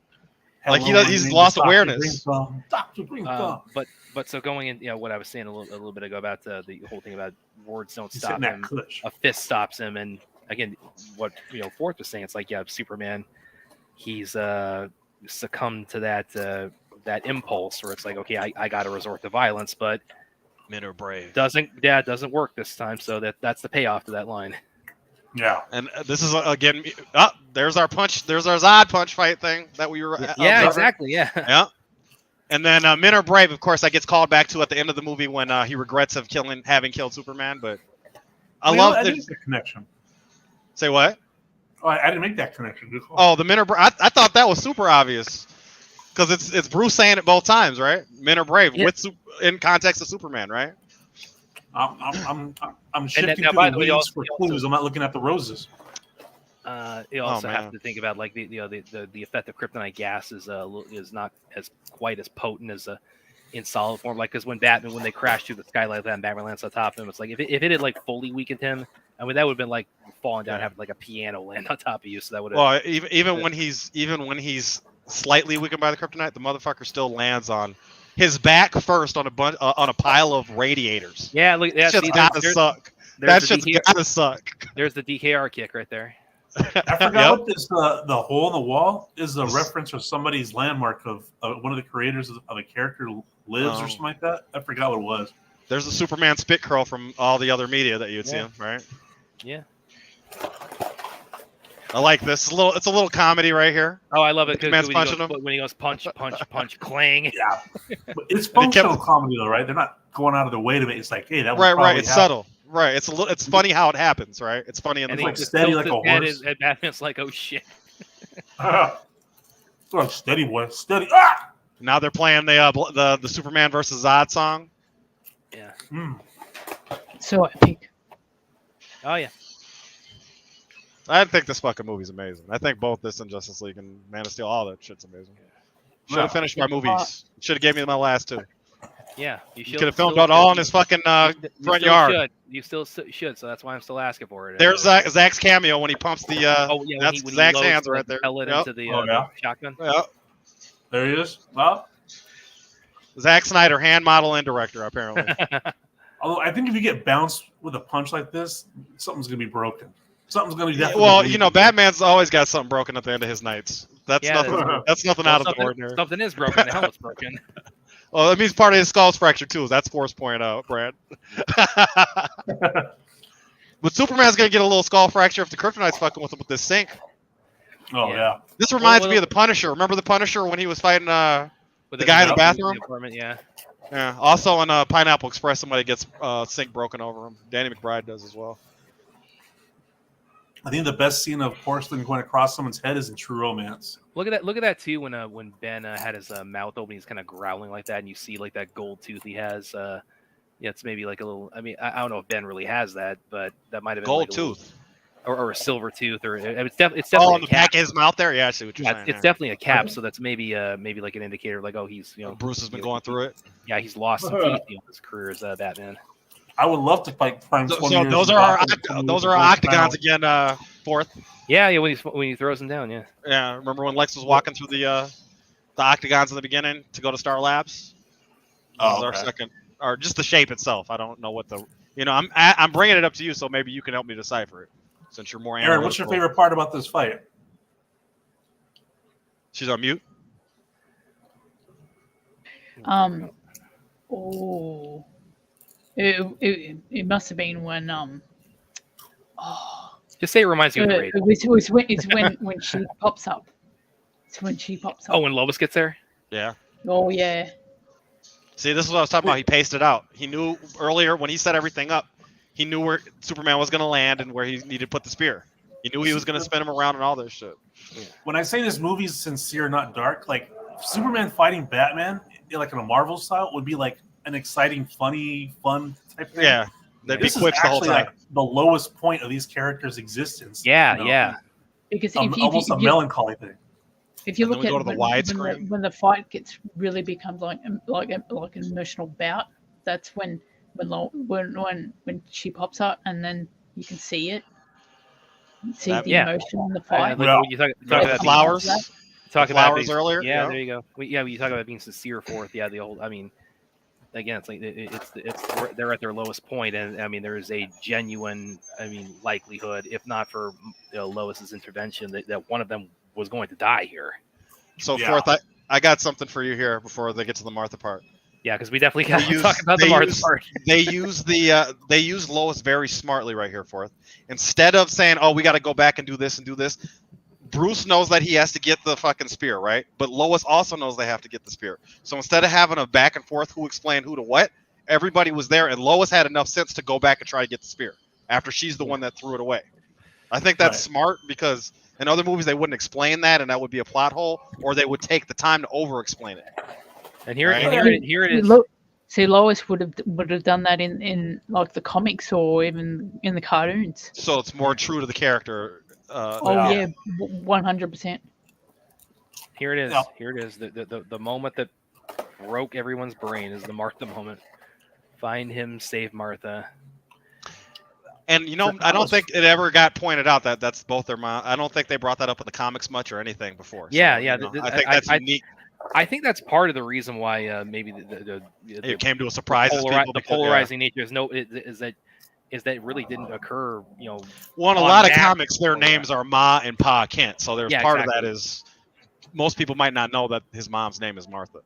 He's lost awareness. But so going in, what I was saying a little bit ago about the whole thing about words don't stop him, a fist stops him, and again, what Forth was saying, it's like Superman, he's succumbed to that impulse where it's like, okay, I got to resort to violence, but men are brave. Doesn't work this time. So that's the payoff to that line. Yeah, and this is again. There's our punch. There's our Zod punch fight thing that we were. Exactly. Yeah. And then men are brave. Of course, that gets called back to at the end of the movie when he regrets having killed Superman. But I love the connection. Say what? Oh, I didn't make that connection. Oh, the men are brave. I thought that was super obvious. Because it's Bruce saying it both times, right? Men are brave in context of Superman, right? I'm shifting to the weeds for clues. I'm not looking at the roses. You also have to think about the effect of kryptonite gas is not as quite as potent as in solid form. Because when they crash through the skylight and Batman lands on top of him, it's like if it had fully weakened him, I mean that would have been like falling down, having a piano land on top of you. So that would have. Well, even when he's slightly weakened by the kryptonite, the motherfucker still lands on his back first on a pile of radiators. Yeah, look, that shit's gotta suck. That shit's gotta suck. There's the DKR kick right there. I forgot what this the hole in the wall is a reference or somebody's landmark of one of the creators of a character lives or something like that. I forgot what it was. There's a Superman spit curl from all the other media that you'd see him, right? Yeah. I like this. It's a little comedy right here. Oh, I love it The man's because punching him. when he goes punch, clang. Yeah, but it's And he kept- functional comedy though, right? They're not going out of their way to make. It's like, hey, that would Right. probably It's happen. subtle. Right. It's funny how it happens. Right. It's funny in And the he like movie. just steady tilts like his a head, horse. and Batman's like, "Oh shit!" Like, steady boy, steady. Ah! Now they're playing the Superman versus Zod song. Yeah. So epic. Oh yeah. I think this fucking movie's amazing. I think both this and Justice League and Man of Steel, all that shit's amazing. Should have finished my movies. Should have gave me my last two. Yeah. You could have filmed it all in his fucking front yard. You still should. So that's why I'm still asking for it. There's Zach's cameo when he pumps the. That's when Zach's loads hands the right there. pellet Yep. into the, Oh, yeah? the shotgun. Yep. There he is. Well, Zack Snyder, hand model and director, apparently. although I think if you get bounced with a punch like this, something's gonna be broken. Something's gonna be definitely. Well, bleeding. Batman's always got something broken at the end of his nights. That's Yeah, nothing. That's nothing out of the ordinary. Something is broken. The helmet's broken. Well, that means part of his skull's fractured too. That's Force point out, Brad. But Superman's gonna get a little skull fracture if the Kryptonite's fucking with him with this sink. Oh yeah. This reminds me of the Punisher. Remember the Punisher when he was fighting With the guy in the bathroom? apartment, yeah. Yeah. Also on Pineapple Express, somebody gets sink broken over him. Danny McBride does as well. I think the best scene of porcelain going across someone's head is in True Romance. Look at that too. When Ben had his mouth open, he's kind of growling like that, and you see like that gold tooth he has. Yeah, it's maybe like a little. I mean, I don't know if Ben really has that, but that might have been Gold like tooth. or a silver tooth, or it's definitely on the back of his mouth there. Yeah, I see what you're saying. It's definitely a cap, so that's maybe like an indicator, like he's Bruce has been going through it. Yeah, he's lost some teeth in his career as Batman. I would love to find 20 So years those of are our Gotham those with are our Bruce octagons Wayne. again. Fourth. Yeah, when he throws them down, yeah. Yeah, remember when Lex was walking through the octagons in the beginning to go to Star Labs? That was our second, or just the shape itself. I don't know what the. I'm bringing it up to you, so maybe you can help me decipher it, since you're more. Aaron, what's your favorite part about this fight? She's on mute. Oh, it must have been when Just say it reminds you of the raid. it's when she pops up. It's when she pops up. Oh, when Lois gets there. Yeah. Oh yeah. See, this is what I was talking about. He paced it out. He knew earlier when he set everything up. He knew where Superman was going to land and where he needed to put the spear. He knew he was going to spin him around and all this shit. When I say this movie's sincere, not dark, like Superman fighting Batman, like in a Marvel style, would be like an exciting, funny, fun type thing. Yeah, they'd be This is quips the whole actually time. like the lowest point of these characters' existence. Yeah, yeah. Because Almost a melancholy thing. If you And then look we at go to the widescreen. when the fight really becomes like an emotional bout, that's when she pops up and then you can see it. See the Yeah. emotion in the fight. Like Yeah. when you talk Remember about the flowers? talk about Flowers being, earlier? Yeah, Yeah. there you go. When you talk about being sincere fourth. Yeah, the old. I mean, again, it's like it's they're at their lowest point, and I mean there is a genuine, likelihood, if not for Lois's intervention, that one of them was going to die here. So Yeah. fourth, I got something for you here before they get to the Martha part. Yeah, because we definitely got to use- talk about the they Martha use- part. They use Lois very smartly right here, fourth. Instead of saying, "Oh, we got to go back and do this," Bruce knows that he has to get the fucking spear, right? But Lois also knows they have to get the spear. So instead of having a back and forth who explained who to what, everybody was there, and Lois had enough sense to go back and try to get the spear after she's the one that threw it away. I think that's smart because in other movies they wouldn't explain that, and that would be a plot hole, or they would take the time to over-explain it. And here Right. here it is. See, Lois would have done that in like the comics or even in the cartoons. So it's more true to the character. Oh yeah, 100%. Here it is. Yeah. Here it is. The moment that broke everyone's brain is the Martha moment. Find him, save Martha. And I don't think it ever got pointed out that that's both their mom. I don't think they brought that up in the comics much or anything before. Yeah, So, yeah, I think that's unique. I think that's part of the reason why maybe the It came to a surprise. to people the because, polarizing nature is that it really didn't occur. Well, in a on lot of that- comics, their names are Ma and Pa Kent. So there's Yeah, part exactly. of that is most people might not know that his mom's name is Martha.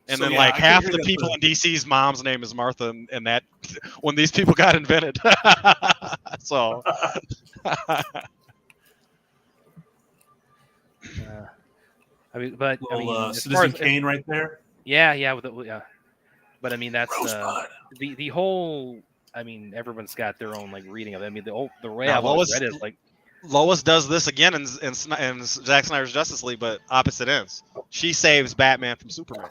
And So, then yeah, like I can half hear the that people the- in DC's mom's name is Martha, and that when these people got invented. So I mean, but I mean, as far Citizen as, Kane right there. yeah, but I mean, that's the whole. I mean, everyone's got their own like reading of it. I mean, the way Now, I've always read it is like Lois does this again in Zack Snyder's Justice League, but opposite ends. She saves Batman from Superman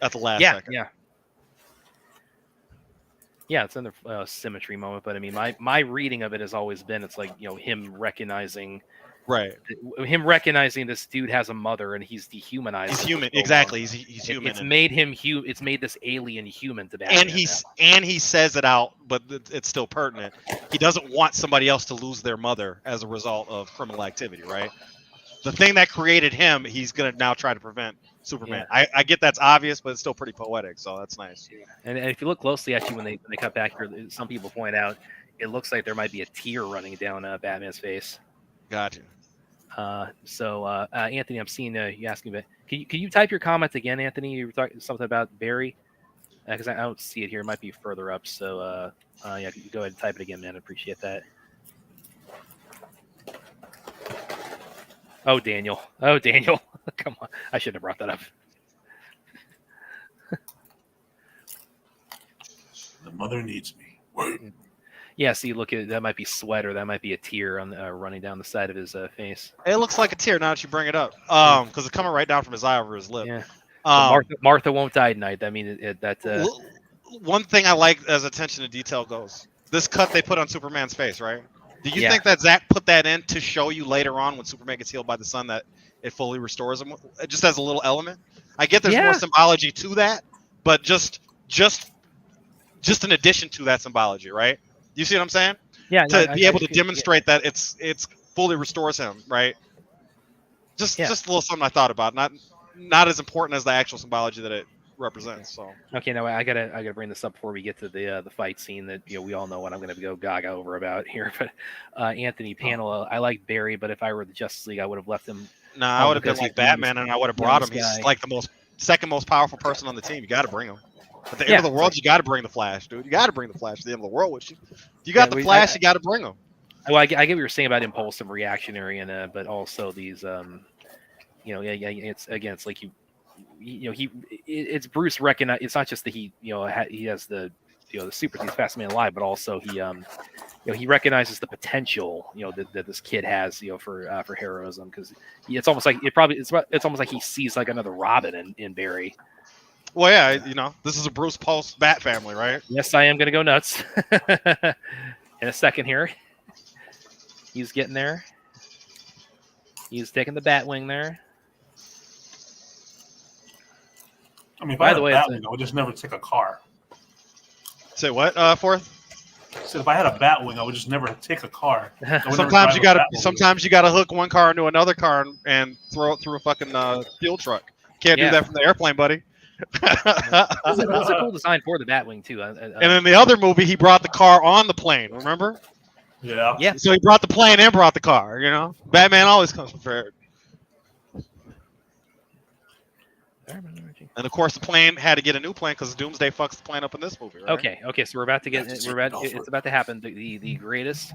at the last second. Yeah, it's in the symmetry moment. But I mean, my reading of it has always been it's like him recognizing. Right. Him recognizing this dude has a mother and he's dehumanized. He's human. Exactly. He's human. It's made him It's made this alien human to Batman. And he says it out, but it's still pertinent. He doesn't want somebody else to lose their mother as a result of criminal activity, right? The thing that created him, he's gonna now try to prevent Superman. Yeah. I get that's obvious, but it's still pretty poetic, so that's nice. And if you look closely, actually, when they cut back here, some people point out it looks like there might be a tear running down Batman's face. Gotcha. Anthony, I'm seeing you asking about. Can you type your comment again, Anthony? You were talking something about Barry, because I don't see it here. It might be further up. So yeah, go ahead and type it again, man. I appreciate that. Oh, Daniel. Come on. I shouldn't have brought that up. The mother needs me. Wait. Yeah, see, look at that. Might be sweat, or that might be a tear on running down the side of his face. It looks like a tear now that you bring it up, because it's coming right down from his eye over his lip. Yeah. Martha won't die tonight. I mean, one thing I like as attention to detail goes, this cut they put on Superman's face, right? Do you think that Zack put that in to show you later on when Superman gets healed by the sun that it fully restores him? It just has a little element. I get there's more symbology to that, but just in addition to that symbology, right? You see what I'm saying? Yeah. To be able to demonstrate that it's fully restores him, right? Just a little something I thought about. Not as important as the actual symbology that it represents. So okay, now I gotta bring this up before we get to the fight scene that we all know what I'm gonna go gaga over about here. But Anthony Panel, I like Barry, but if I were the Justice League, I would have left him. I would have been like Batman, and I would have brought him. He's like the second most powerful person on the team. You got to bring him. At the end of the world, you got to bring the Flash, dude. You got to bring the Flash to the end of the world with you. If you got the Flash, you got to bring him. Well, I get what you're saying about impulsive, reactionary, and but also these, it's like it's Bruce recognize. It's not just that he has the the super he's fastest man alive, but also he recognizes the potential that this kid has for heroism, because it's almost like it's almost like he sees like another Robin in Barry. Well, yeah, this is a Bruce post Bat family, right? Yes, I am going to go nuts in a second here. He's getting there. He's taking the Batwing there. I mean, by the way, I would just never take a car. Say what, Fourth? So if I had a Batwing, I would just never take a car. Sometimes you gotta hook one car into another car and throw it through a fucking fuel truck. Can't do that from the airplane, buddy. That's a cool design for the Batwing too. And in the other movie, he brought the car on the plane. Remember? Yeah. Yeah. So he brought the plane and brought the car. Batman always comes prepared. And of course, the plane had to get a new plane because Doomsday fucks the plane up in this movie. Right? Okay. So it's about to happen. The greatest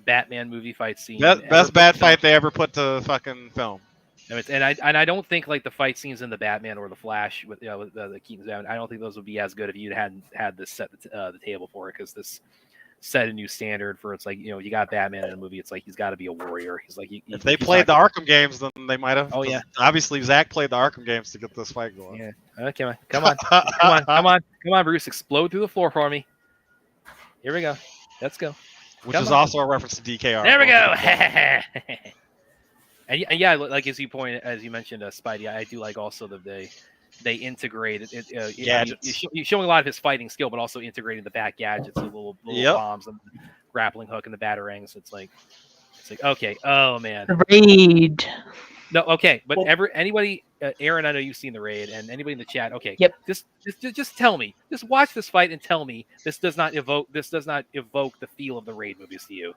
Batman movie fight scene. Best bat fight they ever put to fucking film. And I don't think like the fight scenes in the Batman or the Flash with the Keaton's Batman, I don't think those would be as good if you hadn't had this set the table for it, because this set a new standard for it's like you got Batman in a movie. It's like he's got to be a warrior. He's like if they played the Arkham games, then they might have. Oh yeah. Obviously, Zack played the Arkham games to get this fight going. Yeah. Okay, come on, Bruce, explode through the floor for me. Here we go. Let's go. Which is also a reference to DKR. There we go. And yeah, like as you mentioned, Spidey, I do like also that they integrate it. You're showing a lot of his fighting skill, but also integrating the bat gadgets, the little bombs and the grappling hook and the batarangs. It's like okay, oh man, Raid. No, okay, but anybody, Aaron, I know you've seen the Raid, and anybody in the chat, okay, yep. Just tell me, just watch this fight and tell me this does not evoke the feel of the Raid movies to you.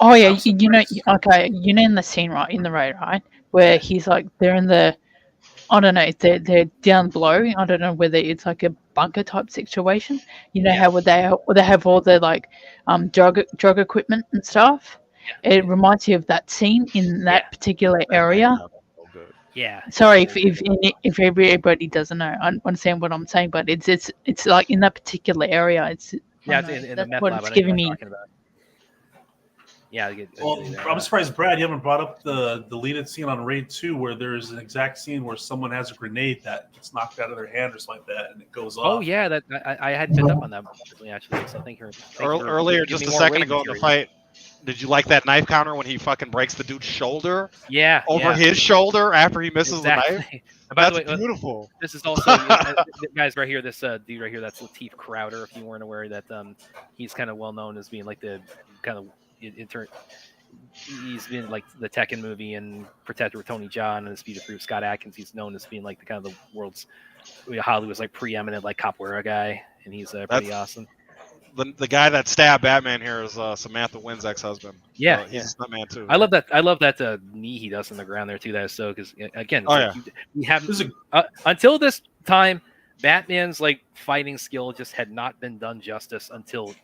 Oh yeah, in the scene in the Raid, right, where he's like they're in the, I don't know, they're down below. I don't know whether it's like a bunker type situation. How would they have all the like drug equipment and stuff. it reminds you of that scene in that particular area. Yeah. Sorry if everybody doesn't know, I understand what I'm saying, but it's like in that particular area. It's Yeah, I it's don't know, in the that's meth what lab. it's I know giving what you're me. talking about. Yeah, I get Well, you there. I'm surprised, Brad, you haven't brought up the deleted scene on Raid 2 where there's an exact scene where someone has a grenade that gets knocked out of their hand or something like that, and it goes off. Oh yeah, that I hadn't picked up on that actually. So thank you. Earlier, just a second ago in the fight, did you like that knife counter when he fucking breaks the dude's shoulder? Yeah, over his shoulder after he misses exactly. the knife. By That's the way, beautiful. This is also guys right here. This dude right here, that's Lateef Crowder. If you weren't aware that he's kind of well known as being like the kind of he's been like the Tekken movie and Protector with Tony Jaa and the Speed of Fruit. Scott Adkins. He's known as being like the kind of the world's Hollywood's like preeminent like capoeira guy, and he's pretty awesome. The guy that stabbed Batman here is Samantha Wynn's ex-husband. Yeah, he's a stuntman too. I love that. I love that knee he does in the ground there too. That is so because again, we haven't until this time. Batman's like fighting skill just had not been done justice until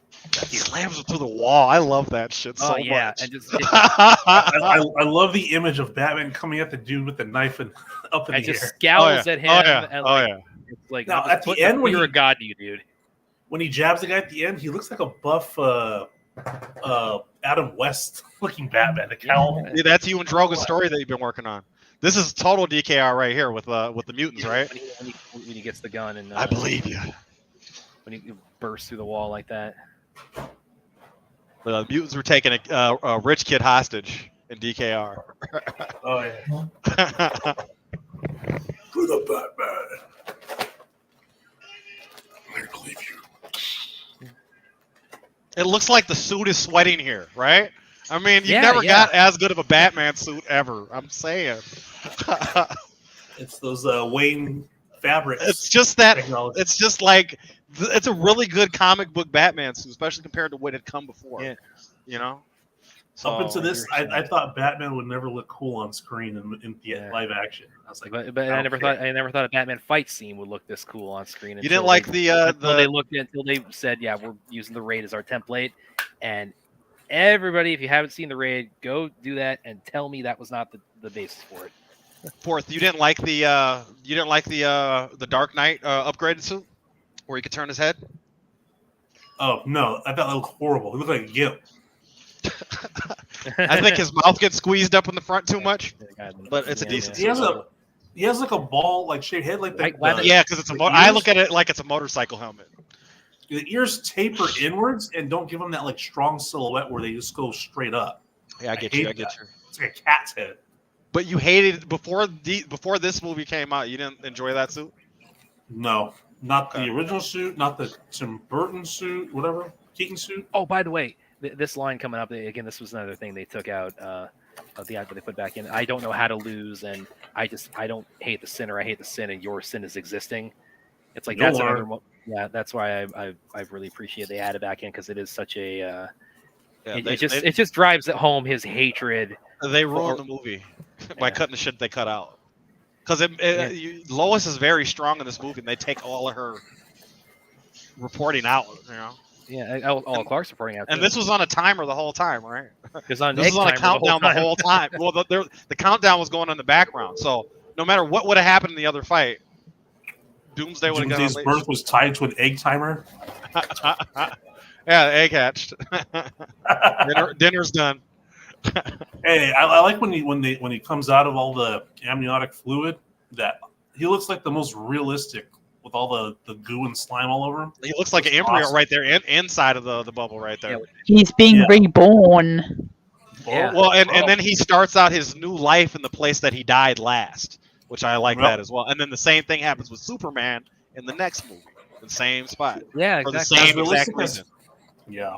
he slams it through the wall. I love that shit so much. And just I love the image of Batman coming at the dude with the knife and up in the just air. scowls at him. It's like now at the end when you're a god to you, dude. When he jabs the guy at the end, he looks like a buff Adam West looking Batman. The cowl. Yeah, that's you and Drogo's story that you've been working on. This is total DKR right here with the mutants, right? When he gets the gun and I believe you. When he bursts through the wall like that. The mutants were taking a rich kid hostage in DKR. Oh yeah. For the Batman. I believe you. It looks like the suit is sweating here, right? I mean, you never got as good of a Batman suit ever. I'm saying. It's those Wayne fabrics. It's just that. Technology. It's just like it's a really good comic book Batman suit, especially compared to what had come before. Yeah. You know. So, up until this, I thought Batman would never look cool on screen in the live action. I was like, but I never thought a Batman fight scene would look this cool on screen. You didn't like until they said, yeah, we're using the Raid as our template, and everybody, if you haven't seen the Raid, go do that and tell me that was not the basis for it. Fourth, you didn't like the Dark Knight upgraded suit where he could turn his head. Oh no, I thought that looked horrible. He looked like a gimp. I think his mouth gets squeezed up in the front too much, but it's a decent. He has like a ball like shaped head like that. Yeah, because it's I look at it like it's a motorcycle helmet. The ears taper inwards and don't give them that like strong silhouette where they just go straight up. Yeah, I get you. It's like a cat's head. But you hated before this movie came out. You didn't enjoy that suit? No, not the original suit, not the Tim Burton suit, whatever Keaton suit. Oh, by the way, this line coming up again. This was another thing they took out of the act that they put back in. I don't know how to lose, and I don't hate the sinner. I hate the sin, and your sin is existing. It's like that's another. Yeah, that's why I really appreciate they added back in because it is such a. It just drives it home his hatred. They ruined the movie by cutting the shit they cut out. Because Lois is very strong in this movie, and they take all of her reporting out. You know. Yeah, all Clark's reporting out. And this was on a timer the whole time, right? This was on a countdown the whole time. Well, the countdown was going on in the background, so no matter what would have happened in the other fight, Doomsday would have gone. Doomsday's birth was tied to an egg timer. Yeah, egg hatched. Dinner's done. Hey, I like when he comes out of all the amniotic fluid that he looks like the most realistic with all the goo and slime all over him. He looks like an embryo right there inside of the bubble right there. He's being reborn. Yeah. Well, and then he starts out his new life in the place that he died last, which I like that as well. And then the same thing happens with Superman in the next movie, the same spot. Yeah, for exactly. the same exact reason. Yeah.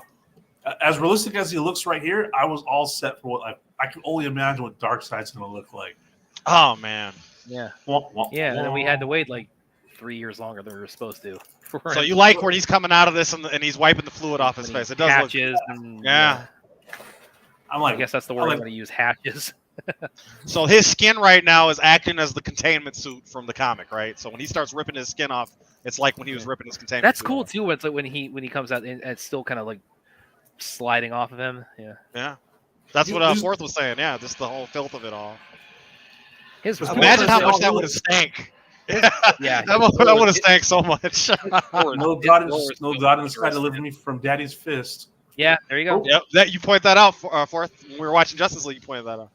As realistic as he looks right here, I was all set for what I can only imagine what Darkseid's going to look like. Oh man. Yeah. And then we had to wait like 3 years longer than we were supposed to. So you like when he's coming out of this and he's wiping the fluid off his face? It does hatches look. Yeah. I'm like, I guess that's the word I'm going to use. Hatches. So his skin right now is acting as the containment suit from the comic, right? So when he starts ripping his skin off, it's like when he was ripping his containment. That's suit cool off. too. It's like when he comes out and it's still kind of like sliding off of him. Yeah. Yeah. That's what Fourth was saying. Yeah, just the whole filth of it all. Imagine how much that would have stank. Yeah, that would have stank so much. No God in the sky delivered me from Daddy's fist. Yeah, there you go. Yep, that you point that out, Fourth. When we were watching Justice League, you pointed that out.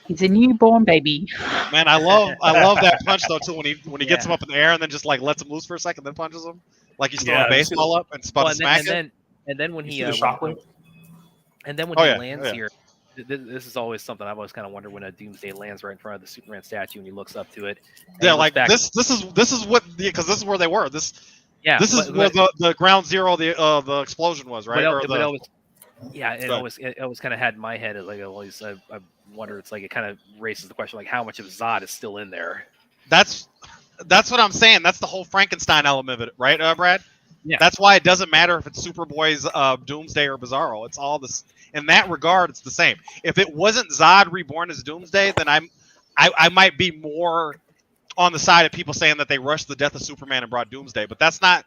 He's a newborn baby. Man, I love that punch though too when he gets him up in the air and then just like lets him loose for a second, then punches him like he's throwing a baseball up and it's about to smack it. And then when he shockwave. And then when he lands here, this is always something I've always kind of wondered when a Doomsday lands right in front of the Superman statue and he looks up to it. Yeah, like this is what because this is where they were. This is where the ground zero the explosion was, right? It always kind of had in my head like always I wonder, it's like it kind of raises the question like how much of Zod is still in there. That's what I'm saying. That's the whole Frankenstein element of it, right, Brad? Yeah. That's why it doesn't matter if it's Superboy's Doomsday or Bizarro. It's all this. In that regard, it's the same. If it wasn't Zod reborn as Doomsday, then I might be more on the side of people saying that they rushed the death of Superman and brought Doomsday. But that's not.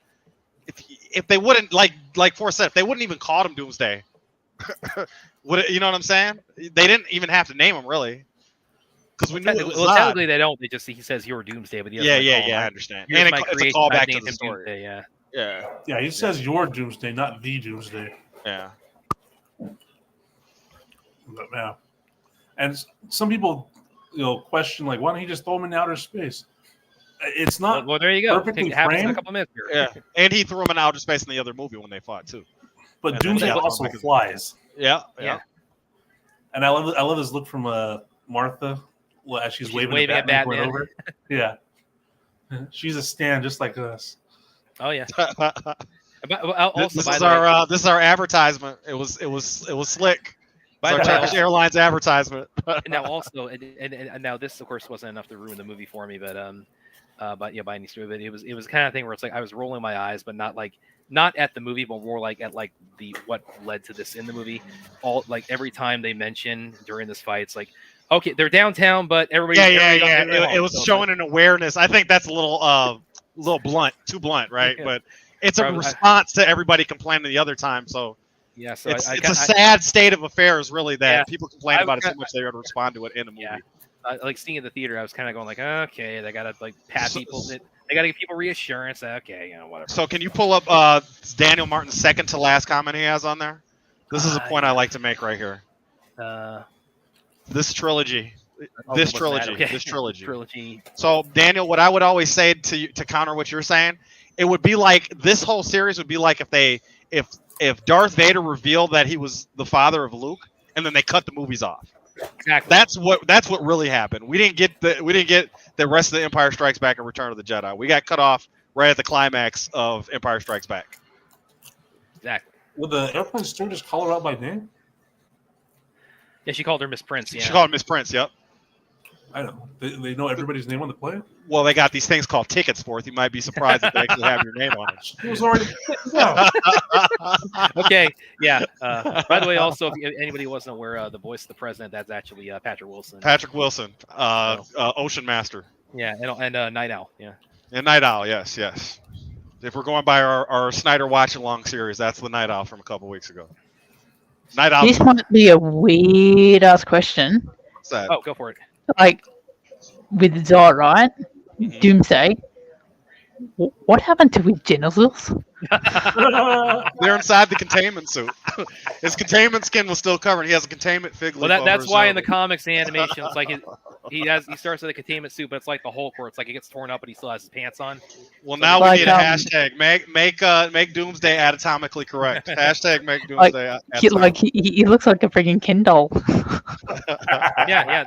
If they wouldn't like Forrest said, if they wouldn't even call him Doomsday, you know what I'm saying? They didn't even have to name him really, because we knew it was Zod. Technically they don't. They just he says you're Doomsday, but I understand. And it's a callback to the story. Doomsday, Yeah, he says your Doomsday, not the Doomsday. Yeah. But, yeah. And some people, question like, why don't he just throw him in outer space? It's not. Well, there you go. Perfectly framed. In a framed. couple minutes here. Yeah, and he threw him in outer space in the other movie when they fought too. But and Doomsday also flies. Yeah. And I love this look from Martha as she's waving at Batman. Over. Yeah. She's a stand just like us. Oh yeah. This is our advertisement. It was slick. By the Turkish Airlines advertisement. Now also, and now this of course wasn't enough to ruin the movie for me, but by any stretch, but it was the kind of thing where it's like I was rolling my eyes, but not at the movie, but more like at like the what led to this in the movie. All like every time they mention during this fight, it's like, okay, they're downtown, but everybody. Yeah. It was showing an awareness. I think that's a little blunt, too blunt, right? Yeah. But it's a response to everybody complaining the other time, so. Yeah, so it's a sad state of affairs, really, that people complain about it so much they would respond to it in the movie. Yeah. Like seeing it in the theater, I was kind of going like, okay, they gotta like pat people. They gotta give people reassurance. Okay, whatever. So can you pull up Daniel Martin's second to last comment he has on there? This is a point I like to make right here. This trilogy. This trilogy. So Daniel, what I would always say to counter what you're saying, it would be like this whole series would be like if Darth Vader revealed that he was the father of Luke, and then they cut the movies off. Exactly. That's what really happened. We didn't get the rest of the Empire Strikes Back and Return of the Jedi. We got cut off right at the climax of Empire Strikes Back. Exactly. Would the airplane stewardess call her out by name? Yeah, she called her Miss Prince. Yeah. She called her Miss Prince. Yep. I don't know. They know everybody's name on the plane? Well, they got these things called tickets for it. You might be surprised if they actually have your name on it. It was already. Okay. Yeah. By the way, also, if anybody wasn't aware, the voice of the president, that's actually Patrick Wilson. Patrick Wilson, Ocean Master. Yeah, and Night Owl. Yeah. And Night Owl, yes. If we're going by our Snyder Watch Along series, that's the Night Owl from a couple weeks ago. Night Owl. This might be a weird ass question. What's that? Oh, go for it. Like with Zod, right? Mm-hmm. Doomsday. What happened to his genitals? They're inside the containment suit. His containment skin was still covered. He has a containment fig leaf. Well, that's why in the comics and animation, it's like he starts with a containment suit, but it's like the Hulk, where it's like it gets torn up, but he still has his pants on. Well, now we need a hashtag. Make Doomsday anatomically correct. Hashtag make Doomsday. He looks like a freaking Ken doll. Yeah.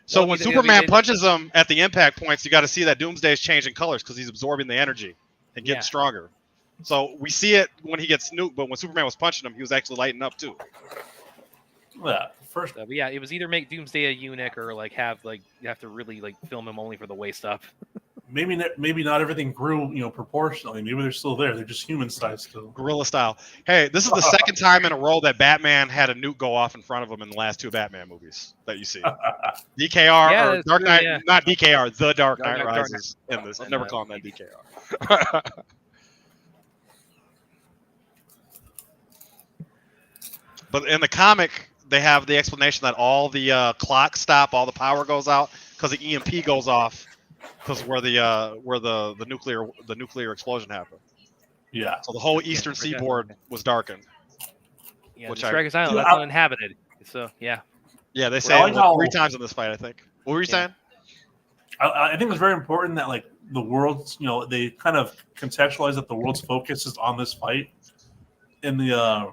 So when Superman punches him at the impact points, you got to see that Doomsday is changing colors because he's absorbing the energy and getting stronger. So we see it when he gets nuked, but when Superman was punching him, he was actually lighting up too. Yeah, it was either make Doomsday a eunuch or like you have to really like film him only for the waist up. Maybe not everything grew, proportionally. Maybe they're still there. They're just human sized still. Gorilla style. Hey, this is the second time in a row that Batman had a nuke go off in front of him in the last two Batman movies that you see. DKR or Dark Knight, not DKR, The Dark Knight Rises in this. I've never called him that DKR. But in the comic, they have the explanation that all the clocks stop, all the power goes out because the EMP goes off because where the nuclear explosion happened. Yeah. So the whole eastern seaboard was darkened. Yeah, which the Strikers Island, Dude, that's uninhabited. So yeah. Yeah, they I say like it how- 3 times in this fight, I think. What were you saying? I think it's very important that like the world's, they kind of contextualize that the world's focus is on this fight. In the,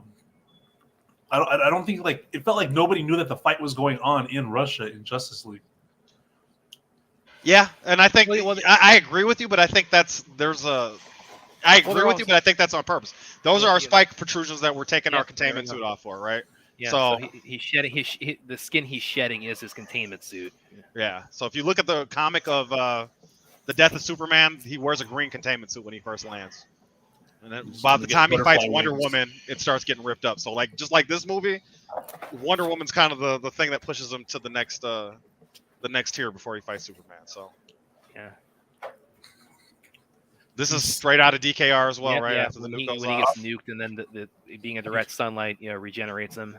I don't think like it felt like nobody knew that the fight was going on in Russia in Justice League. Yeah, and I think I agree with you, but I think I agree with you, but I think that's on purpose. Those are our spike protrusions that we're taking our containment suit off for, right? Yeah, so he's shedding the skin he's shedding is his containment suit. Yeah. So if you look at the comic of The Death of Superman, he wears a green containment suit when he first lands. And then by the time he fights Wonder Woman, it starts getting ripped up. So like just like this movie, Wonder Woman's kind of the thing that pushes him to the next tier before he fights Superman. So yeah. This is straight out of DKR as well, Yeah, right? yeah. After the nuke goes when he off. gets nuked, and then the being in direct sunlight, regenerates him.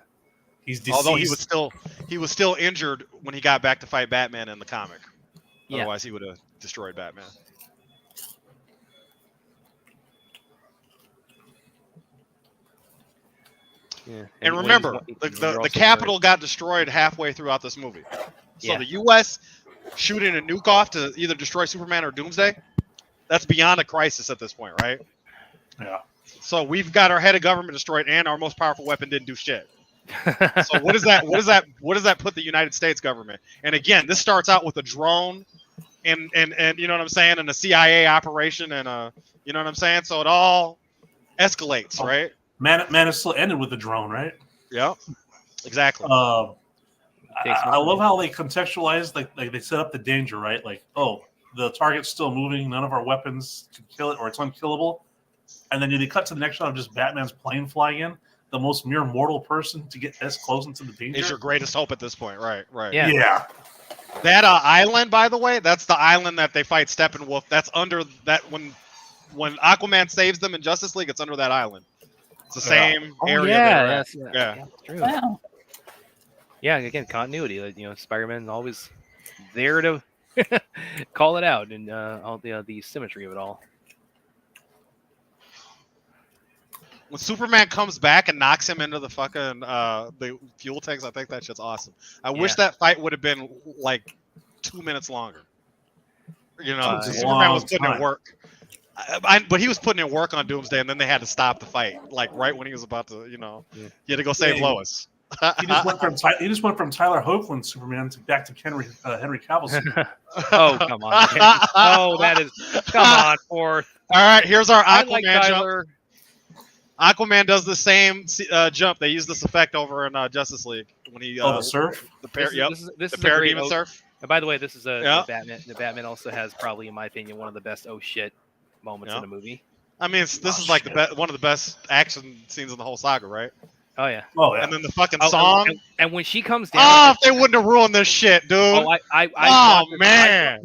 He's deceased. Although he was still injured when he got back to fight Batman in the comic. Yeah. Otherwise, he would have destroyed Batman. Yeah. And remember, the Capitol got destroyed halfway throughout this movie. So Yeah. the U.S. shooting a nuke off to either destroy Superman or Doomsday, that's beyond a crisis at this point, right? Yeah. So we've got our head of government destroyed, and our most powerful weapon didn't do shit. So what does that put the United States government? And again, this starts out with a drone, and you know what I'm saying, and a CIA operation, and you know what I'm saying. So it all escalates, right? Man of Steel ended with a drone, right? Yep, exactly. I love how they contextualize, like they set up the danger, right? Like, oh, the target's still moving, none of our weapons can kill it, or it's unkillable. And then they cut to the next shot of just Batman's plane flying in, the most mere mortal person to get as close into the danger. Is your greatest hope at this point, right? Yeah. That island, by the way, that's the island that they fight Steppenwolf. That's under that when Aquaman saves them in Justice League, it's under that island. It's the same area. That's true. Wow. Yeah, again, continuity. Spider-Man always there to call it out, and all the symmetry of it all. When Superman comes back and knocks him into the fucking the fuel tanks, I think that shit's awesome. I wish that fight would have been like 2 minutes longer. Superman was putting in work. But he was putting in work on Doomsday, and then they had to stop the fight, like right when he was about to, he had to go save Lois. He just went from Tyler Hoechlin Superman back to Henry Cavill Superman. Oh, come on. Come on, fourth. All right, here's our Aquaman like Tyler. jump. Aquaman does the same jump. They use this effect over in Justice League when he the surf. The this is parademon surf. And by the way, this is the Batman. The Batman also has probably, in my opinion, one of the best oh shit moments in the movie. I mean, this is like one of the best action scenes in the whole saga, right? Oh yeah. Oh yeah. And then the fucking song. And when she comes down. Oh, if they wouldn't have ruined this shit, dude. Oh, man.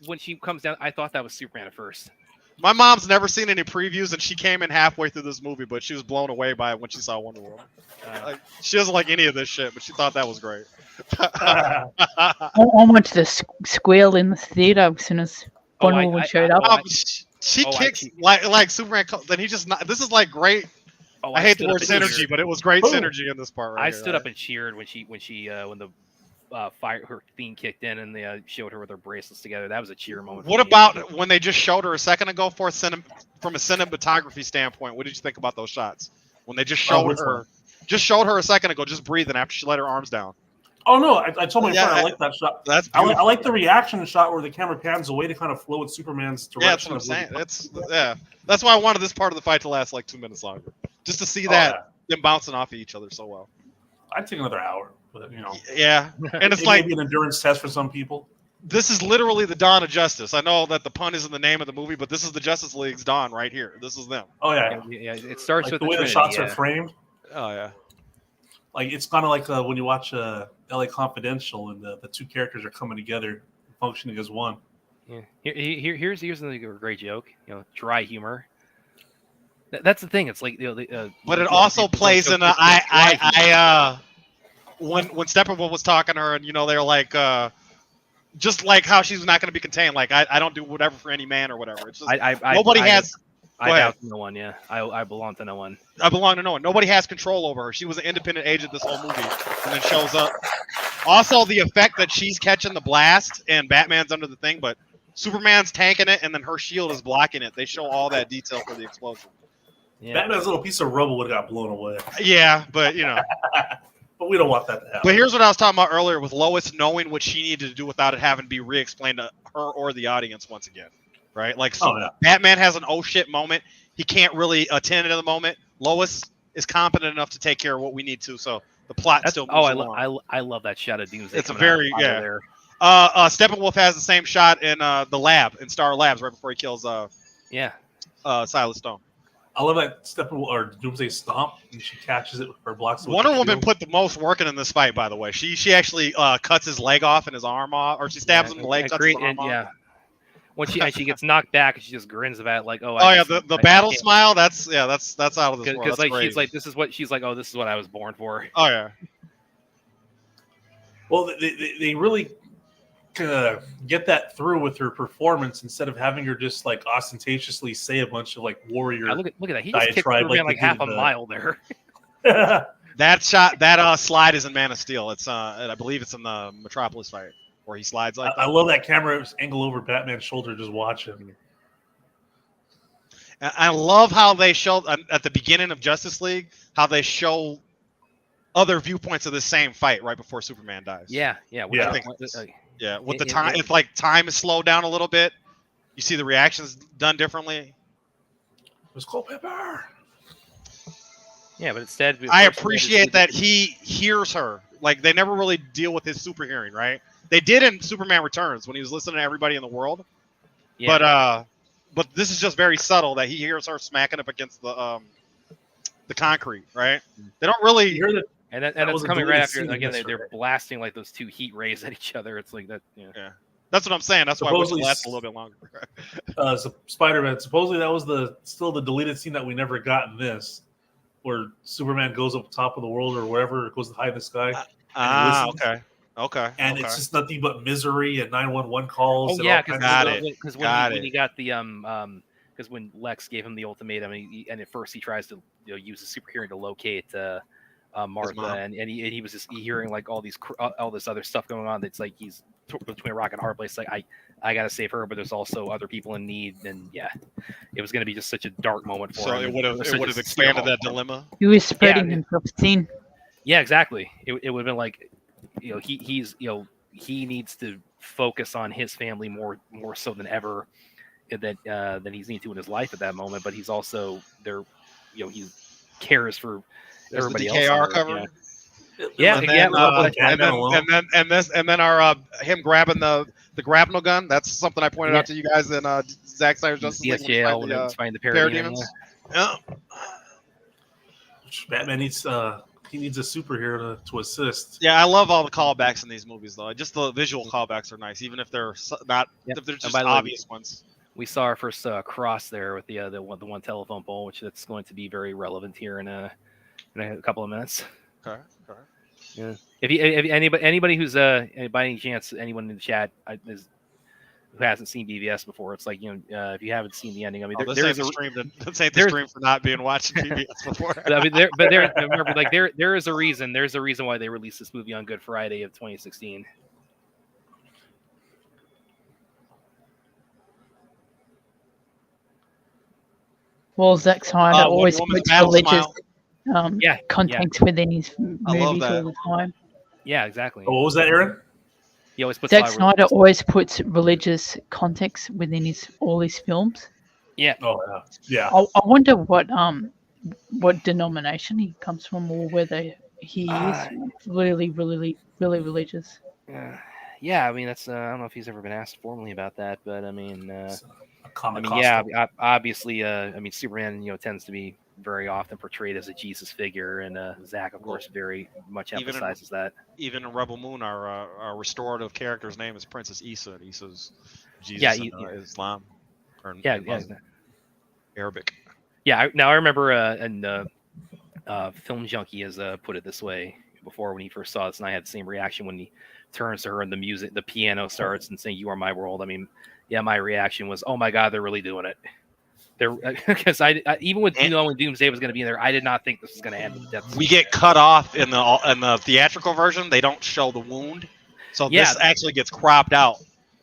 When she comes down, I thought that was Superman at first. My mom's never seen any previews, and she came in halfway through this movie, but she was blown away by it when she saw Wonder Woman. She doesn't like any of this shit, but she thought that was great. I went to the squeal in the theater as soon as Wonder Woman showed up. She kicks like Superman. Then he just this is like great. I hate the word synergy, but it was great synergy in this part. I stood up and cheered when the her theme kicked in and they showed her with her bracelets together. That was a cheer moment. What about when they just showed her a second ago from a cinematography standpoint? What did you think about those shots when they just showed her? Just showed her a second ago, just breathing after she let her arms down. Oh no! I told my friend I like that shot. That's I like the reaction shot where the camera pans away to kind of flow with Superman's direction. Yeah, that's what I'm saying. That's why I wanted this part of the fight to last like 2 minutes longer, just to see them bouncing off of each other so well. I'd take another hour, but Yeah, and it's it like may be an endurance test for some people. This is literally the dawn of justice. I know that the pun is in the name of the movie, but this is the Justice League's dawn right here. This is them. Oh yeah. It starts with the way the shots are framed. Oh yeah. Like it's kind of like when you watch LA Confidential and the two characters are coming together, functioning as one. Yeah. Here's another great joke. Dry humor. That's the thing. It's like but it also plays in a when Steppenwolf was talking to her, and they're like just like how she's not going to be contained. Like I don't do whatever for any man or whatever. It's just nobody has. I doubt no one. Yeah, I belong to no one. I belong to no one. Nobody has control over her. She was an independent agent this whole movie, and then shows up. Also, the effect that she's catching the blast and Batman's under the thing, but Superman's tanking it, and then her shield is blocking it. They show all that detail for the explosion. Yeah. Batman's little piece of rubble would have got blown away. Yeah, but But we don't want that to happen. But here's what I was talking about earlier with Lois knowing what she needed to do without it having to be re-explained to her or the audience once again, right? Like, Batman has an oh shit moment. He can't really attend to the moment. Lois is competent enough to take care of what we need to, so the plot still moves along. I love that shot of Doomsday. It's a very Steppenwolf has the same shot in the lab in Star Labs right before he kills Silas Stone. I love that Steppenwolf or Doomsday stomp, and she catches it or blocks it. Wonder Woman put the most work in this fight, by the way. She actually cuts his leg off and his arm off, or she stabs him in the leg. When she gets knocked back, and she just grins about it like, the battle smile. That's out of this world. Because like she's like, this is what she's like. Oh, this is what I was born for. Oh yeah. Well, they really get that through with her performance instead of having her just like ostentatiously say a bunch of like warrior. Look at that. He just kicked Superman like half a mile there. That shot, that slide is in Man of Steel. It's I believe it's in the Metropolis fight where he slides like. I love that camera angle over Batman's shoulder, just watching. I love how they show at the beginning of Justice League how they show other viewpoints of the same fight right before Superman dies. Yeah. With the time, it's like time is slowed down a little bit. You see the reactions done differently. It was cold pepper. Yeah, but instead, I appreciate that he hears her. Like they never really deal with his super hearing, right? They did in Superman Returns when he was listening to everybody in the world. Yeah. But this is just very subtle that he hears her smacking up against the concrete, right? They don't really. And it's coming right after. Again, they're blasting like those two heat rays at each other. It's like that. Yeah. That's what I'm saying. That's why it lasts a little bit longer. So Spider-Man. Supposedly that was still the deleted scene that we never got in this, where Superman goes up top of the world or wherever, goes high in the sky. Okay. And it's just nothing but misery and 911 calls. Oh yeah, because when he got the because when Lex gave him the ultimatum, and at first he tries to use the super hearing to locate Martha, and he was just hearing like all this other stuff going on. That's like he's between a rock and a hard place. Like I gotta save her, but there's also other people in need, and it was gonna be just such a dark moment for him. So it would have expanded that dilemma. He was spreading himself thin. Yeah, exactly. It would have been like, he needs to focus on his family more so than ever than he's need to in his life at that moment. But he's also there, he cares for everybody else. DKR cover. And then our him grabbing the grapnel gun. That's something I pointed out to you guys in Zack Snyder's Justice League. Find the parademons. Yeah. Batman needs he needs a superhero to assist. Yeah, I love all the callbacks in these movies though. Just the visual callbacks are nice, even if they're not if they're just obvious ones. We saw our first cross there with the one telephone pole, which that's going to be very relevant here in a couple of minutes. Okay. Yeah. If anybody who's by any chance anyone in the chat who hasn't seen BVS before, it's like if you haven't seen the ending, I mean, this ain't the stream for not being watching BVS before. I mean, remember, like there is a reason. There's a reason why they released this movie on Good Friday of 2016. Well, Zack Snyder always puts religious context within his movies all the time. Yeah, exactly. Oh, what was that, Aaron? He always puts Zack Snyder always puts religious context within all his films. Yeah. Oh yeah. I wonder what denomination he comes from, or whether he is really religious. Yeah, I mean that's I don't know if he's ever been asked formally about that, but I mean, obviously, I mean Superman, tends to be very often portrayed as a Jesus figure, and Zach, of course, very much emphasizes that. Even in Rebel Moon, our restorative character's name is Princess Isa. Isa's Jesus in Islam, or Arabic. Yeah, now I remember and Film Junkie has put it this way before when he first saw this, and I had the same reaction when he turns to her and the piano starts and saying "You Are My World." I mean, yeah, my reaction was, "Oh my God, they're really doing it." They're because I even with knowing Doomsday was going to be in there, I did not think this was going to end with death. We get cut off in the theatrical version. They don't show the wound, so this actually gets cropped out.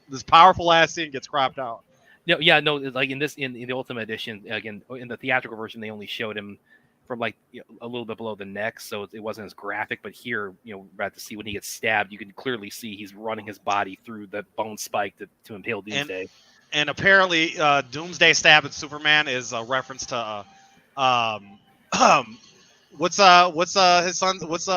This powerful ass scene gets cropped out. No, like in the Ultimate Edition, again in the theatrical version, they only showed him from like a little bit below the neck, so it wasn't as graphic. But here, we're about to see when he gets stabbed, you can clearly see he's running his body through the bone spike to impale Doomsday. And apparently, Doomsday stabbing Superman is a reference to what's his son? What's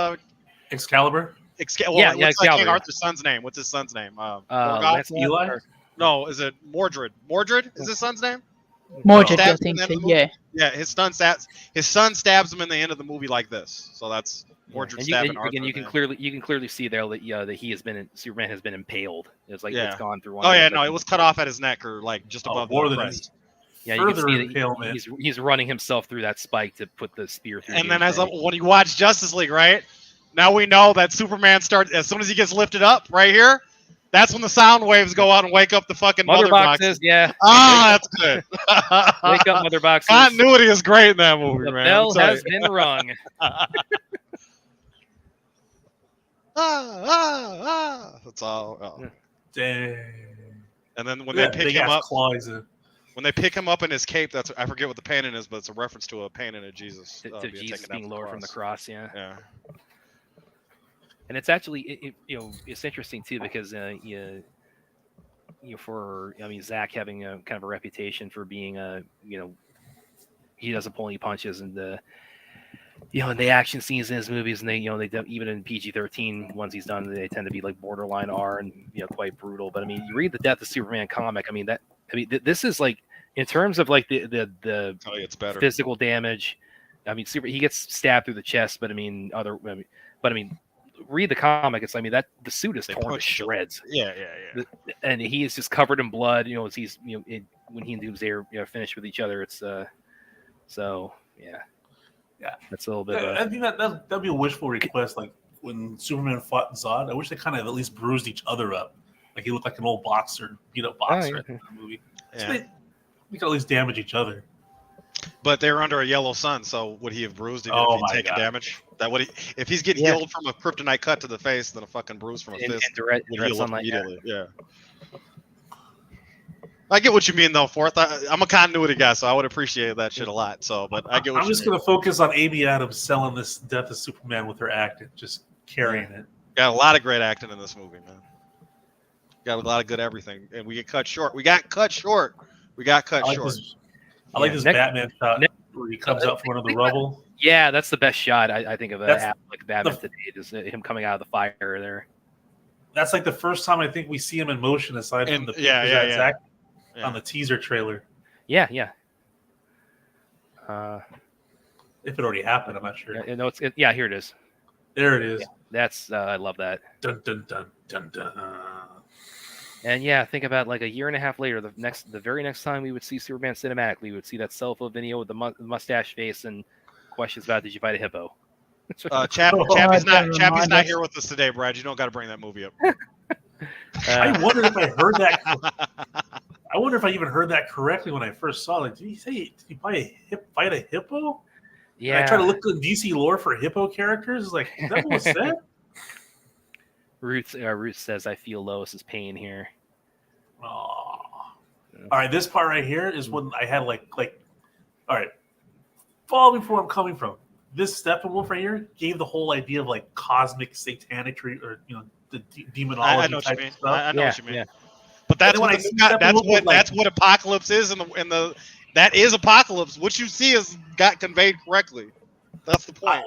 Excalibur? What's King Arthur's son's name? What's his son's name? Eli? No, is it Mordred? Mordred is his son's name? Mordred, I think so. Yeah. Yeah, his son stabs him in the end of the movie like this. So that's Mordred stabbing Arthur. Again, you can clearly see there that Superman has been impaled. It's like it's gone through one. Oh yeah, no, it was cut off at his neck or like just above the crest. Yeah, you can see that he's running himself through that spike to put the spear through. And then when you watch Justice League, right? Now we know that Superman starts as soon as he gets lifted up right here. That's when the sound waves go out and wake up the fucking mother boxes. Yeah. That's good. Wake up, mother boxes. Continuity is great in that movie, the man. The bell has been rung. That's all. Oh. Dang. And then when they pick him up, when they pick him up in his cape, I forget what the painting is, but it's a reference to a painting of Jesus. To Jesus being lowered from the cross. Yeah. Yeah. And it's actually, it's interesting too because Zach having a kind of a reputation for being he doesn't pull any punches, and in the action scenes in his movies, and they even in PG-13 ones he's done, they tend to be like borderline R and quite brutal. But I mean, you read the Death of Superman comic. This is like in terms of like the it's better. Physical damage. I mean, he gets stabbed through the chest, but read the comic. It's that the suit is torn to shreds. Yeah. And he is just covered in blood. As he's when he and Doomsday are finished with each other. It's so yeah. That's a little bit. I think that'd be a wishful request. Like when Superman fought Zod, I wish they kind of at least bruised each other up. Like he looked like an old boxer, beat up boxer in the movie. So they could at least damage each other. But they were under a yellow sun, so would he have bruised him if he'd taken damage? If he's getting healed from a kryptonite cut to the face, then a fucking bruise from a fist direct sunlight immediately. Yeah. I get what you mean though, Fourth. I'm a continuity guy, so I would appreciate that shit a lot. So, but I get what I'm just gonna focus on Amy Adams selling this Death of Superman with her acting, just carrying it. Got a lot of great acting in this movie, man. Got a lot of good everything, and we get cut short. I like this Batman shot where he comes out from under the rubble. Yeah, that's the best shot I think of like Batman today. Is him coming out of the fire there. That's like the first time I think we see him in motion, aside from the on the teaser trailer. Yeah. If it already happened, I'm not sure. Here it is. There it is. Yeah, that's I love that. Dun dun dun dun dun. And think about like a year and a half later, the very next time we would see Superman cinematically, we would see that cell phone video with the mustache face and questions about did you fight a hippo? Chappie's not here with us today, Brad. You don't got to bring that movie up. I wonder if I heard that. I wonder if I even heard that correctly when I first saw it. Like, did he say did he fight a hippo? Yeah. And I try to look in DC lore for hippo characters. Like, is that what was said? Ruth says, "I feel Lois's pain here." Oh, all right. This part right here is when I had like. All right, follow me from where I'm coming from. This Steppenwolf right here gave the whole idea of like cosmic satanic or the demonology. I know what you mean. Stuff. I know what you mean. Yeah. But that's what Apocalypse is, and that is Apocalypse. What you see got conveyed correctly. That's the point.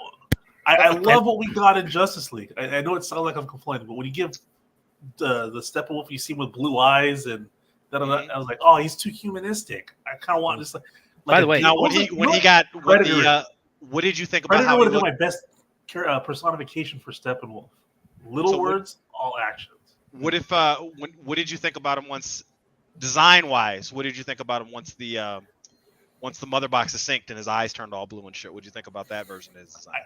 I love what we got in Justice League. I know it sounds like I'm complaining, but when you give the Steppenwolf you see with blue eyes and I was like, oh, he's too humanistic. I kind of want just like. By the way, now what did you think about Predator how would have been my best personification for Steppenwolf? Little words, all actions. What if? What did you think about him once, design wise? What did you think about him once the once the mother box is synced and his eyes turned all blue and shit. What'd you think about that version of his design?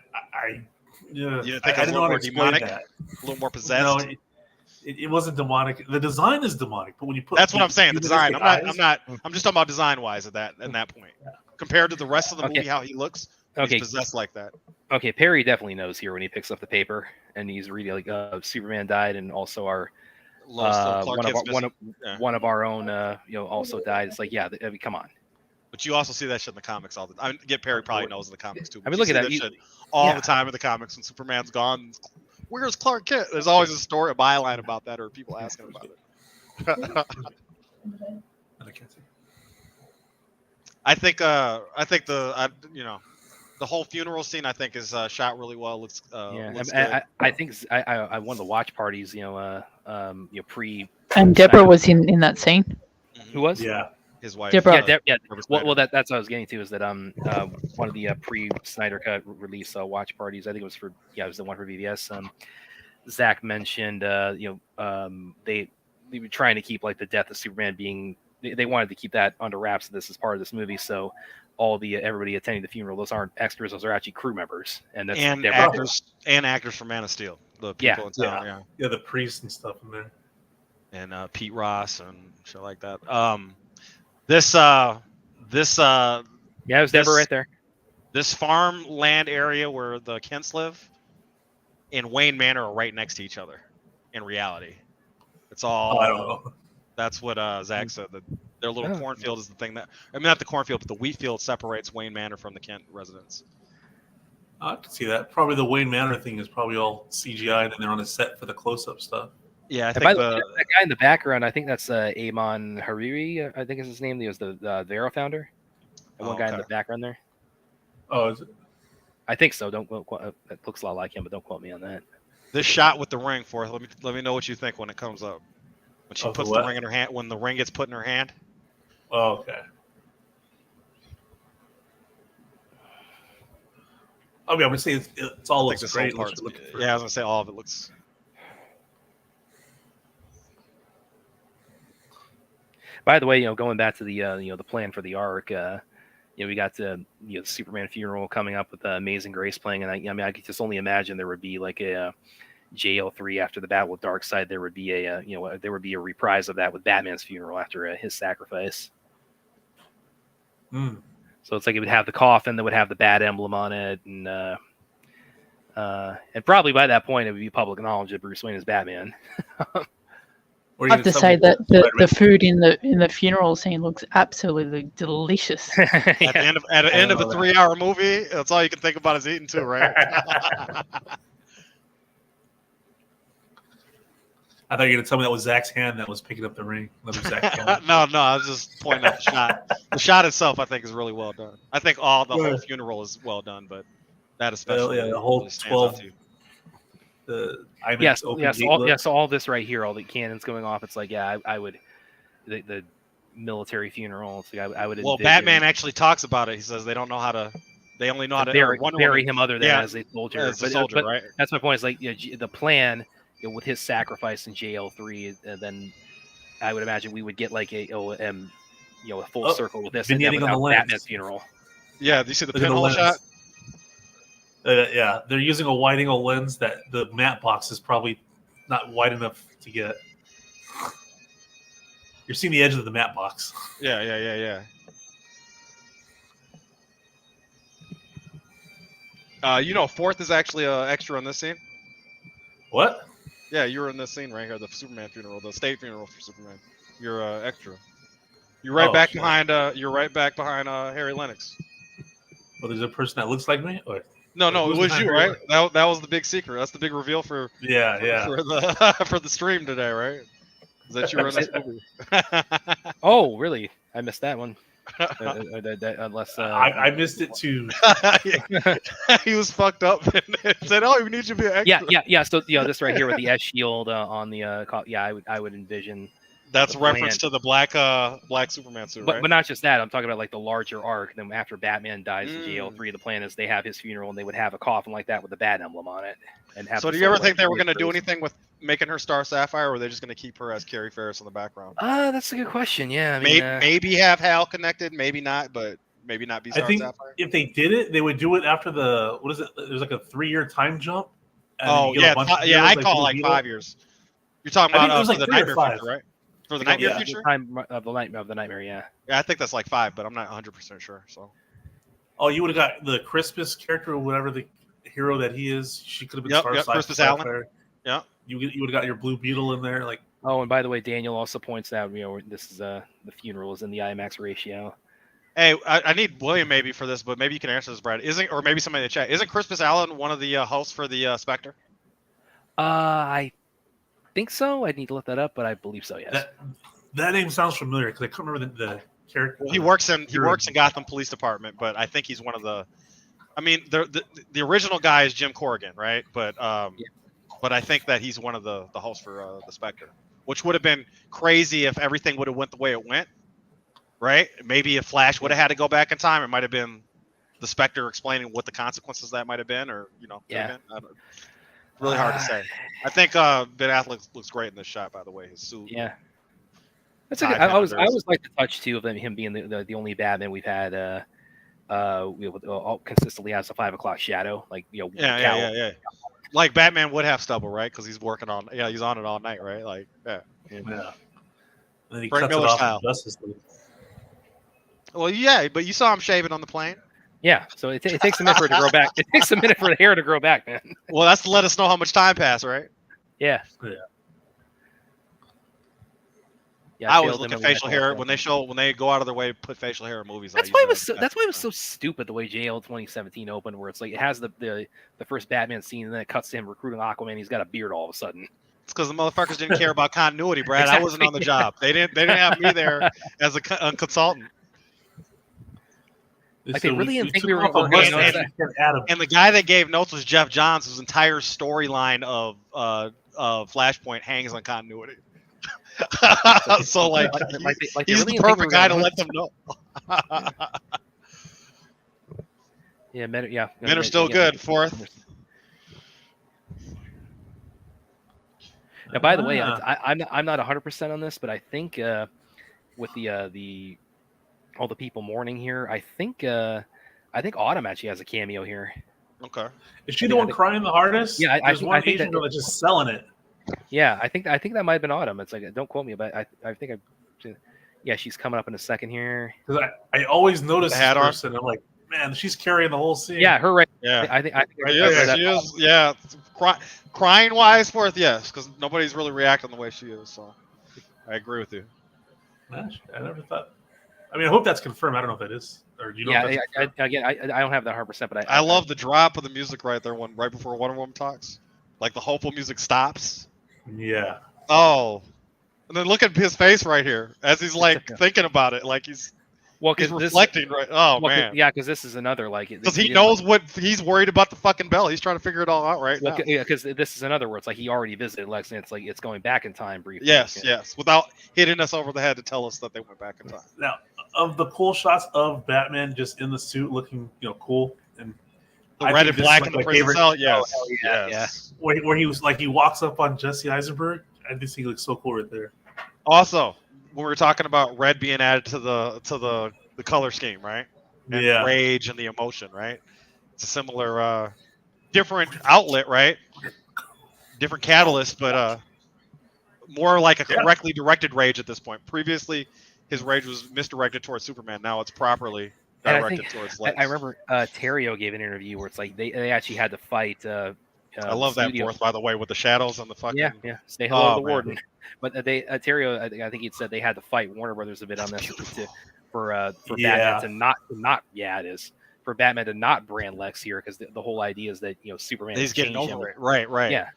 Yeah, You didn't think I it was a didn't know little how to more explain demonic, that. a little more possessed? No, it wasn't demonic. The design is demonic, but when you put That's what I'm saying. The design. humanistic eyes- I'm just talking about design wise at that point. Compared to the rest of the Okay. movie, how he looks, Okay. he's possessed like that. Okay, Perry definitely knows here when he picks up the paper and he's reading like Superman died, and also our Clark one Kent's of our, yeah. one of our own also died. It's like, yeah, I mean, come on. But you also see that shit in the comics all the time. I mean, Perry probably knows in the comics too. I mean, you look at see that. shit all the time in the comics when Superman's gone. Where's Clark Kent? There's always a story, a byline about that, or people asking about it. I think the whole funeral scene I think is shot really well. Looks I think I one of the watch parties, pre. And Deborah was in that scene. Who was? Yeah, his wife. Deborah. Yeah. Well, that's what I was getting to is that one of the pre-Snyder Cut release watch parties. I think it was it was the one for BVS. Zach mentioned they were trying to keep like the death of Superman being. They wanted to keep that under wraps. This is part of this movie, so all the everybody attending the funeral, those aren't extras; those are actually crew members, and that's actors from Man of Steel, the people in town, yeah, the priests and stuff in there, and Pete Ross and shit like that. It was Deborah right there. This farmland area where the Kents live and Wayne Manor are right next to each other. In reality, it's all. I don't know. That's what Zach said. That their little cornfield is the thing not the cornfield, but the wheat field separates Wayne Manor from the Kent residents. I can see that. Probably the Wayne Manor thing is probably all CGI, and they're on a set for the close-up stuff. Yeah, I think by the way, that guy in the background, I think that's Amon Hariri. I think is his name. He was the Vero founder. One guy in the background there. Oh, is it? I think so. Don't quote. It looks a lot like him, but don't quote me on that. This shot with the ring for it. Let me know what you think when it comes up. When she puts the ring in her hand, when the ring gets put in her hand. Oh, okay. I mean, I would say it's all looks great. Yeah, I was gonna say all of it looks. By the way, going back to the the plan for the arc, we got the Superman funeral coming up with Amazing Grace playing, and I could just only imagine there would be like a JL3 after the battle with Darkseid. There would be a reprise of that with Batman's funeral after his sacrifice. So it's like it would have the coffin that would have the bat emblem on it, and probably by that point it would be public knowledge that Bruce Wayne is Batman. I have to say that the food in the funeral scene looks absolutely delicious. At the end of a 3-hour movie, that's all you can think about is eating too, right? I thought you were going to tell me that was Zach's hand that was picking up the ring. No, I was just pointing out the shot. The shot itself, I think, is really well done. I think the whole funeral is well done, but that especially. The whole really 12. So all this right here, all the cannons going off. It's like, I would the military funeral. It's like I would. Well, Batman actually talks about it. He says they don't know how to. They only know how to bury him other than as a soldier. As a soldier, right? That's my point. It's like the plan. With his sacrifice in JL3, then I would imagine we would get like a full circle with this and then without Batman's funeral. Yeah, do you see the pinhole shot? Yeah, they're using a wide-angle lens that the matte box is probably not wide enough to get. You're seeing the edge of the matte box. Yeah. Fourth is actually an extra on this scene. What? Yeah, you were in this scene right here, the Superman funeral, the state funeral for Superman. You're extra. You're right back behind. You're right back behind Harry Lennox. Well, there's a person that looks like me. No, it was you, right? That was the big secret. That's the big reveal for for the stream today, right? Is that you were in this movie? Oh, really? I missed that one. Unless I missed it too. He was fucked up and said, "Oh, we need you to be an extra." Yeah. So this right here with the S shield on the I would envision. That's a reference to the black Superman suit, right? But not just that. I'm talking about like the larger arc. Then after Batman dies in JL3, the plan is they have his funeral and they would have a coffin like that with the bat emblem on it. So do you ever think they were going to do anything with making her Star Sapphire, or were they just going to keep her as Carrie Ferris in the background? That's a good question. Yeah, I mean, maybe have Hal connected, maybe not, but maybe not be I Stars think Sapphire. if they did it, they would do it after what is it? There's like a 3-year time jump. And Oh you get a yeah, bunch of yeah. heroes, I call Blue like Beetle. 5 years. You're talking I think about it was like for the 3 or Nightmare 5. Future, right? For the Yeah, Nightmare yeah. the Future. time of the nightmare. Yeah. Yeah, I think that's like 5, but I'm not 100% sure. So Oh, you would have got the Christmas character or whatever the hero that he is. She could have been Yep, Star yep, Sapphire. Christmas Allen. Yeah. You would have got your Blue Beetle in there, like. Oh, and by the way, Daniel also points out, this is the funeral is in the IMAX ratio. Hey, I need William maybe for this, but maybe you can answer this, Brad. Or maybe somebody in the chat. Isn't Christmas Allen one of the hosts for the Spectre? I think so. I need to look that up, but I believe so. Yes. That name sounds familiar because I couldn't remember the character. Well, he works in Gotham Police Department, but I think he's one of the. I mean, the original guy is Jim Corrigan, right? But but I think that he's one of the hosts for the Spectre, which would have been crazy if everything would have went the way it went, right? Maybe if Flash would have had to go back in time, it might have been the Spectre explaining what the consequences of that might have been, or Yeah. Really hard to say. I think Ben Affleck looks great in this shot, by the way. His suit. Yeah. That's a good, I always like the touch too of him being the only Batman we've had consistently has a 5 o'clock shadow, like Yeah. Like Batman would have stubble, right? Because he's working on he's on it all night, right? Like Yeah. And then he Frank cuts Miller it off style. in Justice League. Well, yeah, but you saw him shaving on the plane. Yeah, so it takes a minute for it to grow back. It takes a minute for the hair to grow back, man. Well, that's to let us know how much time passed, right? Yeah. I always look at facial hair when they go out of their way to put facial hair in movies. That's why it was so stupid the way JL 2017 opened, where it's like it has the first Batman scene and then it cuts to him recruiting Aquaman. He's got a beard all of a sudden. It's because the motherfuckers didn't care about continuity, Brad. Exactly. I wasn't on the job. They didn't have me there as a consultant. Like they really didn't think we were And the guy that gave notes was Jeff Johns, whose entire storyline of Flashpoint hangs on continuity. So he's the perfect guy to let them know. Men are still good. Fourth. Now, by the way, I'm not 100% on this, but I think with the all the people mourning here, I think Autumn actually has a cameo here. Okay. Is she the one crying the hardest? Yeah, There's one Asian girl that's just selling it. Yeah, I think that might have been Autumn. It's like, don't quote me, but I think she's coming up in a second here. Because I always notice this person. I'm like, man, she's carrying the whole scene. Yeah, her right. Yeah, I think she is. Yeah, crying wise, Fourth, yes, because nobody's really reacting the way she is. So I agree with you. Gosh, I never thought. I mean, I hope that's confirmed. I don't know if that is, or you know. Yeah, again, I don't have that 100%, but I love the drop of the music right there right before Wonder Woman talks. Like the hopeful music stops. Yeah. Oh, and then look at his face right here as he's like thinking about it, like he's reflecting, right? Oh man. Yeah, because this is another because he knows what he's worried about the fucking bell. He's trying to figure it all out right now. Yeah, because this is another where it's like he already visited Lex, and it's like it's going back in time briefly. Yes, without hitting us over the head to tell us that they went back in time. Now, of the cool shots of Batman just in the suit looking, cool and. The red and black in the prison cell, yes. Yeah. Where he was like he walks up on Jesse Eisenberg. I just think he looks so cool right there. Also, when we were talking about red being added to the color scheme, right? And the rage and the emotion, right? It's a similar, different outlet, right? Different catalyst, but more like a correctly directed rage at this point. Previously, his rage was misdirected towards Superman. Now it's properly. Towards I remember Terrio gave an interview where it's like they actually had to fight. I love that Fourth, by the way, with the shadows and the fucking. Yeah. Say hello to the warden. But Terrio, I think he said they had to fight Warner Brothers a bit on this for Batman for Batman to not brand Lex here because the whole idea is that Superman. He's getting over it, right. Yeah.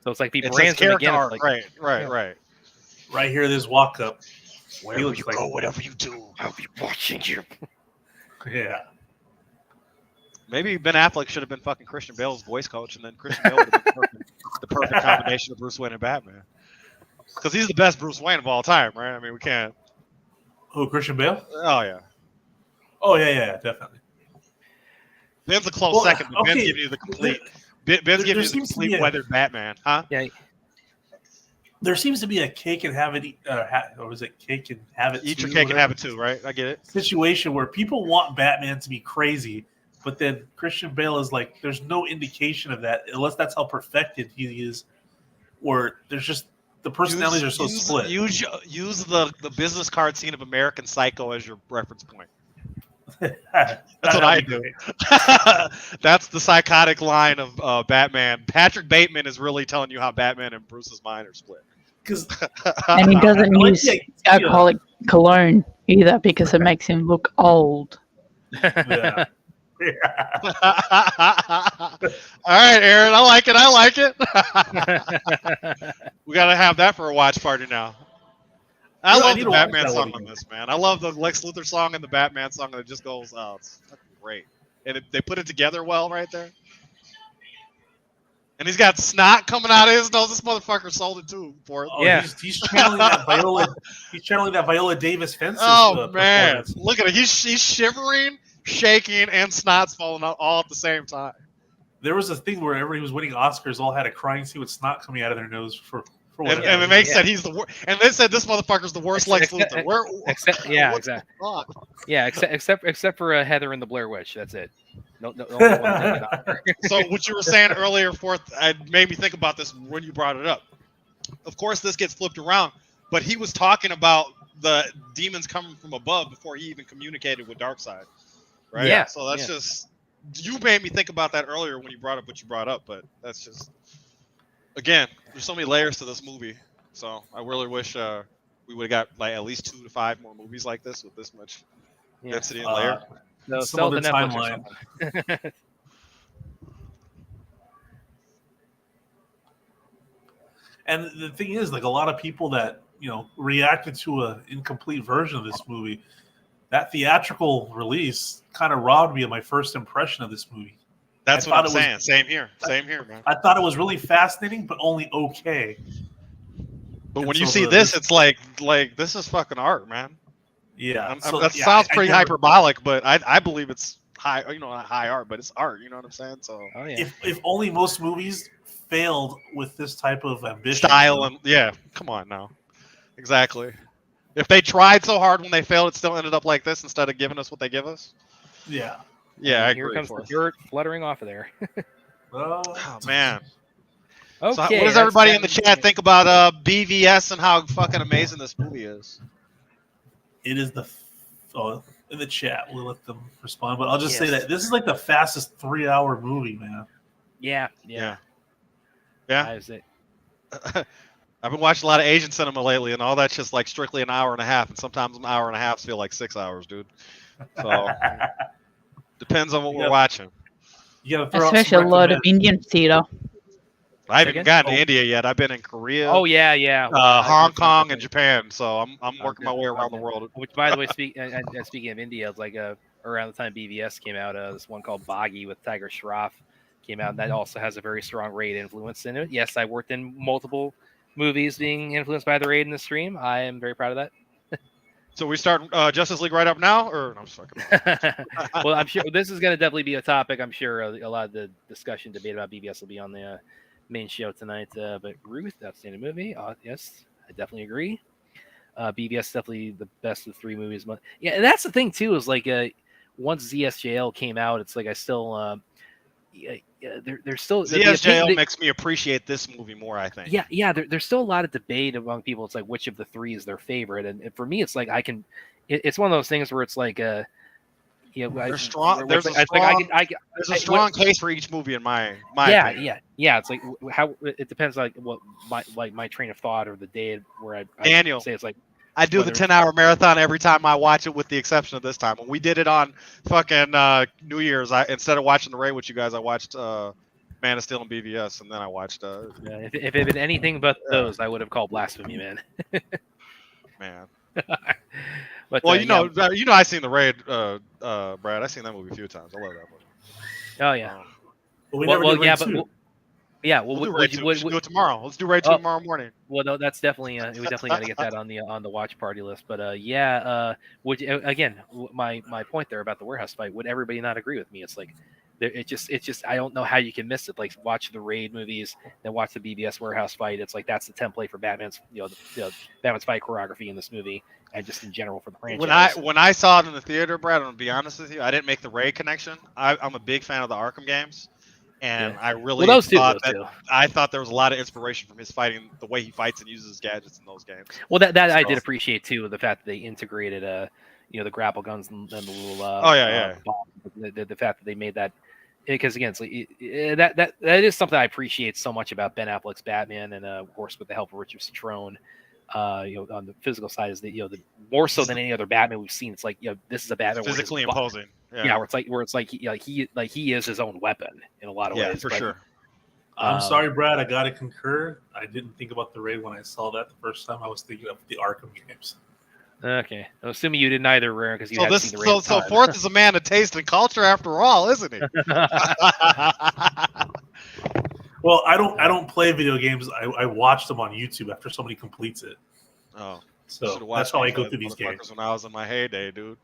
So it's like he brands him again. Like, right. Right here, this walk up. Wherever you go, whatever you do, I'll be watching you. Yeah. Maybe Ben Affleck should have been fucking Christian Bale's voice coach, and then Christian Bale would have been the perfect combination of Bruce Wayne and Batman. Because he's the best Bruce Wayne of all time, right? I mean, we can't. Who, Christian Bale? Oh, yeah. Oh, yeah, definitely. Ben's a close second, but Ben's giving you the complete. Ben's giving you the complete weathered Batman, huh? Yeah. there seems to be a cake and have it, or was it cake and have it? Eat your too, cake and whatever, have it too, right? I get it. situation where people want Batman to be crazy, but then Christian Bale is like, there's no indication of that unless that's how perfected he is, or there's just the personalities are so split. Use the business card scene of American Psycho as your reference point. That's what I do. That's the psychotic line of Batman. Patrick Bateman is really telling you how Batman and Bruce's mind are split. And he doesn't use alcoholic cologne either because it makes him look old. Yeah. All right, Aaron, I like it. We gotta have that for a watch party now. I love the Batman song on this, man. I love the Lex Luthor song and the Batman song, and it just goes, oh, it's fucking great. And they put it together well right there. And he's got snot coming out of his nose. This motherfucker sold it too for it. Oh, yeah, he's channeling that Viola. He's channeling that Viola Davis fences. Oh man, look at it. He's shivering, shaking, and snot's falling out all at the same time. There was a thing where everybody who was winning Oscars all had a crying scene with snot coming out of their nose for and it makes that he's the worst. And they said this motherfucker's the worst Lex Luthor. Except for Heather and the Blair Witch. That's it. No. So what you were saying earlier, it made me think about this when you brought it up. Of course, this gets flipped around, but he was talking about the demons coming from above before he even communicated with Darkseid, right? Yeah. So that's just, you made me think about that earlier when you brought up what you brought up, but that's just, again, there's so many layers to this movie. So I really wish we would have got like at least 2 to 5 more movies like this with this much density and layer. No, some other timeline. And the thing is, like, a lot of people that reacted to an incomplete version of this movie, that theatrical release kind of robbed me of my first impression of this movie. That's what I'm saying. Same here, man. I thought it was really fascinating, but only okay. But when you see this, it's like this is fucking art, man. Yeah, that sounds pretty hyperbolic, but I believe it's high, not high art, but it's art. You know what I'm saying? So, if only most movies failed with this type of ambition, style, and come on now, exactly. If they tried so hard when they failed, it still ended up like this instead of giving us what they give us. Yeah, I here agree. Comes the dirt fluttering off of there. Oh man. Okay, so what does everybody in the chat think about BVS and how fucking amazing this movie is? It is in the chat, we'll let them respond. But I'll just say that this is like the fastest 3-hour movie, man. Yeah. I've been watching a lot of Asian cinema lately, and all that's just like strictly an hour and a half, and sometimes an hour and a half feel like 6 hours, dude. So depends on what we're watching. You gotta throw especially a lot of Indian theater. I haven't even gotten to India yet. I've been in Korea. Oh yeah. Hong Kong and Japan. So I'm working my way around the world. Which, by the way, speaking of India, it's like around the time BVS came out, this one called Boggy with Tiger Shroff came out, and that also has a very strong Raid influence in it. Yes, I worked in multiple movies being influenced by the Raid in the stream. I am very proud of that. So we start Justice League right up now, or no, I'm just fucking. Well, I'm sure this is going to definitely be a topic. I'm sure a lot of the discussion, debate about BVS will be on the main show tonight. But Ruth, outstanding movie. Yes, I definitely agree. BVS definitely the best of the 3 movies. Yeah, and that's the thing too. Is like once ZSJL came out, it's like I still. There's still ZSJL makes me appreciate this movie more, I think. Yeah. There's still a lot of debate among people. It's like which of the 3 is their favorite, and for me, it's like it's one of those things where it's like there's a strong case for each movie in my opinion. Yeah. It's like how it depends like what my train of thought or the day where Daniel say it's like. I do the 10-hour marathon every time I watch it, with the exception of this time. When we did it on fucking New Year's, instead of watching The Raid with you guys, I watched Man of Steel and BVS, and then I watched. If it had been anything but those, I would have called blasphemy, man. Man. But, well, I seen The Raid, Brad. I seen that movie a few times. I love that movie. Oh yeah. We'll do Raid 2. We should do it tomorrow. Let's do Raid 2 tomorrow morning. Well, no, that's definitely we definitely got to get that on the watch party list. But again, my point there about the warehouse fight, would everybody not agree with me? It's like it's just I don't know how you can miss it. Like watch the Raid movies, then watch the BBS warehouse fight. It's like that's the template for Batman's Batman's fight choreography in this movie, and just in general for the franchise. When I saw it in the theater, Brad, I'm gonna be honest with you, I didn't make the Raid connection. I'm a big fan of the Arkham games, and I really I thought there was a lot of inspiration from his fighting, the way he fights and uses gadgets in those games. Well, that I did appreciate too, the fact that they integrated the grapple guns and the little the fact that they made that, because again, it's like, that is something I appreciate so much about Ben Affleck's Batman, and of course with the help of Richard Citrone, on the physical side, is that the more so than any other Batman we've seen, it's like this is a Batman physically imposing, where it's like he is his own weapon in a lot of ways. For sure. I'm sorry, Brad. I gotta concur. I didn't think about the Raid when I saw that the first time. I was thinking of the Arkham games. Okay, I'm assuming you didn't either, Rare, because you haven't seen the Raid. So Fourth is a man of taste and culture after all, isn't he? Well, I don't play video games. I watch them on YouTube after somebody completes it. Oh, so that's how I go through these games. When I was in my heyday, dude.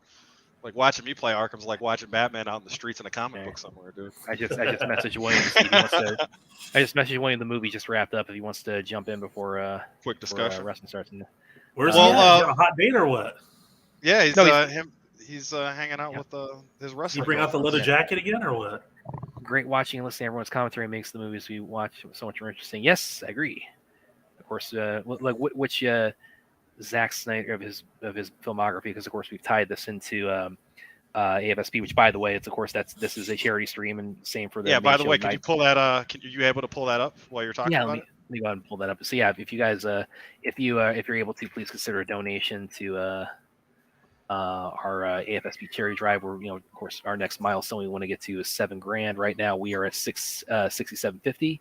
Like watching me play Arkham's like watching Batman out in the streets in a comic book somewhere, dude. I just messaged William to see if he wants to. I just messaged William. The movie just wrapped up. If he wants to jump in before quick discussion, wrestling starts. Where's he? On a hot date or what? Yeah, he's hanging out with his wrestler. You bring out the leather jacket again or what? Great watching and listening. Everyone's commentary makes the movies we watch so much more interesting. Yes, I agree. Of course, like which Zack Snyder of his filmography, because of course we've tied this into AFSP, which by the way, this is a charity stream, and same for the by the way, can you pull that? Are you able to pull that up while you're talking about it? Let me go ahead and pull that up. So yeah, if you guys if you're able to, please consider a donation to our AFSP charity drive. Where of course our next milestone we want to get to is $7,000. Right now we are at $67.50.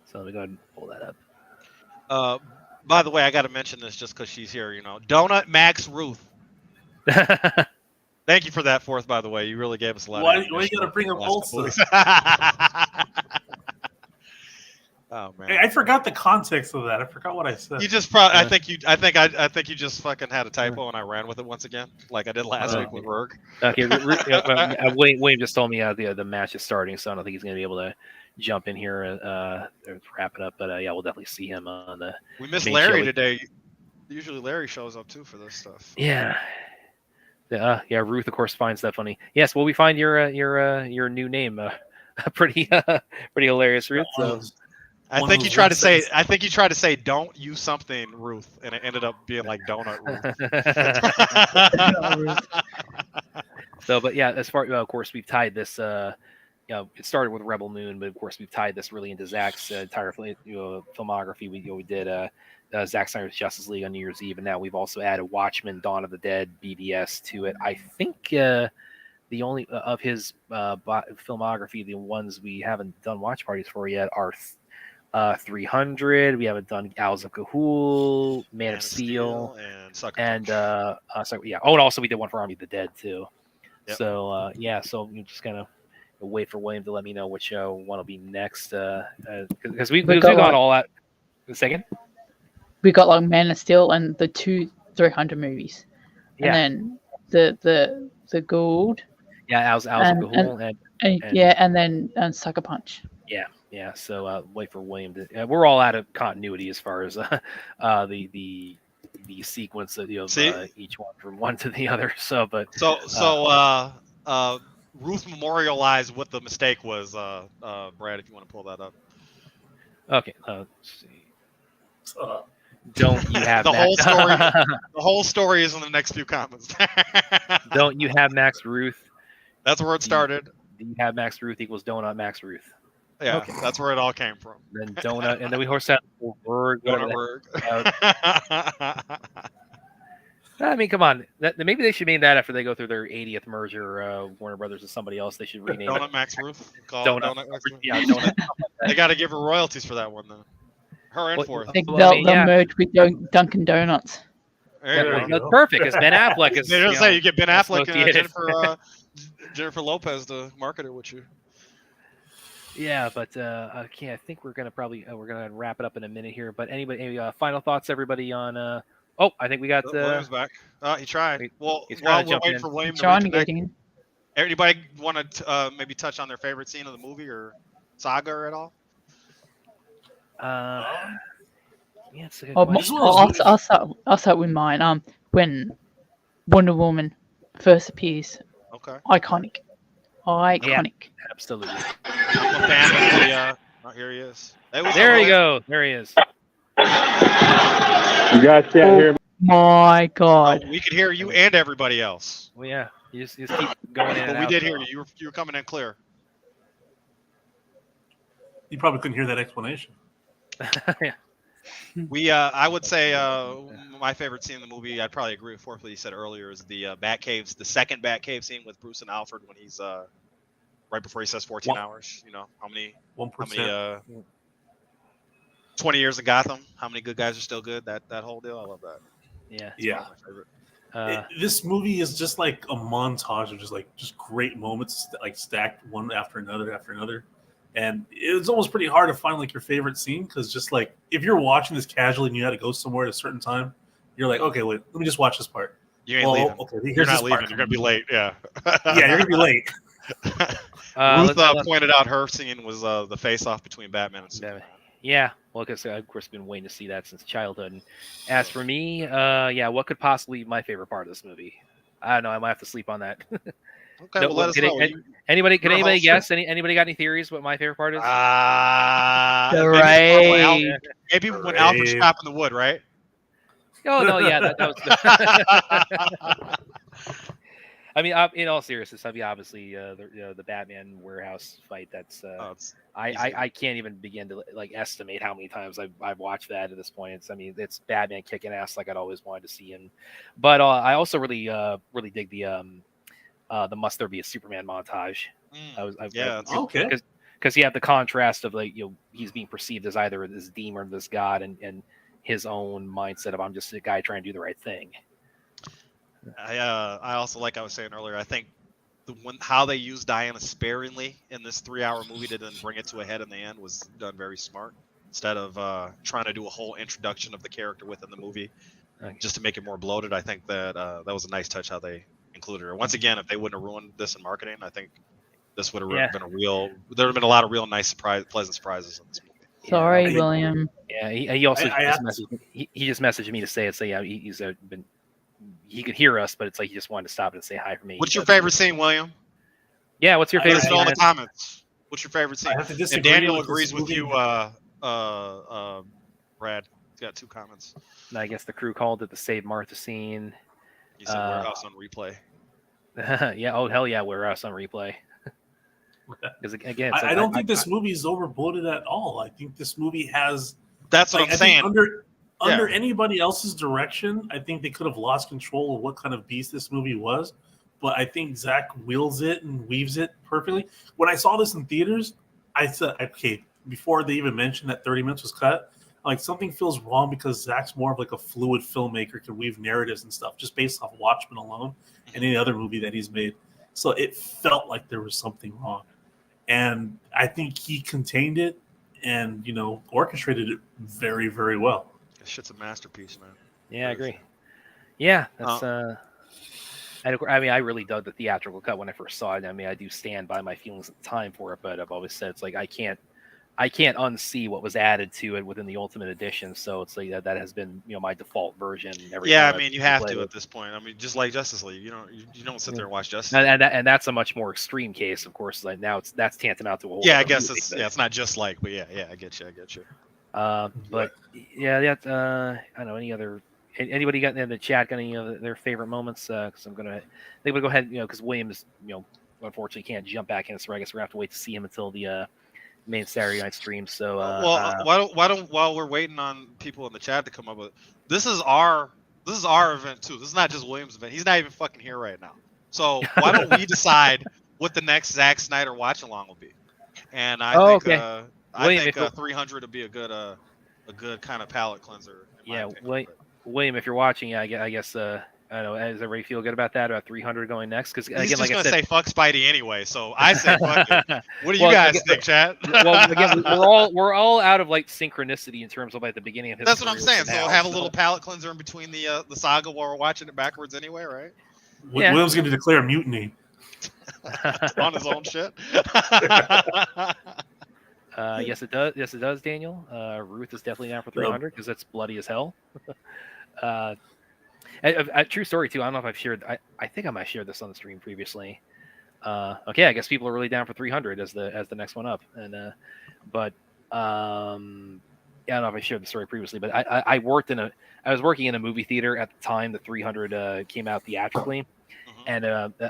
So let me go ahead and pull that up. By the way, I got to mention this just because she's here. Donut Max Ruth. Thank you for that, Fourth. By the way, you really gave us a lot. Why you got to bring up old stuff? Oh man, hey, I forgot the context of that. I forgot what I said. You just probably. I think you just fucking had a typo, and I ran with it once again, like I did last week with Rourke. Okay, William just told me the match is starting, so I don't think he's going to be able to jump in here and wrap it up. But yeah, we'll definitely see him on the. We missed Larry today. Usually Larry shows up too for this stuff. Yeah. Ruth of course finds that funny. Yes, well we find your new name pretty hilarious, Ruth. So. I think you tried to say don't use something, Ruth, and it ended up being like donut Ruth. So, but yeah, as far of course we've tied this. It started with Rebel Moon, but of course we've tied this really into Zack's entire filmography. We did Zack Snyder's Justice League on New Year's Eve, and now we've also added Watchmen, Dawn of the Dead, BVS to it. I think the only of his filmography, the ones we haven't done watch parties for yet are 300. We haven't done Owls of Ga'Hoole, Man of Steel, and Sucker and Punch. and also we did one for Army of the Dead too. Yep. So so you just kind of wait for William to let me know which one will be next, because we've got all that. A second, we got like Man of Steel and the 300 movies, and then the Gould. Yeah, Owls of Ga'Hoole, and then Sucker Punch. Yeah. So wait for William to. We're all out of continuity as far as the sequence of each one from one to the other. So Ruth memorialized what the mistake was. Brad, if you want to pull that up. Okay. Let's see. Don't you have the whole story? The whole story is in the next few comments. Don't you have Max Ruth? That's where it started. Do you have Max Ruth equals Donut Max Ruth? Yeah, okay. That's where it all came from. Then Donut, and then we horse out Word. I mean, come on. Maybe they should name that after they go through their 80th merger. Warner Brothers and somebody else. They should rename Donut it. Max Ruth. Donut Max Ruth. Yeah, Donut. They got to give her royalties for that one, though. Her and Fourth. They'll merge with Dunkin' Donuts. That's perfect. It's Ben Affleck. You get Ben Affleck and Jennifer Lopez to market it with you. Yeah, but okay, I think we're gonna wrap it up in a minute here. But any final thoughts, everybody, on? I think we got William's back. He tried. While we're waiting for William to reconnect. Anybody want to maybe touch on their favorite scene of the movie or saga or at all? Yeah, it's a good Oh, question. I'll start with mine. When Wonder Woman first appears, Okay. iconic. Yeah, absolutely. I'm a fan of the. Oh, here he is. Hey, what's There up, you William? go. There he is. You guys can't hear me. My God. We could hear you and everybody else. Well, yeah, you just keep going in and But we out. did hear you. You were coming in clear. You probably couldn't hear that explanation. Yeah. I would say my favorite scene in the movie, I'd probably agree with what you said earlier, is the Batcaves, the second Batcave scene with Bruce and Alfred when he's right before he says 14 hours. You know, how many 1%. 20 years of Gotham, how many good guys are still good? That whole deal, I love that. Yeah. Yeah. My favorite. This movie is just like a montage of just great moments like stacked one after another. And it's almost pretty hard to find like your favorite scene because just like if you're watching this casually and you had to go somewhere at a certain time, you're like, okay, wait, let me just watch this part. You ain't leaving. Okay, You're not leaving. You're gonna be late. Yeah. Yeah, you're gonna be late. Ruth pointed out her scene was the face-off between Batman and Superman. Yeah, well, because of course, been waiting to see that since childhood. And as for me, yeah, what could possibly be my favorite part of this movie? I don't know. I might have to sleep on that. Okay, well, let us know. Anybody guess? Anybody got any theories what my favorite part is? Maybe when Alfred's chopping the wood, right? Oh no, yeah, that was. I mean, in all seriousness, I mean, obviously, the Batman warehouse fight. That's I can't even begin to like estimate how many times I've watched that at this point. It's Batman kicking ass like I'd always wanted to see him. But I also really dig the Must There Be a Superman montage. Okay. Because you have the contrast of like he's being perceived as either this demon or this god, and his own mindset of I'm just a guy trying to do the right thing. I also, like I was saying earlier, I think how they used Diana sparingly in this 3-hour movie to then bring it to a head in the end was done very smart. Instead of trying to do a whole introduction of the character within the movie, just to make it more bloated, I think that that was a nice touch how they included her. Once again, if they wouldn't have ruined this in marketing, I think this would have been there would have been a lot of real nice pleasant surprises in this movie. Sorry, William. Yeah, he also just messaged me to say it. So yeah, he could hear us, but it's like he just wanted to stop and say hi for me. What's your favorite scene, William? Yeah, what's your favorite scene? In the comments. What's your favorite scene? And Daniel agrees with you, Brad. He's got 2 comments. I guess the crew called it the Save Martha scene. He said warehouse on replay. Yeah. Oh hell yeah, warehouse on replay. Because again, I don't think this movie is overbloated at all. I think this movie has. That's what I'm saying. Under anybody else's direction, I think they could have lost control of what kind of beast this movie was. But I think Zach wields it and weaves it perfectly. When I saw this in theaters, I said, okay, before they even mentioned that 30 minutes was cut, like something feels wrong because Zach's more of like a fluid filmmaker, can weave narratives and stuff just based off Watchmen alone and any other movie that he's made. So it felt like there was something wrong. And I think he contained it and, orchestrated it very, very well. This shit's a masterpiece, man. Yeah, I agree. Yeah, that's I mean, I really dug the theatrical cut when I first saw it. I mean, I do stand by my feelings at the time for it, but I've always said it's like I can't unsee what was added to it within the Ultimate Edition. So it's like that has been my default version. Yeah, I mean, you have to at this point. I mean, just like Justice League, you don't sit there and watch Justice League. And that's a much more extreme case, of course. Like now that's tantamount to a whole. Yeah, I guess it's not just like, but yeah, I get you. But yeah, I don't know anybody got in the chat got any of their favorite moments? Because I'm gonna go ahead, because Williams, unfortunately can't jump back in, so I guess we're gonna have to wait to see him until the main Saturday night stream. So why don't while we're waiting on people in the chat to come up with this is our event too. This is not just Williams' event. He's not even fucking here right now. So why don't we decide what the next Zack Snyder watch along will be? And I think 300 would be a good kind of palate cleanser. Yeah, William, if you're watching, I guess I don't know. Does everybody feel good about that? About 300 going next? Because he's just gonna say fuck Spidey anyway. So I say fuck it. What do you guys think, chat? Well, again, we're all out of like synchronicity in terms of like the beginning of his. That's what I'm saying. So have a little palate cleanser in between the saga while we're watching it backwards anyway, right? William's going to declare mutiny. on his own shit. Yes, it does. Yes, it does, Daniel. Ruth is definitely down for 300 because it's bloody as hell. A true story too. I don't know if I've shared. I think I might have shared this on the stream previously. Okay, I guess people are really down for 300 as the next one up. And but I don't know if I shared the story previously, but I was working in a movie theater at the time the 300 came out theatrically. And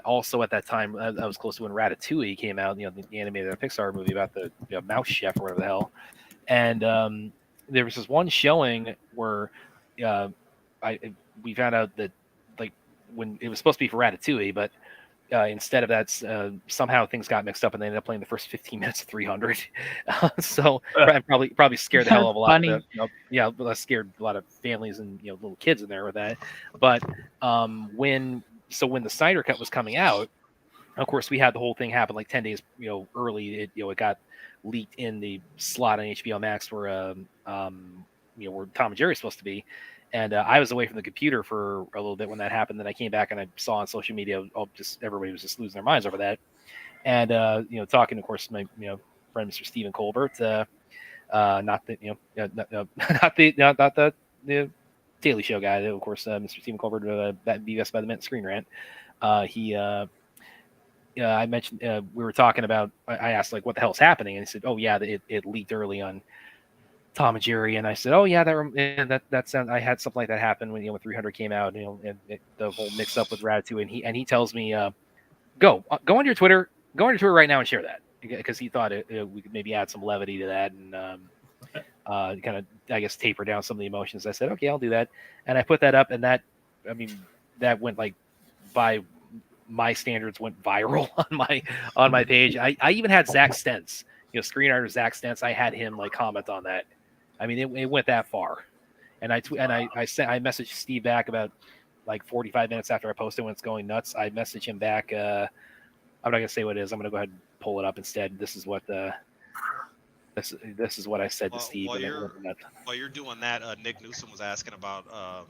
also at that time, I was close to when Ratatouille came out, the animated Pixar movie about the mouse chef or whatever the hell. And there was this one showing where we found out that like when it was supposed to be for Ratatouille, but instead of that, somehow things got mixed up and they ended up playing the first 15 minutes of 300. So probably scared the hell of a lot. Of scared a lot of families and little kids in there with that. But when the Snyder Cut was coming out, of course, we had the whole thing happen like 10 days, early. It got leaked in the slot on HBO Max where where Tom and Jerry is supposed to be. And I was away from the computer for a little bit when that happened. Then I came back and I saw on social media, everybody was just losing their minds over that. And talking, of course, my friend Mr. Stephen Colbert, not the Daily Show guy, of course, Mr. Stephen Colbert, that BS by the Minute Screen Rant. I mentioned we were talking about. I asked like, "What the hell's happening?" And he said, "Oh yeah, it leaked early on Tom and Jerry." And I said, "Oh yeah, that sound. I had something like that happen when 300 came out. And the whole mix up with Ratatouille." And he tells me, "Go onto your Twitter, right now and share that," because he thought we could maybe add some levity to that and kind of, I guess, taper down some of the emotions. I said, "Okay, I'll do that," and I put that up, and that went like by my standards went viral on my page. I even had Zach Stentz, screenwriter Zach Stentz. I had him like comment on that. I mean, it went that far, and I messaged Steve back about like 45 minutes after I posted when it's going nuts. I messaged him back. I'm not gonna say what it is. I'm gonna go ahead and pull it up instead. This is what this is what I said to Steve. While you're doing that, Nick Newsom was asking about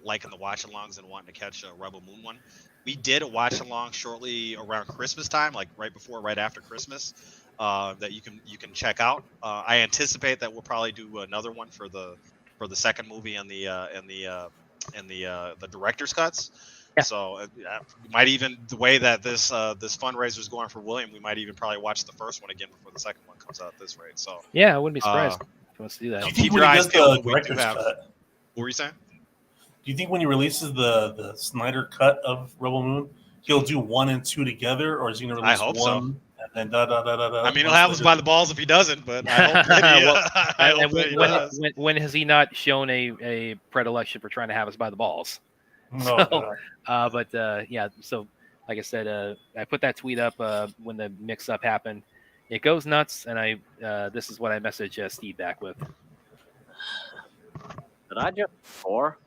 liking the watch-alongs and wanting to catch a Rebel Moon one. We did a watch-along shortly around Christmas time, like right after Christmas, that you can check out. I anticipate that we'll probably do another one for the second movie and the director's cuts. Yeah. So might even, the way that this fundraiser is going for William, we might even probably watch the first one again before the second one comes out at this rate. So yeah, I wouldn't be surprised if he wants to do that. Do you think keep when your he eyes does peeled. the director's cut? What were you saying? Do you think when he releases the Snyder cut of Rebel Moon, he'll do 1 and 2 together, or is he going to release I hope one and then da? I mean, he'll have us by the balls if he doesn't, but I hope that he does. When has he not shown a predilection for trying to have us by the balls? No, yeah. So, like I said, I put that tweet up when the mix-up happened. It goes nuts, and this is what I messaged Steve back with. Did I just 4?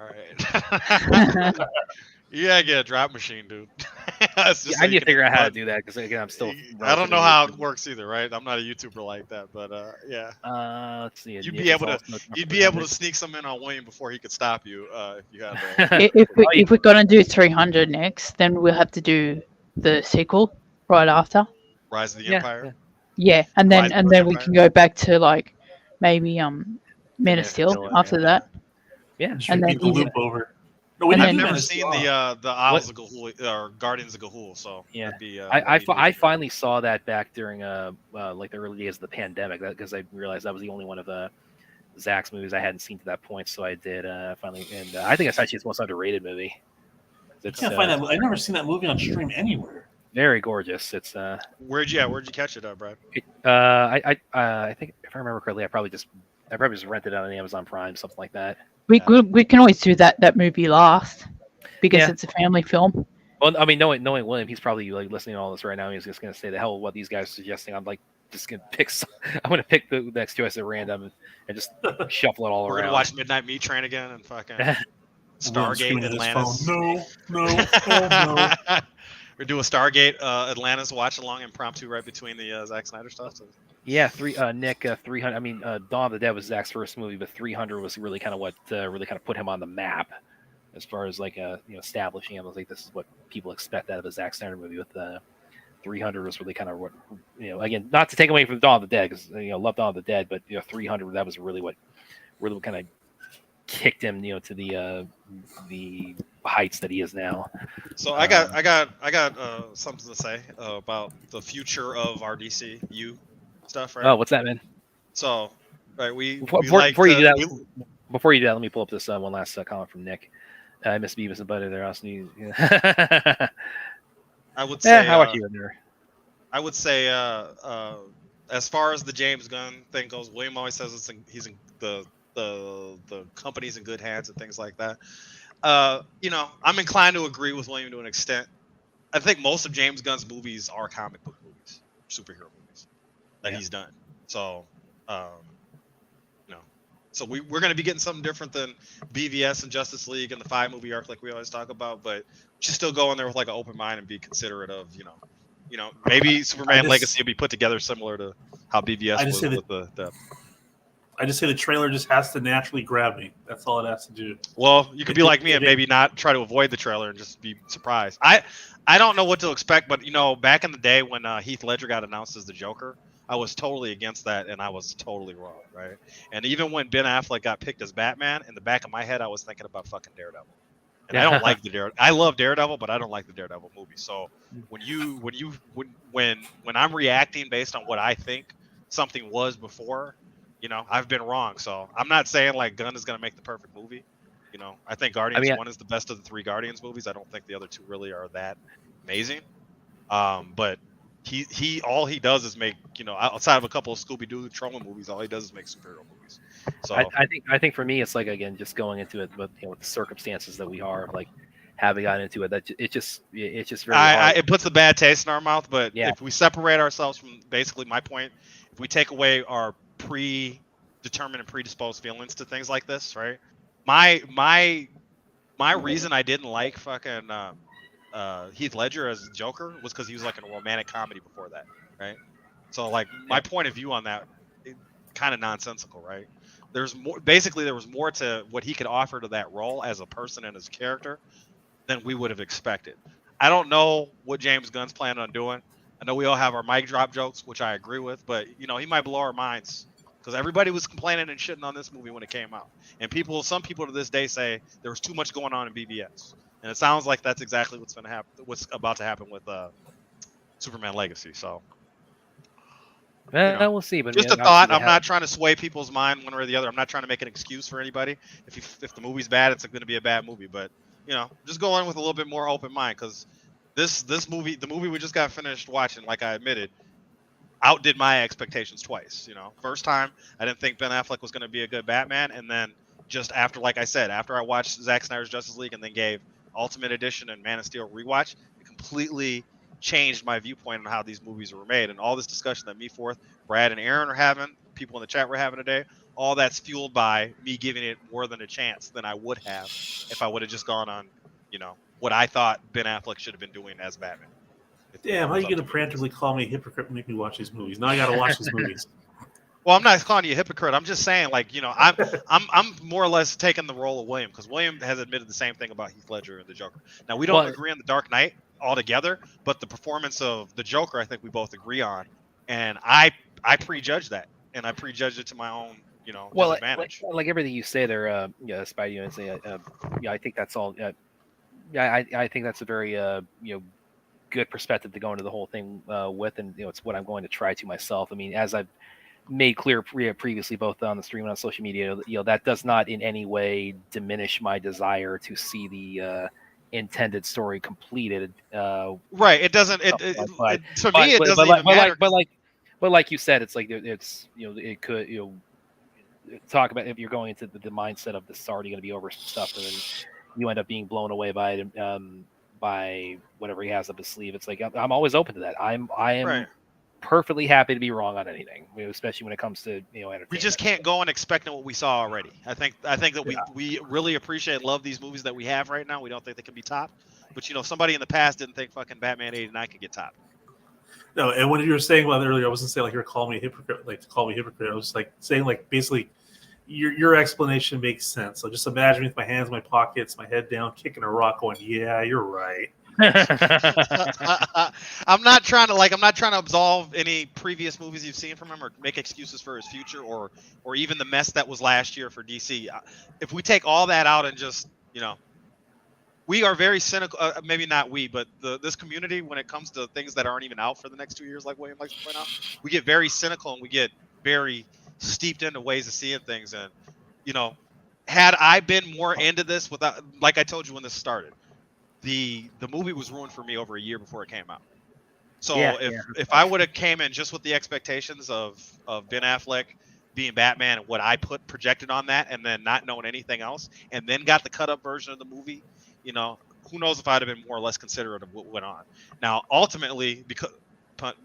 All right. You gotta get a drop machine, dude. I need to figure out how to do that because again, I'm still. I don't know how it works either, right? I'm not a YouTuber like that, but yeah. Let's see. You'd be able to sneak some in on William before he could stop you if you had. If we're gonna do 300 next, then we'll have to do the sequel right after. Rise of the Empire. Yeah, and then we can go back to like maybe Man of Steel after that. Yeah, and then the loop over. No, I've never seen the Isles of Gahul or Guardians of Gahul, so yeah. Be, I finally saw that back during like the early days of the pandemic because I realized that was the only one of Zach's movies I hadn't seen to that point, so I did finally, and I think it's actually his most underrated movie. I can't find that. I've never seen that movie on stream anywhere. Very gorgeous. It's Where'd you catch it, Brad? I think if I remember correctly, I probably just rented it on Amazon Prime, something like that. We can always do that movie last because it's a family film. Well, I mean, knowing William, he's probably like listening to all this right now. He's just gonna say the hell what these guys are suggesting. I'm like just gonna pick. I'm gonna pick the next choice at random and just shuffle it all around. We're gonna watch Midnight Meat Train again and fucking Stargate Atlantis. No. We're doing Stargate Atlantis watch along impromptu right between the Zack Snyder stuff. So. Yeah, 300. I mean, Dawn of the Dead was Zach's first movie, but 300 was really kind of what really kind of put him on the map. as far as like establishing. I was like, this is what people expect out of a Zack Snyder movie. With 300 was really kind of what again, not to take away from Dawn of the Dead, because love Dawn of the Dead, but 300, that was really what kind of kicked him to the heights that he is now. So I got something to say about the future of our DCU stuff, right? Oh, what's that, man? So, right, before you do that, let me pull up this one last comment from Nick. I miss Beavis and Butthead. They're awesome. I would say, how are you in there? I would say, as far as the James Gunn thing goes, William always says he's in the company's in good hands and things like that. I'm inclined to agree with William to an extent. I think most of James Gunn's movies are comic book movies, superhero movies that he's done. So, so we're going to be getting something different than BVS and Justice League and the 5-movie arc like we always talk about, but just still go in there with like an open mind and be considerate of, maybe Superman Legacy will be put together similar to how BVS was with the. I just say the trailer just has to naturally grab me. That's all it has to do. Well, you could be like me and maybe not try to avoid the trailer and just be surprised. I don't know what to expect, but back in the day when Heath Ledger got announced as the Joker, I was totally against that, and I was totally wrong, right? And even when Ben Affleck got picked as Batman, in the back of my head, I was thinking about fucking Daredevil. And I don't like the Daredevil. I love Daredevil, but I don't like the Daredevil movie. So when I'm reacting based on what I think something was before, I've been wrong. So I'm not saying like Gunn is going to make the perfect movie. I think Guardians 1 is the best of the 3 Guardians movies. I don't think the other 2 really are that amazing. But he all he does is make, outside of a couple of Scooby-Doo trauma movies, all he does is make superhero movies. So I think for me, it's like, again, just going into it with the circumstances that we are, like having gotten into it, that it's just very hard. It puts a bad taste in our mouth. But if we separate ourselves from basically my point, if we take away our predetermined and predisposed feelings to things like this, right? My reason I didn't like fucking Heath Ledger as Joker was because he was like in a romantic comedy before that, right? So like my point of view on that, kind of nonsensical, right? There was more to what he could offer to that role as a person and as a character than we would have expected. I don't know what James Gunn's planning on doing. I know we all have our mic drop jokes, which I agree with, but he might blow our minds because everybody was complaining and shitting on this movie when it came out, and some people to this day say there was too much going on in BVS, and it sounds like that's exactly what's about to happen with Superman Legacy. So, we'll see. But just a thought. I'm not trying to sway people's mind one way or the other. I'm not trying to make an excuse for anybody. If the movie's bad, it's going to be a bad movie. But just go in with a little bit more open mind because this movie, the movie we just got finished watching, like I admitted, outdid my expectations twice. First time I didn't think Ben Affleck was going to be a good Batman, and then just after, like I said, after I watched Zack Snyder's Justice League and then gave Ultimate Edition and Man of Steel rewatch, it completely changed my viewpoint on how these movies were made. And all this discussion that me, Forth, Brad, and Aaron are having, people in the chat were having today, all that's fueled by me giving it more than a chance than I would have if I would have just gone on, what I thought Ben Affleck should have been doing as Batman. Damn, how are you going to preemptively call me a hypocrite and make me watch these movies? Now I got to watch these movies. Well, I'm not calling you a hypocrite. I'm just saying, like, I'm more or less taking the role of William because William has admitted the same thing about Heath Ledger and the Joker. Now, we don't agree on the Dark Knight altogether, but the performance of the Joker, I think we both agree on, and I prejudged that, and I prejudged it to my own, disadvantage. Like everything you say there, Spidey, and say, I think that's all. I think that's a very good perspective to go into the whole thing with, and it's what I'm going to try to myself. I mean, as I've made clear previously, both on the stream and on social media, that does not in any way diminish my desire to see the intended story completed. Right. It doesn't. To me, it doesn't even matter. But like you said, it's like it's it could talk about if you're going into the mindset of this is already going to be over stuff, and then you end up being blown away by it. By whatever he has up his sleeve. It's like I'm always open to that. I am right. Perfectly happy to be wrong on anything, especially when it comes to entertainment. We just can't go in expecting what we saw already. I think that we really appreciate, love these movies that we have right now. We don't think they can be topped, but somebody in the past didn't think fucking Batman '89 could get topped. No, and when you were saying about it earlier, I wasn't saying like you're calling me a hypocrite, like to call me a hypocrite. I was like saying like basically your explanation makes sense. So just imagine me with my hands in my pockets, my head down, kicking a rock, going, "Yeah, you're right." I'm not trying to absolve any previous movies you've seen from him or make excuses for his future or even the mess that was last year for DC. If we take all that out and just, we are very cynical. Maybe not we, but this community, when it comes to things that aren't even out for the next 2 years, like William likes to point out, we get very cynical and we get very steeped into ways of seeing things. And had I been more into this, without, like I told you when this started, the movie was ruined for me over a year before it came out. So if I would have came in just with the expectations of Ben Affleck being Batman and what I projected on that, and then not knowing anything else, and then got the cut up version of the movie, who knows if I'd have been more or less considerate of what went on. Now, ultimately, because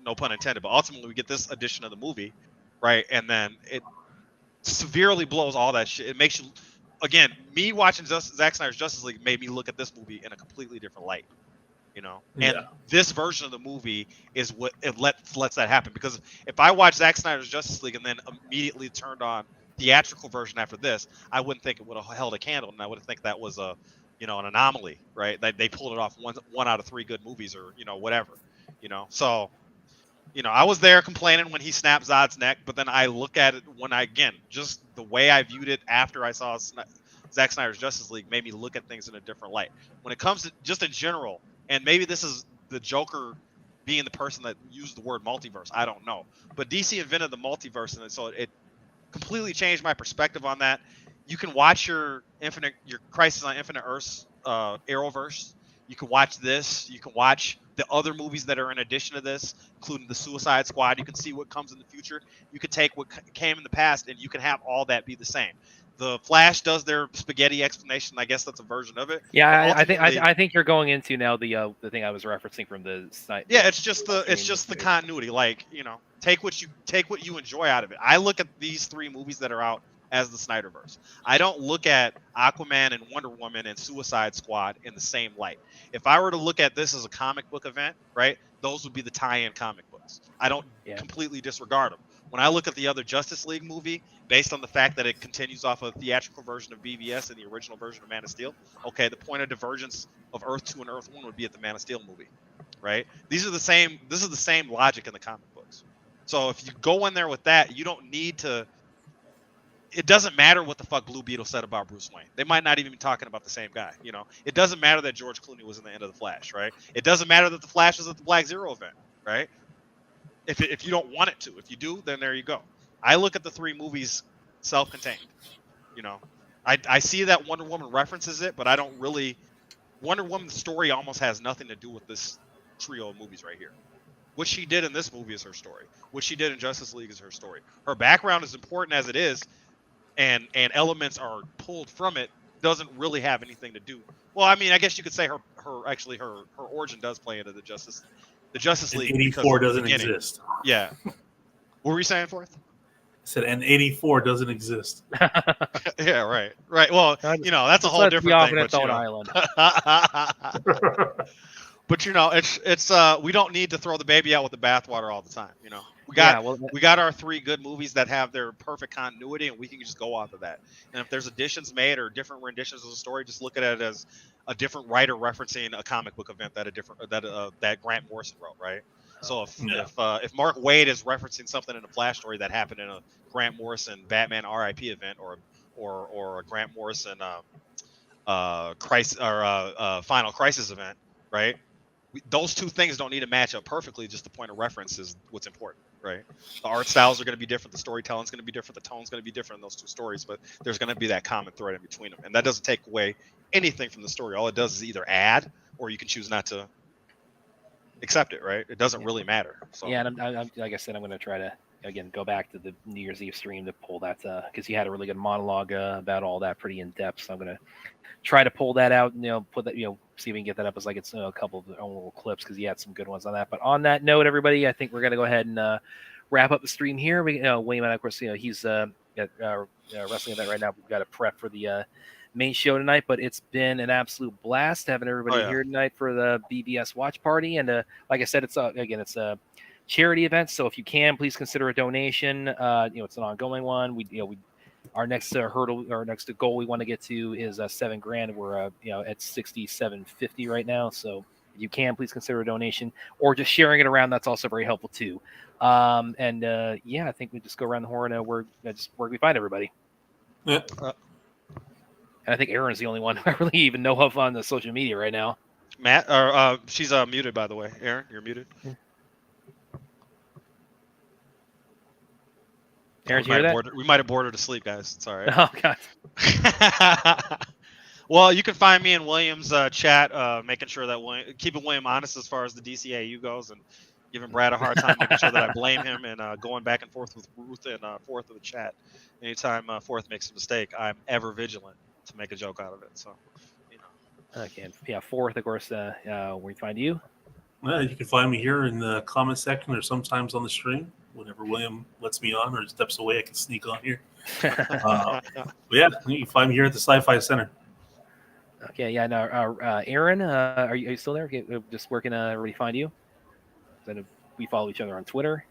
no pun intended, but ultimately we get this edition of the movie, right? And then it severely blows all that shit. It makes you, again, me watching Zack Snyder's Justice League made me look at this movie in a completely different light. And this version of the movie is what it lets that happen. Because if I watched Zack Snyder's Justice League and then immediately turned on theatrical version after this, I wouldn't think it would have held a candle, and I would think that was an anomaly, right? That they pulled it off one out of 3 good movies, or whatever, So, I was there complaining when he snapped Zod's neck, but then I look at it just the way I viewed it after I saw Zack Snyder's Justice League made me look at things in a different light. When it comes to just in general. And maybe this is the Joker being the person that used the word multiverse. I don't know. But DC invented the multiverse, and so it completely changed my perspective on that. You can watch your Crisis on Infinite Earths Arrowverse. You can watch this. You can watch the other movies that are in addition to this, including the Suicide Squad. You can see what comes in the future. You can take what came in the past, and you can have all that be the same. The Flash does their spaghetti explanation. I guess that's a version of it. Yeah, I think you're going into now the thing I was referencing from the site. Yeah, it's just the continuity. Like, take what you enjoy out of it. I look at these 3 movies that are out as the Snyderverse. I don't look at Aquaman and Wonder Woman and Suicide Squad in the same light. If I were to look at this as a comic book event, right, those would be the tie-in comic books. I don't completely disregard them. When I look at the other Justice League movie, based on the fact that it continues off a theatrical version of BVS and the original version of Man of Steel, okay, the point of divergence of Earth 2 and Earth 1 would be at the Man of Steel movie, right? This is the same logic in the comic books. So if you go in there with that, you don't need to. It doesn't matter what the fuck Blue Beetle said about Bruce Wayne. They might not even be talking about the same guy. It doesn't matter that George Clooney was in the end of the Flash, right? It doesn't matter that the Flash was at the Black Zero event, right? If you don't want it to. If you do, then there you go. I look at the 3 movies self-contained. I see that Wonder Woman references it, but I don't really. Wonder Woman's story almost has nothing to do with this trio of movies right here. What she did in this movie is her story. What she did in Justice League is her story. Her background, as important as it is, and elements are pulled from it, doesn't really have anything to do. Well, I mean, I guess you could say her origin does play into the Justice League. 84 doesn't exist. Yeah. What were you saying, Forth? I said, and 84 doesn't exist. Yeah, right. Well, that's a whole different thing. Its own island. But it's we don't need to throw the baby out with the bathwater all the time. We got our 3 good movies that have their perfect continuity, and we can just go off of that. And if there's additions made or different renditions of the story, just look at it as a different writer referencing a comic book event that Grant Morrison wrote, right? So if Mark Waid is referencing something in a Flash story that happened in a Grant Morrison Batman RIP event or a Grant Morrison Final Crisis event, right? Those 2 things don't need to match up perfectly. Just the point of reference is what's important, right? The art styles are going to be different. The storytelling is going to be different. The tone is going to be different in those 2 stories, but there's going to be that common thread in between them. And that doesn't take away anything from the story. All it does is either add, or you can choose not to accept it, right? It doesn't really matter. So. Yeah, and I'm like I said, I'm going to try to, again, go back to the New Year's Eve stream to pull that, because you had a really good monologue about all that pretty in depth. So I'm going to try to pull that out and, put that, see if we can get that up as like it's a couple of little clips, because you had some good ones on that. But on that note, everybody, I think we're going to go ahead and wrap up the stream here. Wayman, of course, he's at wrestling event right now. We've got to prep for the main show tonight, but it's been an absolute blast having everybody here tonight for the BBS watch party. And like I said, it's a charity event, so if you can, please consider a donation. It's an ongoing one. We our next hurdle, our next goal we want to get to is $7,000. We're at 6750 right now. So if you can, please consider a donation or just sharing it around. That's also very helpful too. I think we just go around the horn. Where we find everybody. Yeah. And I think Aaron's the only one I really even know of on the social media right now. Matt, or she's muted, by the way. Aaron, you're muted. Aaron, you hear that? We might have bored her to sleep, guys. It's all right. Oh, God. Well, you can find me in William's chat, making sure that keeping William honest as far as the DCAU goes, and giving Brad a hard time, making sure that I blame him, and going back and forth with Ruth and Forth of the chat. Anytime Forth makes a mistake, I'm ever vigilant to make a joke out of it. So, Okay, yeah, Forth, of course, where we find you. You can find me here in the comment section or sometimes on the stream. Whenever William lets me on or steps away, I can sneak on here. But yeah, you can find me here at the Sci-Fi Center. Okay, yeah, no, Aaron, are you still there? Okay, just where can everybody find you? Then we follow each other on Twitter.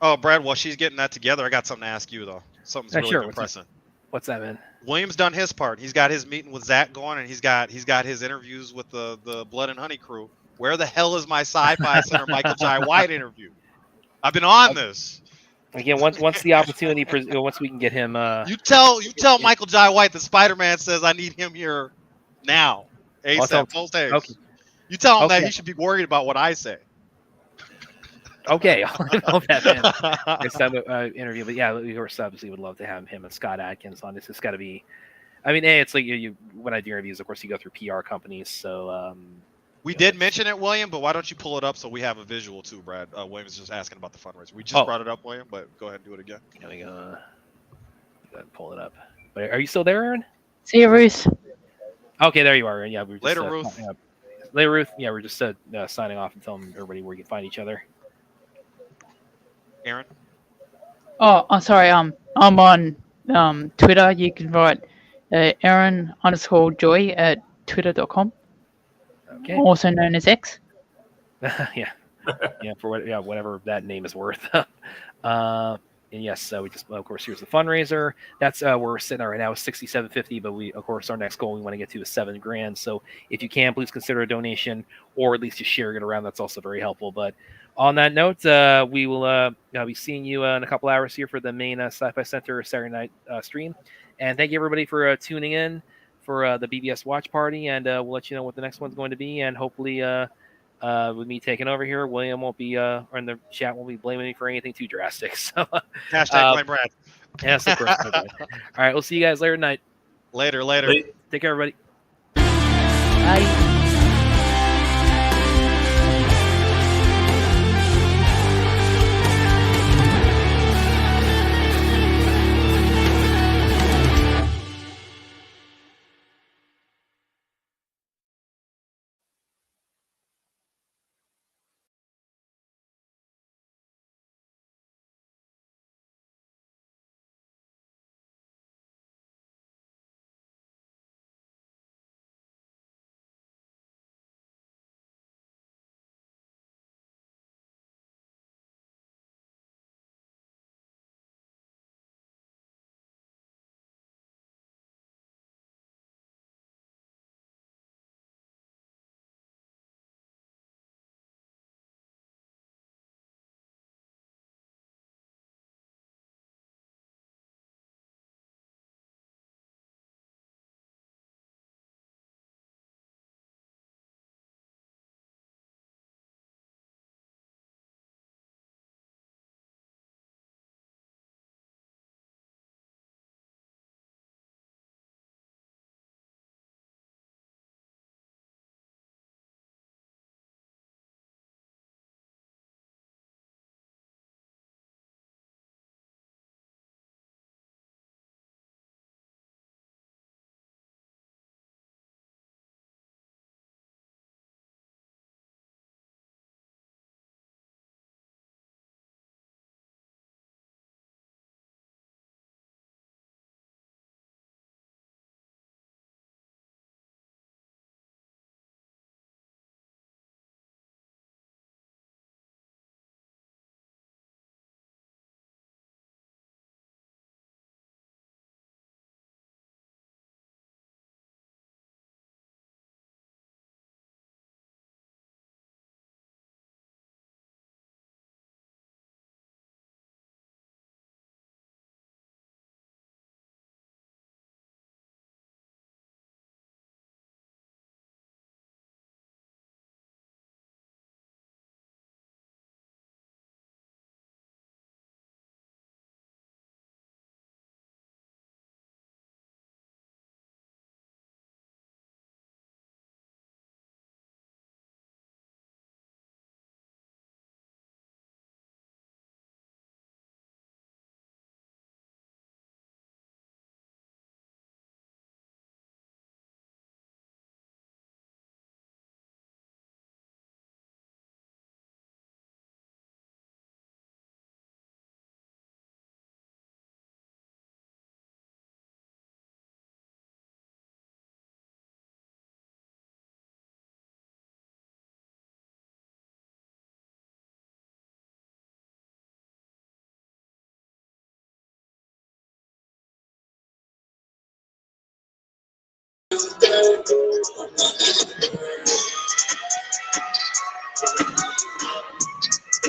Oh, Brad, while she's getting that together, I got something to ask you though. Something's really sure. been pressing. What's that, man? William's done his part. He's got his meeting with Zach going, and he's got his interviews with the Blood and Honey crew. Where the hell is my Sci-Fi Center Michael Jai White interview? I've been on this. Again, once the opportunity, once we can get him. You tell Michael Jai White that Spider-Man says I need him here now. ASAP. Post haste. Okay. You tell him that he should be worried about what I say. Okay, I'll know that man. Next time interview, but yeah, of course, obviously would love to have him and Scott Adkins on this. It's got to be. I mean, it's like you when I do interviews, of course, you go through PR companies, so. We did mention it, William, but why don't you pull it up so we have a visual too, Brad? William's just asking about the fundraiser. We just brought it up, William, but go ahead and do it again. There we go. Go ahead and pull it up. But are you still there, Aaron? See you, Ruth. Okay, there you are. Yeah, we're just, later, Ruth. Later, Ruth. Yeah, we're just signing off and telling everybody where you can find each other. Aaron. Oh, I'm sorry. I'm on Twitter. You can write Aaron_Joy at twitter.com. Okay. Also known as X. Yeah. Whatever that name is worth. And yes, we just, of course, here's the fundraiser. That's where we're sitting at right now is 6750, but we, of course, our next goal we want to get to is $7,000. So if you can, please consider a donation or at least just sharing it around. That's also very helpful. But on that note, we will be seeing you in a couple hours here for the main Sci-Fi Center Saturday night stream. And thank you everybody for tuning in for the BBS watch party. And we'll let you know what the next one's going to be. And hopefully, with me taking over here, William won't be, or in the chat won't be blaming me for anything too drastic. So hashtag blame Brad. Yes, of course. All right, we'll see you guys later tonight. Later. Take care, everybody. Bye.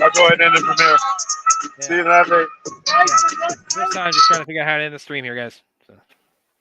I'll go ahead and end it from here. See you tonight. This time, just trying to figure out how to end the stream here, guys.